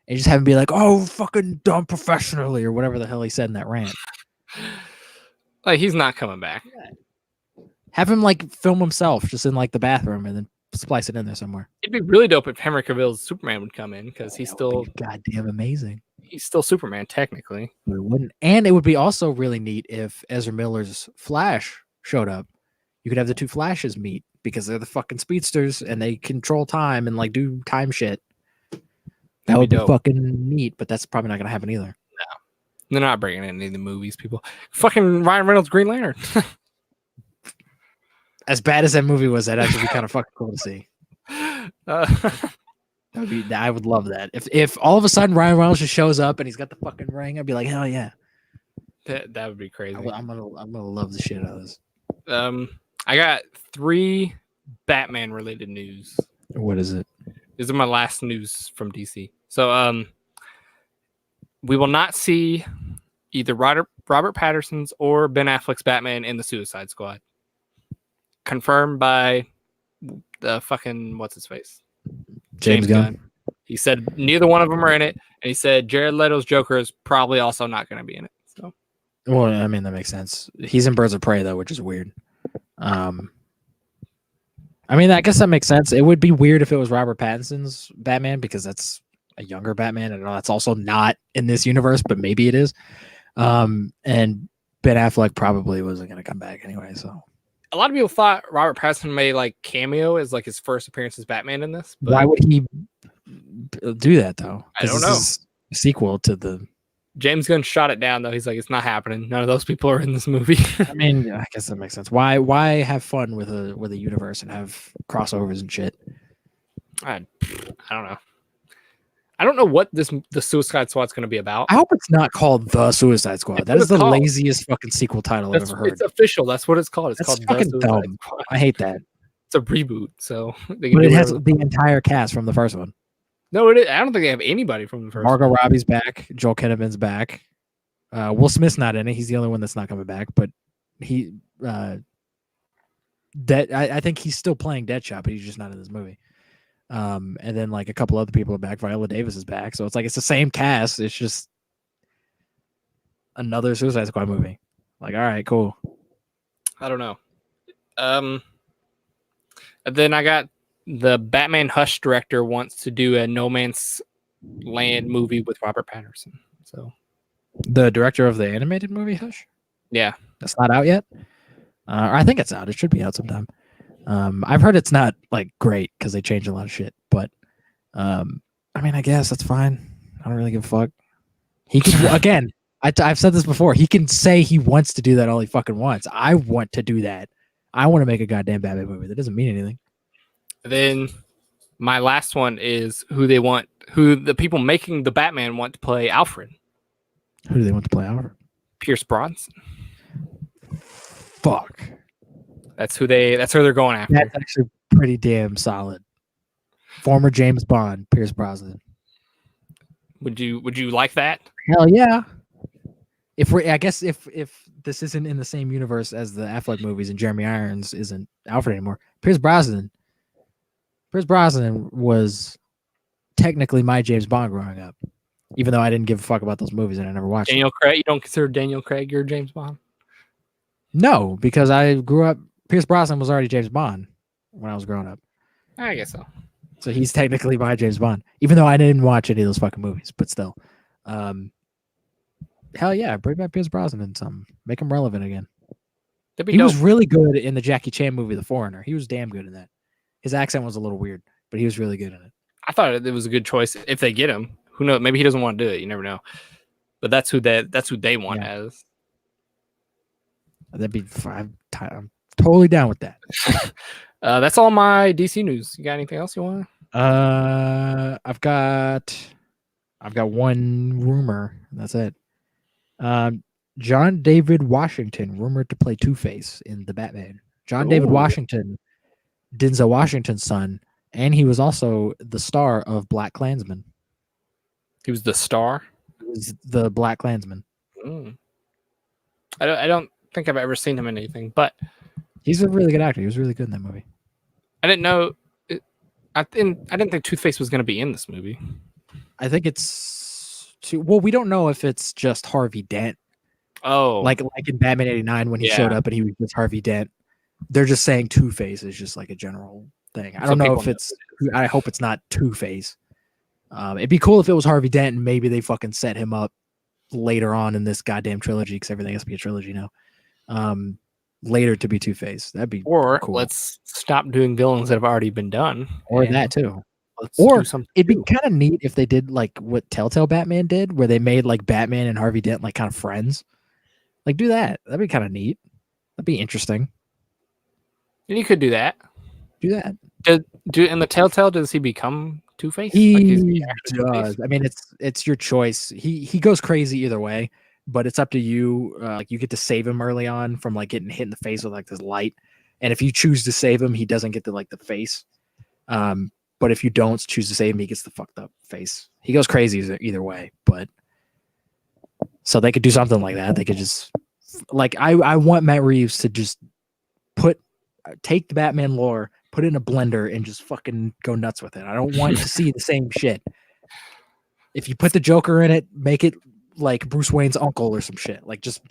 Speaker 1: And just have him be like, oh, fucking done professionally or whatever the hell he said in that rant.
Speaker 2: Like, he's not coming back.
Speaker 1: Have him like film himself just in like the bathroom and then splice it in there somewhere.
Speaker 2: It'd be really dope if Henry Cavill's Superman would come in because he's still
Speaker 1: goddamn amazing.
Speaker 2: He's still Superman technically.
Speaker 1: It wouldn't, and it would be also really neat if Ezra Miller's Flash showed up. You could have the two Flashes meet because they're the fucking speedsters and they control time and like do time shit. That would be fucking neat, but that's probably not gonna happen either.
Speaker 2: No, they're not bringing in any of the movies. People, fucking Ryan Reynolds Green Lantern.
Speaker 1: As bad as that movie was, that'd actually be kind of fucking cool to see. I would love that. If all of a sudden Ryan Reynolds just shows up and he's got the fucking ring, I'd be like, hell yeah.
Speaker 2: That would be crazy.
Speaker 1: I'm gonna love the shit out of this.
Speaker 2: I got 3 Batman related news.
Speaker 1: What is it?
Speaker 2: These are my last news from DC. So we will not see either Robert Pattinson's or Ben Affleck's Batman in the Suicide Squad. Confirmed by the fucking what's his face?
Speaker 1: James Gunn.
Speaker 2: He said neither one of them are in it, and he said Jared Leto's Joker is probably also not going to be in it. So,
Speaker 1: well, I mean that makes sense. He's in Birds of Prey though, which is weird. I mean, I guess that makes sense. It would be weird if it was Robert Pattinson's Batman because that's a younger Batman, and that's also not in this universe, but maybe it is. And Ben Affleck probably wasn't going to come back anyway. So
Speaker 2: a lot of people thought Robert Pattinson may like cameo as like his first appearance as Batman in this. But
Speaker 1: why would he do that though?
Speaker 2: I don't know.
Speaker 1: This is a sequel to the.
Speaker 2: James Gunn shot it down though. He's like, it's not happening. None of those people are in this movie.
Speaker 1: I mean, I guess that makes sense. Why have fun with a universe and have crossovers and shit?
Speaker 2: I don't know. I don't know what the Suicide Squad's going to be about.
Speaker 1: I hope it's not called The Suicide Squad. That is the laziest fucking sequel title I've ever heard.
Speaker 2: It's official. That's what it's called. It's called
Speaker 1: fucking
Speaker 2: The
Speaker 1: dumb.
Speaker 2: Suicide Squad.
Speaker 1: I hate that.
Speaker 2: It's a reboot, so
Speaker 1: but it has the entire cast from the first one.
Speaker 2: No, it is. I don't think they have anybody from the first.
Speaker 1: Margot Robbie's back. Joel Kinnaman's back. Will Smith's not in it. He's the only one that's not coming back. But he, I think he's still playing Deadshot, but he's just not in this movie. And then like a couple other people are back. Viola Davis is back, so it's like it's the same cast. It's just another Suicide Squad movie. Like, all right, cool.
Speaker 2: I don't know. And then I got the Batman Hush director wants to do a No Man's Land movie with Robert Pattinson. So
Speaker 1: the director of the animated movie Hush?
Speaker 2: Yeah.
Speaker 1: That's not out yet? I think it's out. It should be out sometime. I've heard it's not like great because they changed a lot of shit, but I mean, I guess that's fine. I don't really give a fuck. He can again. I've said this before. He can say he wants to do that all he fucking wants. I want to do that. I want to make a goddamn Batman movie. That doesn't mean anything.
Speaker 2: Then my last one is who the people making the Batman want to play Alfred.
Speaker 1: Who do they want to play Alfred?
Speaker 2: Pierce Brosnan.
Speaker 1: Fuck.
Speaker 2: That's who they're going after.
Speaker 1: That's actually pretty damn solid. Former James Bond, Pierce Brosnan.
Speaker 2: Would you like that?
Speaker 1: Hell yeah. If this isn't in the same universe as the Affleck movies and Jeremy Irons isn't Alfred anymore, Pierce Brosnan was technically my James Bond growing up, even though I didn't give a fuck about those movies and I never watched
Speaker 2: Daniel Craig. You don't consider Daniel Craig your James Bond?
Speaker 1: No, because I grew up. Pierce Brosnan was already James Bond when I was growing up.
Speaker 2: I guess so.
Speaker 1: So he's technically my James Bond, even though I didn't watch any of those fucking movies. But still, hell yeah, bring back Pierce Brosnan and some, make him relevant again. He was really good in the Jackie Chan movie, The Foreigner. He was damn good in that. His accent was a little weird, but he was really good in it.
Speaker 2: I thought it was a good choice if they get him. Who knows? Maybe he doesn't want to do it. You never know. But that's who they want as.
Speaker 1: That'd be fine. I'm totally down with that.
Speaker 2: That's all my DC news. You got anything else you want?
Speaker 1: I've got one rumor. That's it. John David Washington rumored to play Two-Face in the Batman. John David Washington, Denzel Washington's son, and he was also the star of Black Klansman.
Speaker 2: He was the star?
Speaker 1: He was the Black Klansman.
Speaker 2: I don't think I've ever seen him in anything, but
Speaker 1: he's a really good actor. He was really good in that movie.
Speaker 2: I didn't know. I didn't think Toothface was going to be in this movie.
Speaker 1: I think it's well, we don't know if it's just Harvey Dent.
Speaker 2: Oh,
Speaker 1: like in Batman '89 when he showed up and he was just Harvey Dent. They're just saying Two-Face is just like a general thing. I don't know if it's. I hope it's not Two-Face. It'd be cool if it was Harvey Dent and maybe they fucking set him up later on in this goddamn trilogy because everything has to be a trilogy now. Later to be Two-Face. That'd be cool.
Speaker 2: Let's stop doing villains that have already been done.
Speaker 1: Or that too. Or it'd be kind of neat if they did like what Telltale Batman did, where they made like Batman and Harvey Dent like kind of friends. Like do that. That'd be kind of neat. That'd be interesting.
Speaker 2: And you could do that.
Speaker 1: Do that.
Speaker 2: In the Telltale, does he become Two-Face?
Speaker 1: He does. I mean, it's your choice. He goes crazy either way, but it's up to you. Like you get to save him early on from like getting hit in the face with like this light, and if you choose to save him, he doesn't get the face. But if you don't choose to save him, he gets the fucked up face. He goes crazy either way. But so they could do something like that. They could just I want Matt Reeves to just take the Batman lore, put it in a blender and just fucking go nuts with it. I don't want to see the same shit. If you put the Joker in it, make it like Bruce Wayne's uncle or some shit. Like, just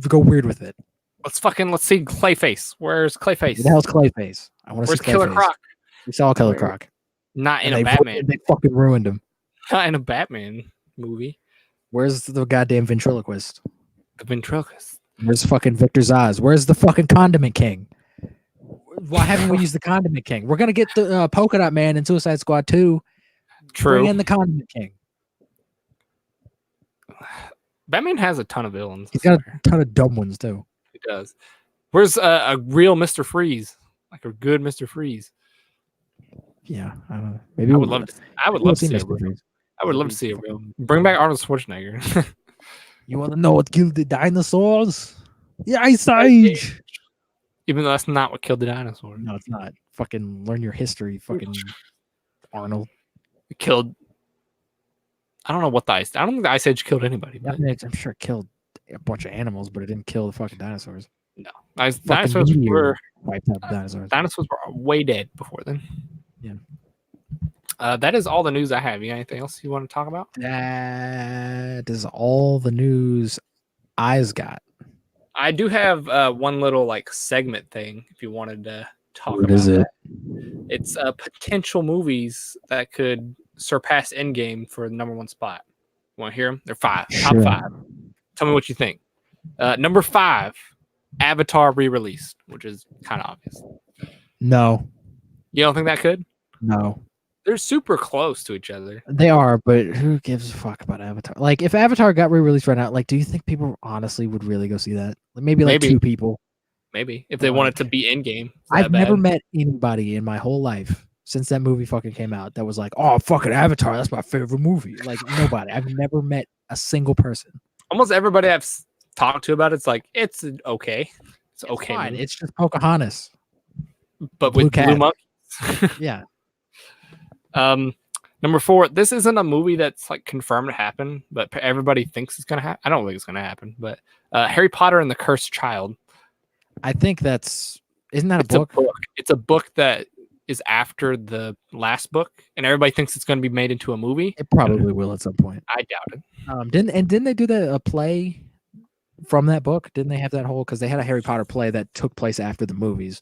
Speaker 1: go weird with it.
Speaker 2: Let's see Clayface. Where's Clayface?
Speaker 1: What the hell's Clayface? I want to see Clayface.
Speaker 2: Killer Croc?
Speaker 1: We saw Killer Croc.
Speaker 2: Not in a Batman.
Speaker 1: They fucking ruined him.
Speaker 2: Not in a Batman movie.
Speaker 1: Where's the goddamn ventriloquist?
Speaker 2: The ventriloquist.
Speaker 1: Where's fucking Victor Zsasz? Where's the fucking Condiment King? Why haven't we used the Condiment King? We're gonna get the Polka Dot Man in Suicide Squad 2.
Speaker 2: True.
Speaker 1: Bring in the Condiment King.
Speaker 2: Batman has a ton of villains.
Speaker 1: He's got a ton of dumb ones too.
Speaker 2: He does. Where's a real Mr. Freeze? Like a good Mr. Freeze.
Speaker 1: Yeah, I don't know. Maybe
Speaker 2: I would love to see Mr. Freeze. I would love to see a real. Bring back Arnold Schwarzenegger.
Speaker 1: You want to know what killed the dinosaurs? The Ice Age.
Speaker 2: Even though that's not what killed the dinosaur.
Speaker 1: No, it's not. Fucking learn your history, fucking Arnold.
Speaker 2: It killed. I don't know what I don't think the Ice Age killed anybody. But...
Speaker 1: I'm sure it killed a bunch of animals, but it didn't kill the fucking dinosaurs.
Speaker 2: No, dinosaurs were
Speaker 1: wiped out. Dinosaurs.
Speaker 2: Dinosaurs were way dead before then.
Speaker 1: Yeah.
Speaker 2: That is all the news I have. You got anything else you want to talk about?
Speaker 1: That is all the news I's got.
Speaker 2: I do have one little like segment thing if you wanted to talk about.
Speaker 1: What is it?
Speaker 2: It's potential movies that could surpass Endgame for the number one spot. You want to hear them? They're top 5. Tell me what you think. Number 5, Avatar re-released, which is kind of obvious.
Speaker 1: No.
Speaker 2: You don't think that could?
Speaker 1: No.
Speaker 2: They're super close to each other.
Speaker 1: They are, but who gives a fuck about Avatar? Like, if Avatar got re-released right now, like, do you think people honestly would really go see that? Maybe 2 people.
Speaker 2: Maybe if they wanted to be Endgame.
Speaker 1: I've never met anybody in my whole life since that movie fucking came out that was like, "Oh, fucking Avatar, that's my favorite movie." Like, nobody. I've never met a single person.
Speaker 2: Almost everybody I've talked to about it's like it's okay. It's okay.
Speaker 1: Fine. It's just Pocahontas,
Speaker 2: but with blue monkeys.
Speaker 1: Yeah.
Speaker 2: Number 4. This isn't a movie that's like confirmed to happen, but everybody thinks it's gonna happen. I don't think it's gonna happen, but Harry Potter and the Cursed Child.
Speaker 1: I think isn't that a book?
Speaker 2: It's a book that is after the last book, and everybody thinks it's going to be made into a movie.
Speaker 1: It probably will at some point.
Speaker 2: I doubt it.
Speaker 1: Didn't they do a play from that book? Didn't they have that whole? Because they had a Harry Potter play that took place after the movies.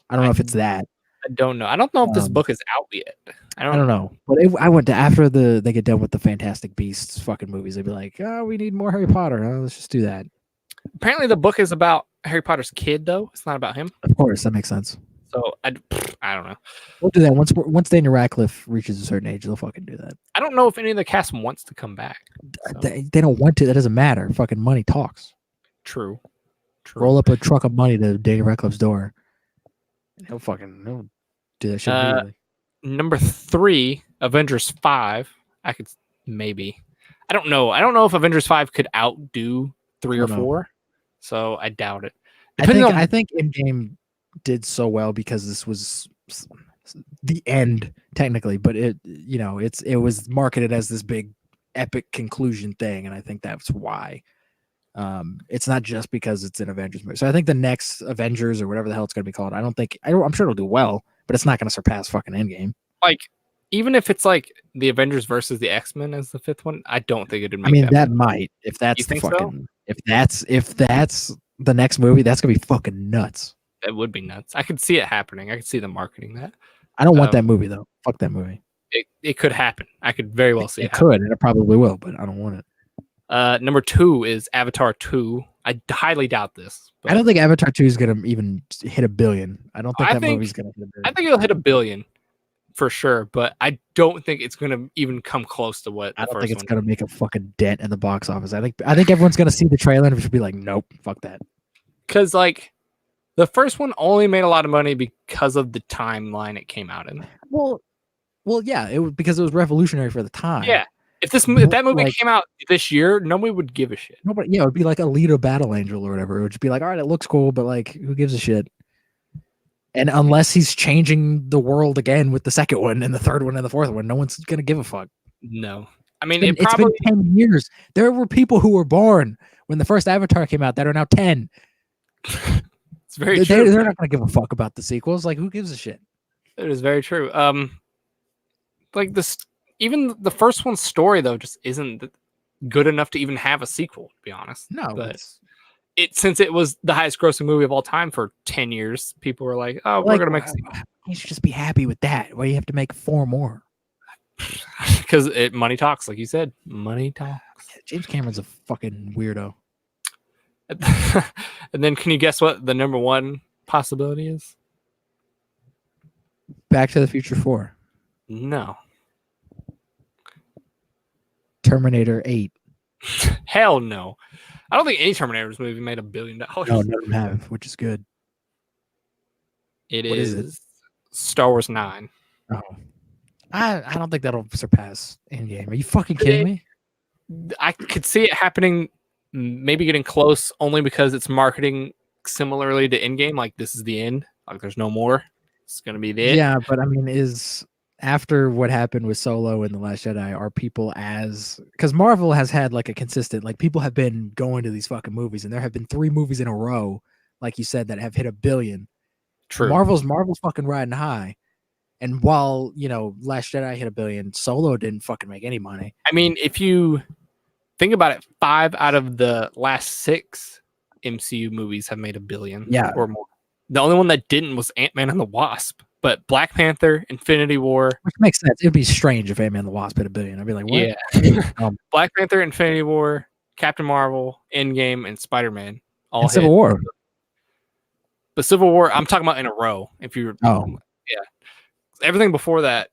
Speaker 1: I don't know if it's that.
Speaker 2: I don't know. I don't know if this book is out yet. I don't know.
Speaker 1: But I went to after they get done with the Fantastic Beasts fucking movies. They'd be like, "Oh, we need more Harry Potter. Oh, let's just do that."
Speaker 2: Apparently, the book is about Harry Potter's kid, though. It's not about him.
Speaker 1: Of course, that makes sense.
Speaker 2: So I don't know.
Speaker 1: We'll do that once Daniel Radcliffe reaches a certain age. They'll fucking do that.
Speaker 2: I don't know if any of the cast wants to come back. So.
Speaker 1: They don't want to. That doesn't matter. Fucking money talks.
Speaker 2: True.
Speaker 1: Roll up a truck of money to Daniel Radcliffe's door. He'll do that shit immediately.
Speaker 2: Number 3, Avengers 5. I could maybe. I don't know. I don't know if Avengers 5 could outdo 3 or 4. So I doubt it.
Speaker 1: I think Endgame did so well because this was the end technically, but it was marketed as this big epic conclusion thing, and I think that's why. It's not just because it's an Avengers movie. So I think the next Avengers or whatever the hell it's going to be called, I'm sure it'll do well, but it's not going to surpass fucking Endgame.
Speaker 2: Like, even if it's like the Avengers versus the X-Men as the 5th one, I don't think it'd make.
Speaker 1: I mean, that might, if that's the fucking, so? if that's the next movie, that's gonna be fucking nuts.
Speaker 2: That would be nuts. I could see it happening. I could see them marketing that.
Speaker 1: I don't want that movie though. Fuck that movie.
Speaker 2: It could happen. I could very well see it.
Speaker 1: It could, and it probably will, but I don't want it.
Speaker 2: Number 2 is Avatar 2. I highly doubt this.
Speaker 1: I don't think Avatar 2 is gonna even hit $1 billion. I don't think that movie's gonna hit $1 billion.
Speaker 2: I think it'll hit $1 billion for sure, but I don't think it's gonna even come close to what.
Speaker 1: I don't think it's gonna make a fucking dent in the box office. I think everyone's gonna see the trailer and just be like, nope, fuck that.
Speaker 2: Because like the first one only made a lot of money because of the timeline it came out in.
Speaker 1: Well, yeah, it was because it was revolutionary for the time.
Speaker 2: Yeah, if that movie came out this year, nobody would give a shit.
Speaker 1: Nobody. Yeah, it would be like Alita Battle Angel or whatever. It would just be like, all right, it looks cool, but like, who gives a shit? And unless he's changing the world again with the second one and the third one and the fourth one, no one's gonna give a fuck.
Speaker 2: No, I mean
Speaker 1: it's been 10 years. There were people who were born when the first Avatar came out that are now 10.
Speaker 2: It's very true.
Speaker 1: They're not gonna give a fuck about the sequels. Like, who gives a shit?
Speaker 2: It is very true. Like this, even the first one's story though just isn't good enough to even have a sequel. To be honest,
Speaker 1: No,
Speaker 2: but
Speaker 1: it's
Speaker 2: since it was the highest grossing movie of all time for 10 years, people were like, "Oh, we're
Speaker 1: like
Speaker 2: gonna make a sequel."
Speaker 1: you should just be happy with that. Why do you have to make 4 more?
Speaker 2: Because money talks, like you said, money talks.
Speaker 1: Yeah, James Cameron's a fucking weirdo.
Speaker 2: And then, can you guess what the number one possibility is?
Speaker 1: Back to the Future 4,
Speaker 2: No,
Speaker 1: Terminator 8.
Speaker 2: hell no. I don't think any Terminators movie made $1 billion.
Speaker 1: No, none of them have, which is good.
Speaker 2: It
Speaker 1: What
Speaker 2: is
Speaker 1: is it?
Speaker 2: Star Wars 9.
Speaker 1: Oh, I don't think that'll surpass Endgame. Are you fucking kidding me?
Speaker 2: I could see it happening, maybe getting close, only because it's marketing similarly to Endgame. Like, this is the end. Like, there's no more. It's gonna be the end.
Speaker 1: Yeah, but I mean, is after what happened with Solo and The Last Jedi, are people because Marvel has had like a consistent, like people have been going to these fucking movies, and there have been 3 movies in a row, like you said, that have hit $1 billion.
Speaker 2: True.
Speaker 1: Marvel's fucking riding high. And while, Last Jedi hit $1 billion, Solo didn't fucking make any money.
Speaker 2: I mean, if you think about it, 5 out of the last 6 MCU movies have made $1 billion or more. The only one that didn't was Ant-Man and the Wasp. But Black Panther, Infinity War.
Speaker 1: Which makes sense. It'd be strange if Ant-Man and the Wasp hit $1 billion. I'd be like, what?
Speaker 2: Yeah. Black Panther, Infinity War, Captain Marvel, Endgame, and Spider-Man all hit.
Speaker 1: Civil War.
Speaker 2: But Civil War, I'm talking about in a row. If you're, yeah, everything before that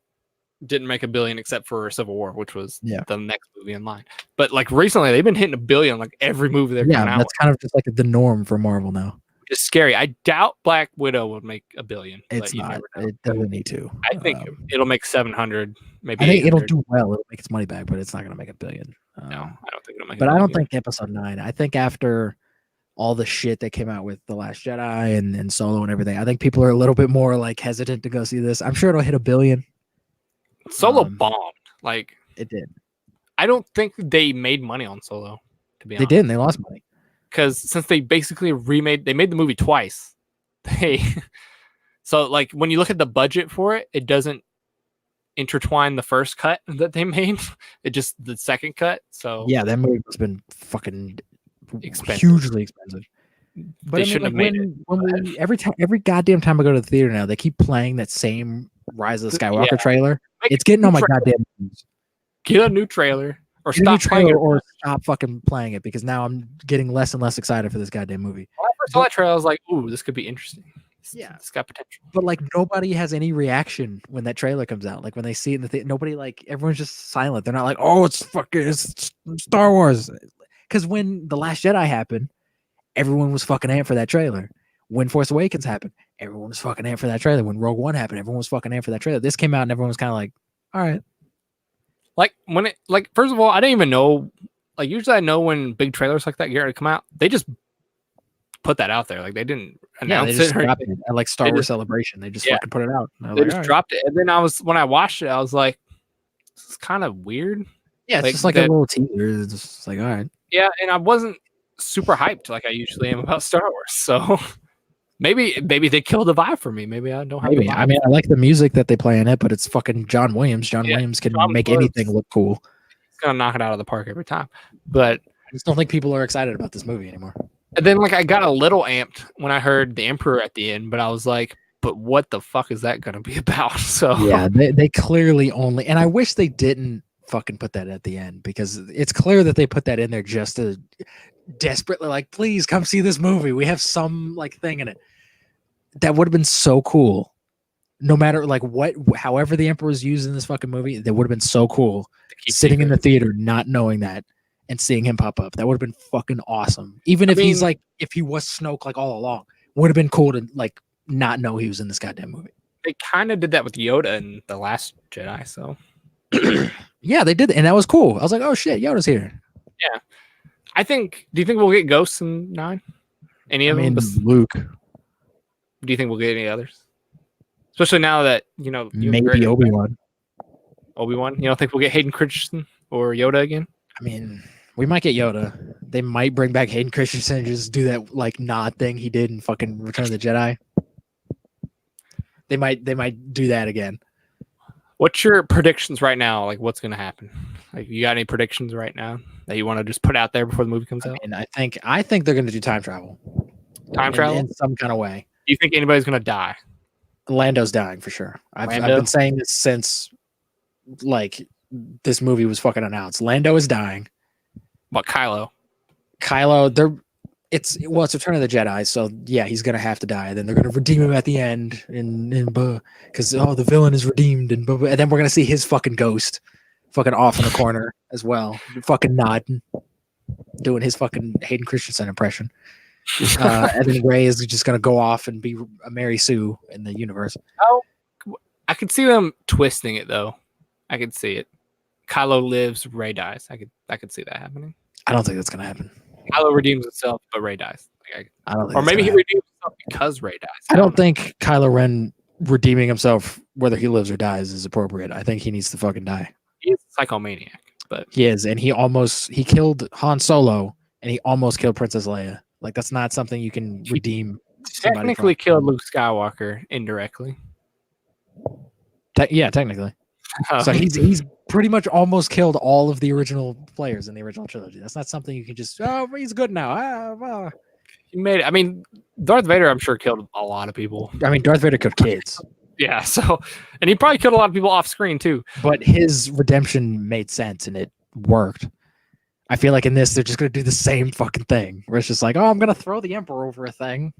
Speaker 2: didn't make $1 billion except for Civil War, which was the next movie in line. But like recently, they've been hitting $1 billion like every movie they're coming out.
Speaker 1: That's kind of just like the norm for Marvel now.
Speaker 2: It's scary. I doubt Black Widow would make $1 billion.
Speaker 1: It's not. It doesn't need to.
Speaker 2: I think it'll make 700, maybe.
Speaker 1: I think it'll do well. It'll make its money back, but it's not going to make $1 billion.
Speaker 2: No, I don't think it'll make.
Speaker 1: But I don't think Episode 9. I think after all the shit that came out with The Last Jedi and Solo and everything, I think people are a little bit more like hesitant to go see this. I'm sure it'll hit $1 billion.
Speaker 2: Solo bombed. Like
Speaker 1: it did.
Speaker 2: I don't think they made money on Solo. To be honest,
Speaker 1: they didn't. They lost money
Speaker 2: because since they basically they made the movie twice. So like when you look at the budget for it, it doesn't intertwine the first cut that they made. It just the second cut. So
Speaker 1: yeah, that movie has been fucking hugely expensive. But
Speaker 2: they shouldn't have made it.
Speaker 1: Every goddamn time I go to the theater now, they keep playing that same Rise of the Skywalker trailer. It's getting on my goddamn nerves.
Speaker 2: Get a new trailer or
Speaker 1: Get
Speaker 2: stop playing it,
Speaker 1: or stop fucking playing it, because now I'm getting less and less excited for this goddamn movie.
Speaker 2: When I first saw that trailer, I was like, "Ooh, this could be interesting." It's got potential.
Speaker 1: But like nobody has any reaction when that trailer comes out. Like when they see it in the theater, nobody, like, everyone's just silent. They're not like, "Oh, it's Star Wars." Because when The Last Jedi happened, everyone was fucking amped for that trailer. When Force Awakens happened, everyone was fucking amped for that trailer. When Rogue One happened, everyone was fucking amped for that trailer. This came out and everyone was kind of like, all right.
Speaker 2: Like when it, like, first of all, I didn't even know, like, usually I know when big trailers like that get ready to come out, they just put that out there. Like they didn't announce
Speaker 1: it.
Speaker 2: Or,
Speaker 1: at like Star Wars Celebration. They just fucking put it out.
Speaker 2: They just dropped it. And then when I watched it, I was like, this is kind of weird.
Speaker 1: Yeah, it's just like a little teaser. It's just like, all right.
Speaker 2: Yeah, and I wasn't super hyped like I usually am about Star Wars. So maybe they killed the vibe for me. Maybe I don't have the vibe.
Speaker 1: I mean, I like the music that they play in it, but it's fucking John Williams. John Williams can make anything look cool.
Speaker 2: He's gonna knock it out of the park every time. But
Speaker 1: I just don't think people are excited about this movie anymore.
Speaker 2: And then like I got a little amped when I heard the Emperor at the end, but I was like, but what the fuck is that gonna be about? So
Speaker 1: yeah, they clearly only, and I wish they didn't fucking put that at the end, because it's clear that they put that in there just to desperately like, please come see this movie. We have some like thing in it. That would have been so cool. No matter like however the Emperor was used in this fucking movie, that would have been so cool. Sitting in the theater, not knowing that, and seeing him pop up. That would have been fucking awesome. Even if he's like, if he was Snoke like all along, would have been cool to like not know he was in this goddamn movie.
Speaker 2: They kind of did that with Yoda in The Last Jedi, so
Speaker 1: yeah, they did, and that was cool. I was like, oh shit, Yoda's here.
Speaker 2: Yeah. Do you think we'll get Ghosts in 9? Any of them?
Speaker 1: Luke.
Speaker 2: Do you think we'll get any others? Especially now that,
Speaker 1: maybe Obi-Wan.
Speaker 2: Obi-Wan? You don't think we'll get Hayden Christensen or Yoda again?
Speaker 1: I mean, we might get Yoda. They might bring back Hayden Christensen and just do that like nod thing he did in fucking Return of the Jedi. They might do that again.
Speaker 2: What's your predictions right now? Like, what's going to happen? Like, you got any predictions right now that you want to just put out there before the movie comes out?
Speaker 1: And I think they're going to do time travel.
Speaker 2: Time travel
Speaker 1: in some kind of way.
Speaker 2: Do you think anybody's going to die?
Speaker 1: Lando's dying for sure. I've been saying this since like this movie was fucking announced. Lando is dying.
Speaker 2: What, Kylo?
Speaker 1: It's Return of the Jedi, so yeah, he's gonna have to die. Then they're gonna redeem him at the end, because the villain is redeemed, and then we're gonna see his fucking ghost, fucking off in the corner as well, fucking nodding, doing his fucking Hayden Christensen impression. And then Rey is just gonna go off and be a Mary Sue in the universe.
Speaker 2: Oh, I could see them twisting it though. I could see it. Kylo lives, Rey dies. I could see that happening.
Speaker 1: I don't think that's gonna happen.
Speaker 2: Kylo redeems himself, but Rey dies.
Speaker 1: I don't think
Speaker 2: or maybe he redeems himself because Rey dies.
Speaker 1: I don't think Kylo Ren redeeming himself, whether he lives or dies, is appropriate. I think he needs to fucking die.
Speaker 2: He is a psychomaniac, but
Speaker 1: he is, and he killed Han Solo, and he almost killed Princess Leia. Like, that's not something you can redeem.
Speaker 2: Technically killed Luke Skywalker indirectly.
Speaker 1: Yeah, technically. So he's pretty much almost killed all of the original players in the original trilogy. That's not something you can just, he's good now.
Speaker 2: He made it. I mean, Darth Vader, I'm sure, killed a lot of people.
Speaker 1: I mean, Darth Vader killed kids.
Speaker 2: Yeah, so, and he probably killed a lot of people off screen too.
Speaker 1: But his redemption made sense and it worked. I feel like in this, they're just going to do the same fucking thing. Where it's just like, I'm going to throw the Emperor over a thing.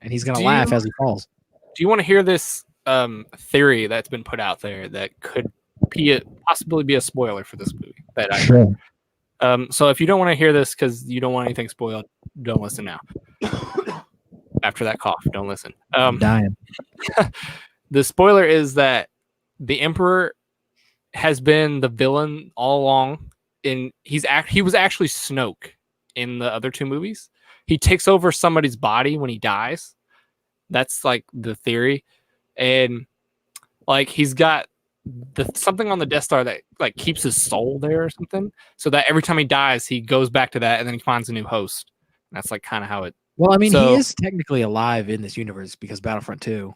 Speaker 1: And he's going to laugh as he falls.
Speaker 2: Do you want to hear this theory that's been put out there that could possibly be a spoiler for this movie?
Speaker 1: Sure.
Speaker 2: So if you don't want to hear this because you don't want anything spoiled, don't listen now. After that cough, don't listen.
Speaker 1: I'm dying.
Speaker 2: The spoiler is that the Emperor has been the villain all along. He was actually Snoke in the other two movies. He takes over somebody's body when he dies. That's like the theory. And like he's got something on the Death Star that like keeps his soul there or something, so that every time he dies, he goes back to that and then he finds a new host. And that's like kind of how it.
Speaker 1: Well, I mean, he is technically alive in this universe because Battlefront 2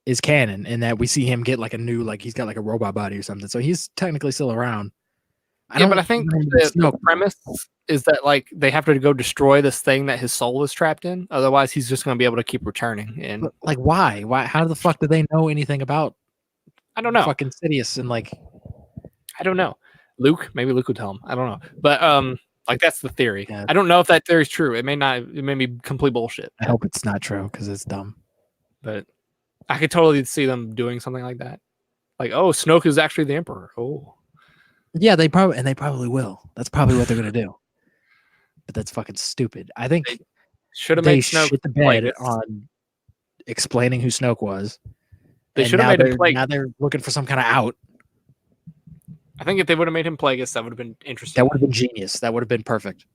Speaker 1: is canon, in that we see him get like a new, like he's got like a robot body or something. So he's technically still around.
Speaker 2: But I think the premise is that like they have to go destroy this thing that his soul is trapped in. Otherwise, he's just going to be able to keep returning. And
Speaker 1: but, like, why? How the fuck do they know anything about?
Speaker 2: I don't know.
Speaker 1: Fucking Sidious and like,
Speaker 2: I don't know. Maybe Luke would tell him. I don't know. But like that's the theory.
Speaker 1: Yeah.
Speaker 2: I don't know if that theory is true. It may not. It may be complete bullshit.
Speaker 1: I hope it's not true because it's dumb.
Speaker 2: But I could totally see them doing something like that. Like, oh, Snoke is actually the Emperor. Oh.
Speaker 1: Yeah, they probably will. That's probably what they're gonna do. But that's fucking stupid. I think
Speaker 2: they should have made Snoke
Speaker 1: shit the bed on explaining who Snoke was.
Speaker 2: They should have made him play.
Speaker 1: Now they're looking for some kind of out.
Speaker 2: I think if they would have made him Plagueis, that would have been interesting.
Speaker 1: That would have been genius. That would have been perfect.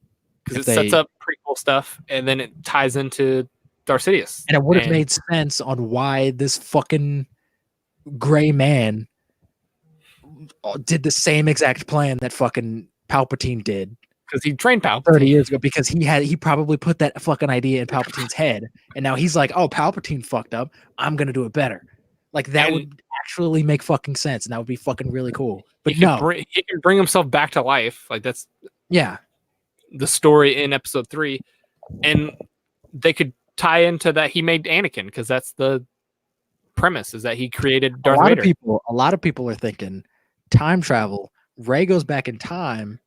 Speaker 2: Because it sets up prequel stuff and then it ties into Darth Sidious.
Speaker 1: And it would have made sense on why this fucking gray man did the same exact plan that fucking Palpatine did.
Speaker 2: Because he trained Palpatine
Speaker 1: 30 years ago. Because he probably put that fucking idea in Palpatine's head, and now he's like, "Oh, Palpatine fucked up. I'm gonna do it better." Like that would actually make fucking sense, and that would be fucking really cool. But
Speaker 2: he can bring himself back to life. Like that's the story in Episode 3, and they could tie into that he made Anakin because that's the premise is that he created Darth Vader.
Speaker 1: A lot of people are thinking time travel. Rey goes back in time.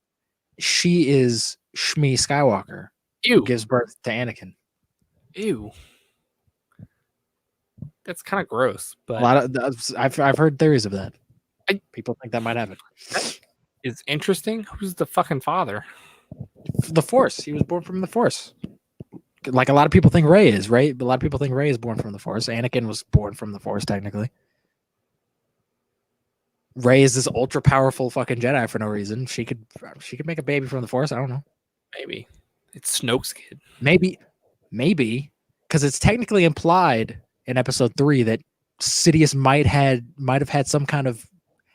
Speaker 1: She is Shmi Skywalker. Who gives birth to Anakin.
Speaker 2: Ew. That's kind of gross. But
Speaker 1: a lot of I've heard theories of that. People think that might happen.
Speaker 2: That is interesting. Who's the fucking father?
Speaker 1: The Force. He was born from the Force. Like a lot of people think Rey is, right? But a lot of people think Rey is born from the Force. Anakin was born from the Force, technically. Rey is this ultra powerful fucking Jedi for no reason. She could make a baby from the Force. I don't know.
Speaker 2: Maybe it's Snoke's kid.
Speaker 1: Maybe, because it's technically implied in Episode 3 that Sidious might have had some kind of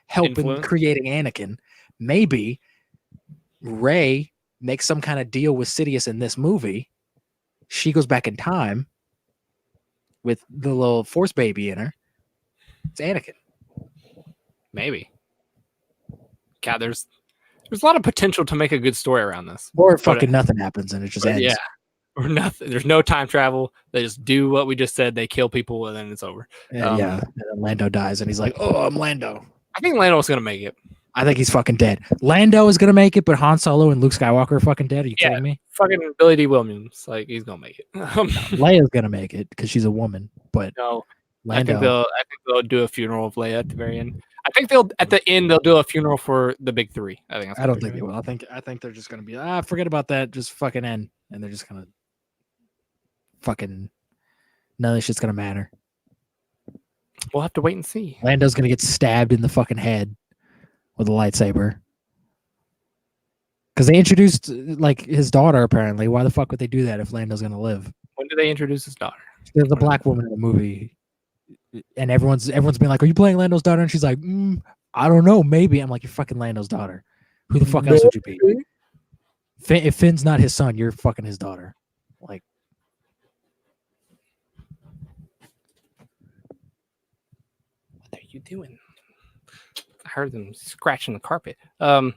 Speaker 1: help in creating Anakin. Maybe Rey makes some kind of deal with Sidious in this movie. She goes back in time. with the little Force baby in her. It's Anakin.
Speaker 2: Maybe. God, there's a lot of potential to make a good story around this.
Speaker 1: Or fucking nothing happens and it just ends.
Speaker 2: Yeah. Or nothing. There's no time travel. They just do what we just said. They kill people and then it's over.
Speaker 1: Yeah. And then Lando dies and he's like, "Oh, I'm Lando."
Speaker 2: I think Lando's gonna make it.
Speaker 1: I think he's fucking dead. Lando is gonna make it, but Han Solo and Luke Skywalker are fucking dead. Are you kidding me?
Speaker 2: Fucking Billy D. Williams, like he's gonna make it.
Speaker 1: Leia's gonna make it because she's a woman, but
Speaker 2: no,
Speaker 1: Lando.
Speaker 2: I think they'll do a funeral of Leia at the very end. I think they'll do a funeral for the big three. I
Speaker 1: don't think they will. I think they're just gonna be forget about that, just fucking end, and they're just gonna fucking none of this shit's gonna matter.
Speaker 2: We'll have to wait and see.
Speaker 1: Lando's gonna get stabbed in the fucking head with a lightsaber. Because they introduced like his daughter, apparently. Why the fuck would they do that if Lando's gonna live?
Speaker 2: When did they introduce his daughter?
Speaker 1: There's a black woman in the movie, and everyone's been like, "Are you playing Lando's daughter?" And she's like, "I don't know, maybe." I'm like, "You're fucking Lando's daughter. Who the fuck else would you be? If Finn's not his son, you're fucking his daughter." Like,
Speaker 2: what are you doing? I heard them scratching the carpet. I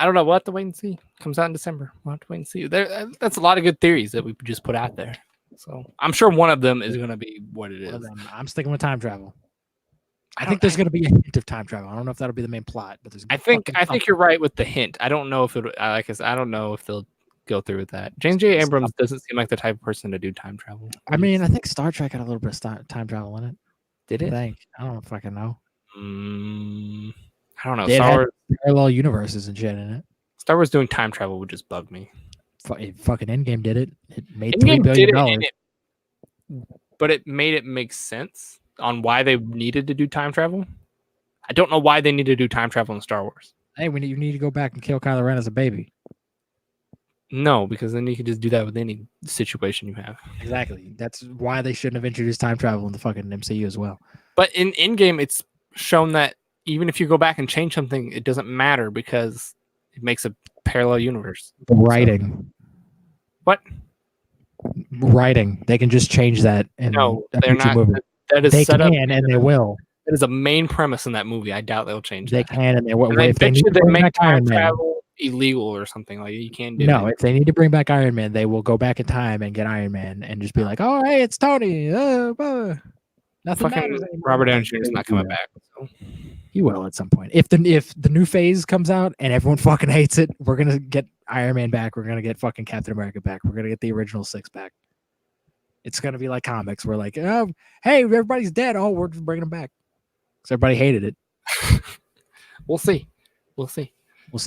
Speaker 2: don't know. We'll have to wait and see. Comes out in December. We'll have to wait and see. That's a lot of good theories that we just put out there. So I'm sure one of them is going to be what it is.
Speaker 1: I'm sticking with time travel. I think there's going to be a hint of time travel. I don't know if that'll be the main plot, but there's. I
Speaker 2: think you're right with the hint. I don't know if it. Like I said, I don't know if they'll go through with that. James J. Abrams doesn't seem like the type of person to do time travel.
Speaker 1: I mean, I think Star Trek had a little bit of time travel in it.
Speaker 2: Did it?
Speaker 1: I don't know if I can know.
Speaker 2: I don't know.
Speaker 1: Star Wars parallel universes and shit in it.
Speaker 2: Star Wars doing time travel would just bug me.
Speaker 1: Fucking Endgame did it. It made $3 billion.
Speaker 2: But it made it make sense on why they needed to do time travel. I don't know why they need to do time travel in Star Wars.
Speaker 1: Hey, you need to go back and kill Kylo Ren as a baby.
Speaker 2: No, because then you can just do that with any situation you have.
Speaker 1: Exactly. That's why they shouldn't have introduced time travel in the fucking MCU as well.
Speaker 2: But in Endgame, it's shown that even if you go back and change something, it doesn't matter because it makes a parallel universe.
Speaker 1: The writing.
Speaker 2: What?
Speaker 1: Writing. They can just change that.
Speaker 2: No, they're not.
Speaker 1: Movie.
Speaker 2: That is
Speaker 1: they
Speaker 2: set up,
Speaker 1: and they will.
Speaker 2: That is a main premise in that movie. I doubt they'll change
Speaker 1: they
Speaker 2: that.
Speaker 1: Can and they will.
Speaker 2: If they make time travel illegal or something, like you can't do
Speaker 1: No, if they need to bring back Iron Man, they will go back in time and get Iron Man and just be like, "Oh, hey, it's Tony." Nothing matters anymore.
Speaker 2: Robert Downey Jr. is not coming back. So.
Speaker 1: He will at some point. If the new phase comes out and everyone fucking hates it, we're gonna get Iron Man back. We're gonna get fucking Captain America back. We're gonna get the original 6 back. It's gonna be like comics. We're like, oh, hey, everybody's dead. Oh, we're just bringing them back. Because everybody hated it.
Speaker 2: We'll see.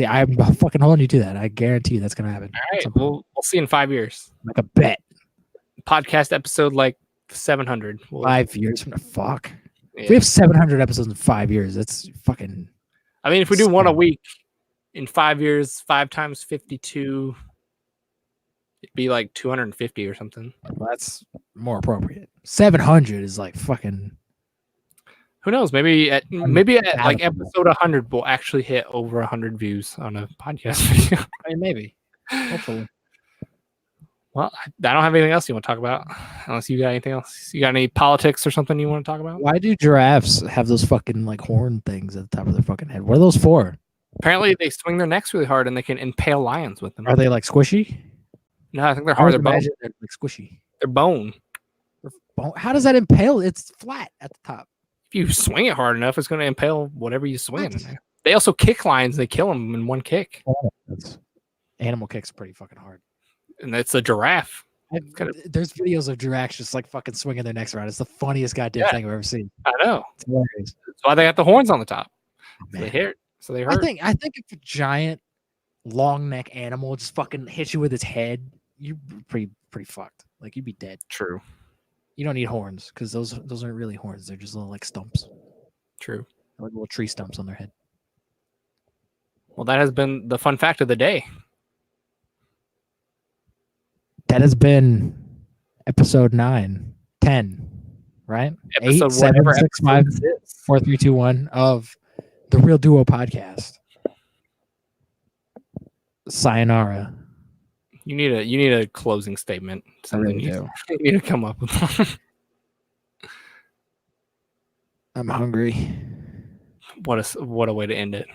Speaker 1: I'm fucking holding you to that. I guarantee you that's gonna happen.
Speaker 2: All right, we'll see in 5 years.
Speaker 1: Like a bet.
Speaker 2: Podcast episode like 700.
Speaker 1: 5 years from the fuck. Yeah. If we have 700 episodes in 5 years, that's fucking.
Speaker 2: I mean, if we do one a week in 5 years, 5 times 52, it'd be like 250 or something.
Speaker 1: Well, that's more appropriate. 700 is like fucking.
Speaker 2: Who knows? Maybe at like episode 100, we'll actually hit over 100 views on a podcast video.
Speaker 1: I mean, maybe. Hopefully.
Speaker 2: Well, I don't have anything else you want to talk about, unless you got anything else. You got any politics or something you want to talk about?
Speaker 1: Why do giraffes have those fucking like horn things at the top of their fucking head? What are those for?
Speaker 2: Apparently, they swing their necks really hard and they can impale lions with them.
Speaker 1: Are they like squishy?
Speaker 2: No, I think they're hard. They're bone.
Speaker 1: They're like squishy.
Speaker 2: They're bone.
Speaker 1: How does that impale? It's flat at the top.
Speaker 2: If you swing it hard enough, it's going to impale whatever you swing. They also kick lions. They kill them in one kick.
Speaker 1: Animal kicks are pretty fucking hard.
Speaker 2: And that's a giraffe.
Speaker 1: There's videos of giraffes just like fucking swinging their necks around. It's the funniest goddamn thing I've ever seen.
Speaker 2: I know.
Speaker 1: It's hilarious.
Speaker 2: That's why they got the horns on the top.
Speaker 1: Man.
Speaker 2: So they hurt.
Speaker 1: I think if a giant long neck animal just fucking hits you with its head, you're pretty fucked. Like you'd be dead.
Speaker 2: True.
Speaker 1: You don't need horns because those aren't really horns. They're just little like stumps.
Speaker 2: True.
Speaker 1: Like little tree stumps on their head.
Speaker 2: Well, that has been the fun fact of the day.
Speaker 1: That has been episode 9, 10, right?
Speaker 2: Episode
Speaker 1: 8, 7, 6, 5, 4, 3, 2, 1 of the Real Duo podcast. Sayonara.
Speaker 2: You need a closing statement.
Speaker 1: I really
Speaker 2: You,
Speaker 1: do.
Speaker 2: you need to come up with one.
Speaker 1: I'm hungry.
Speaker 2: What a way to end it.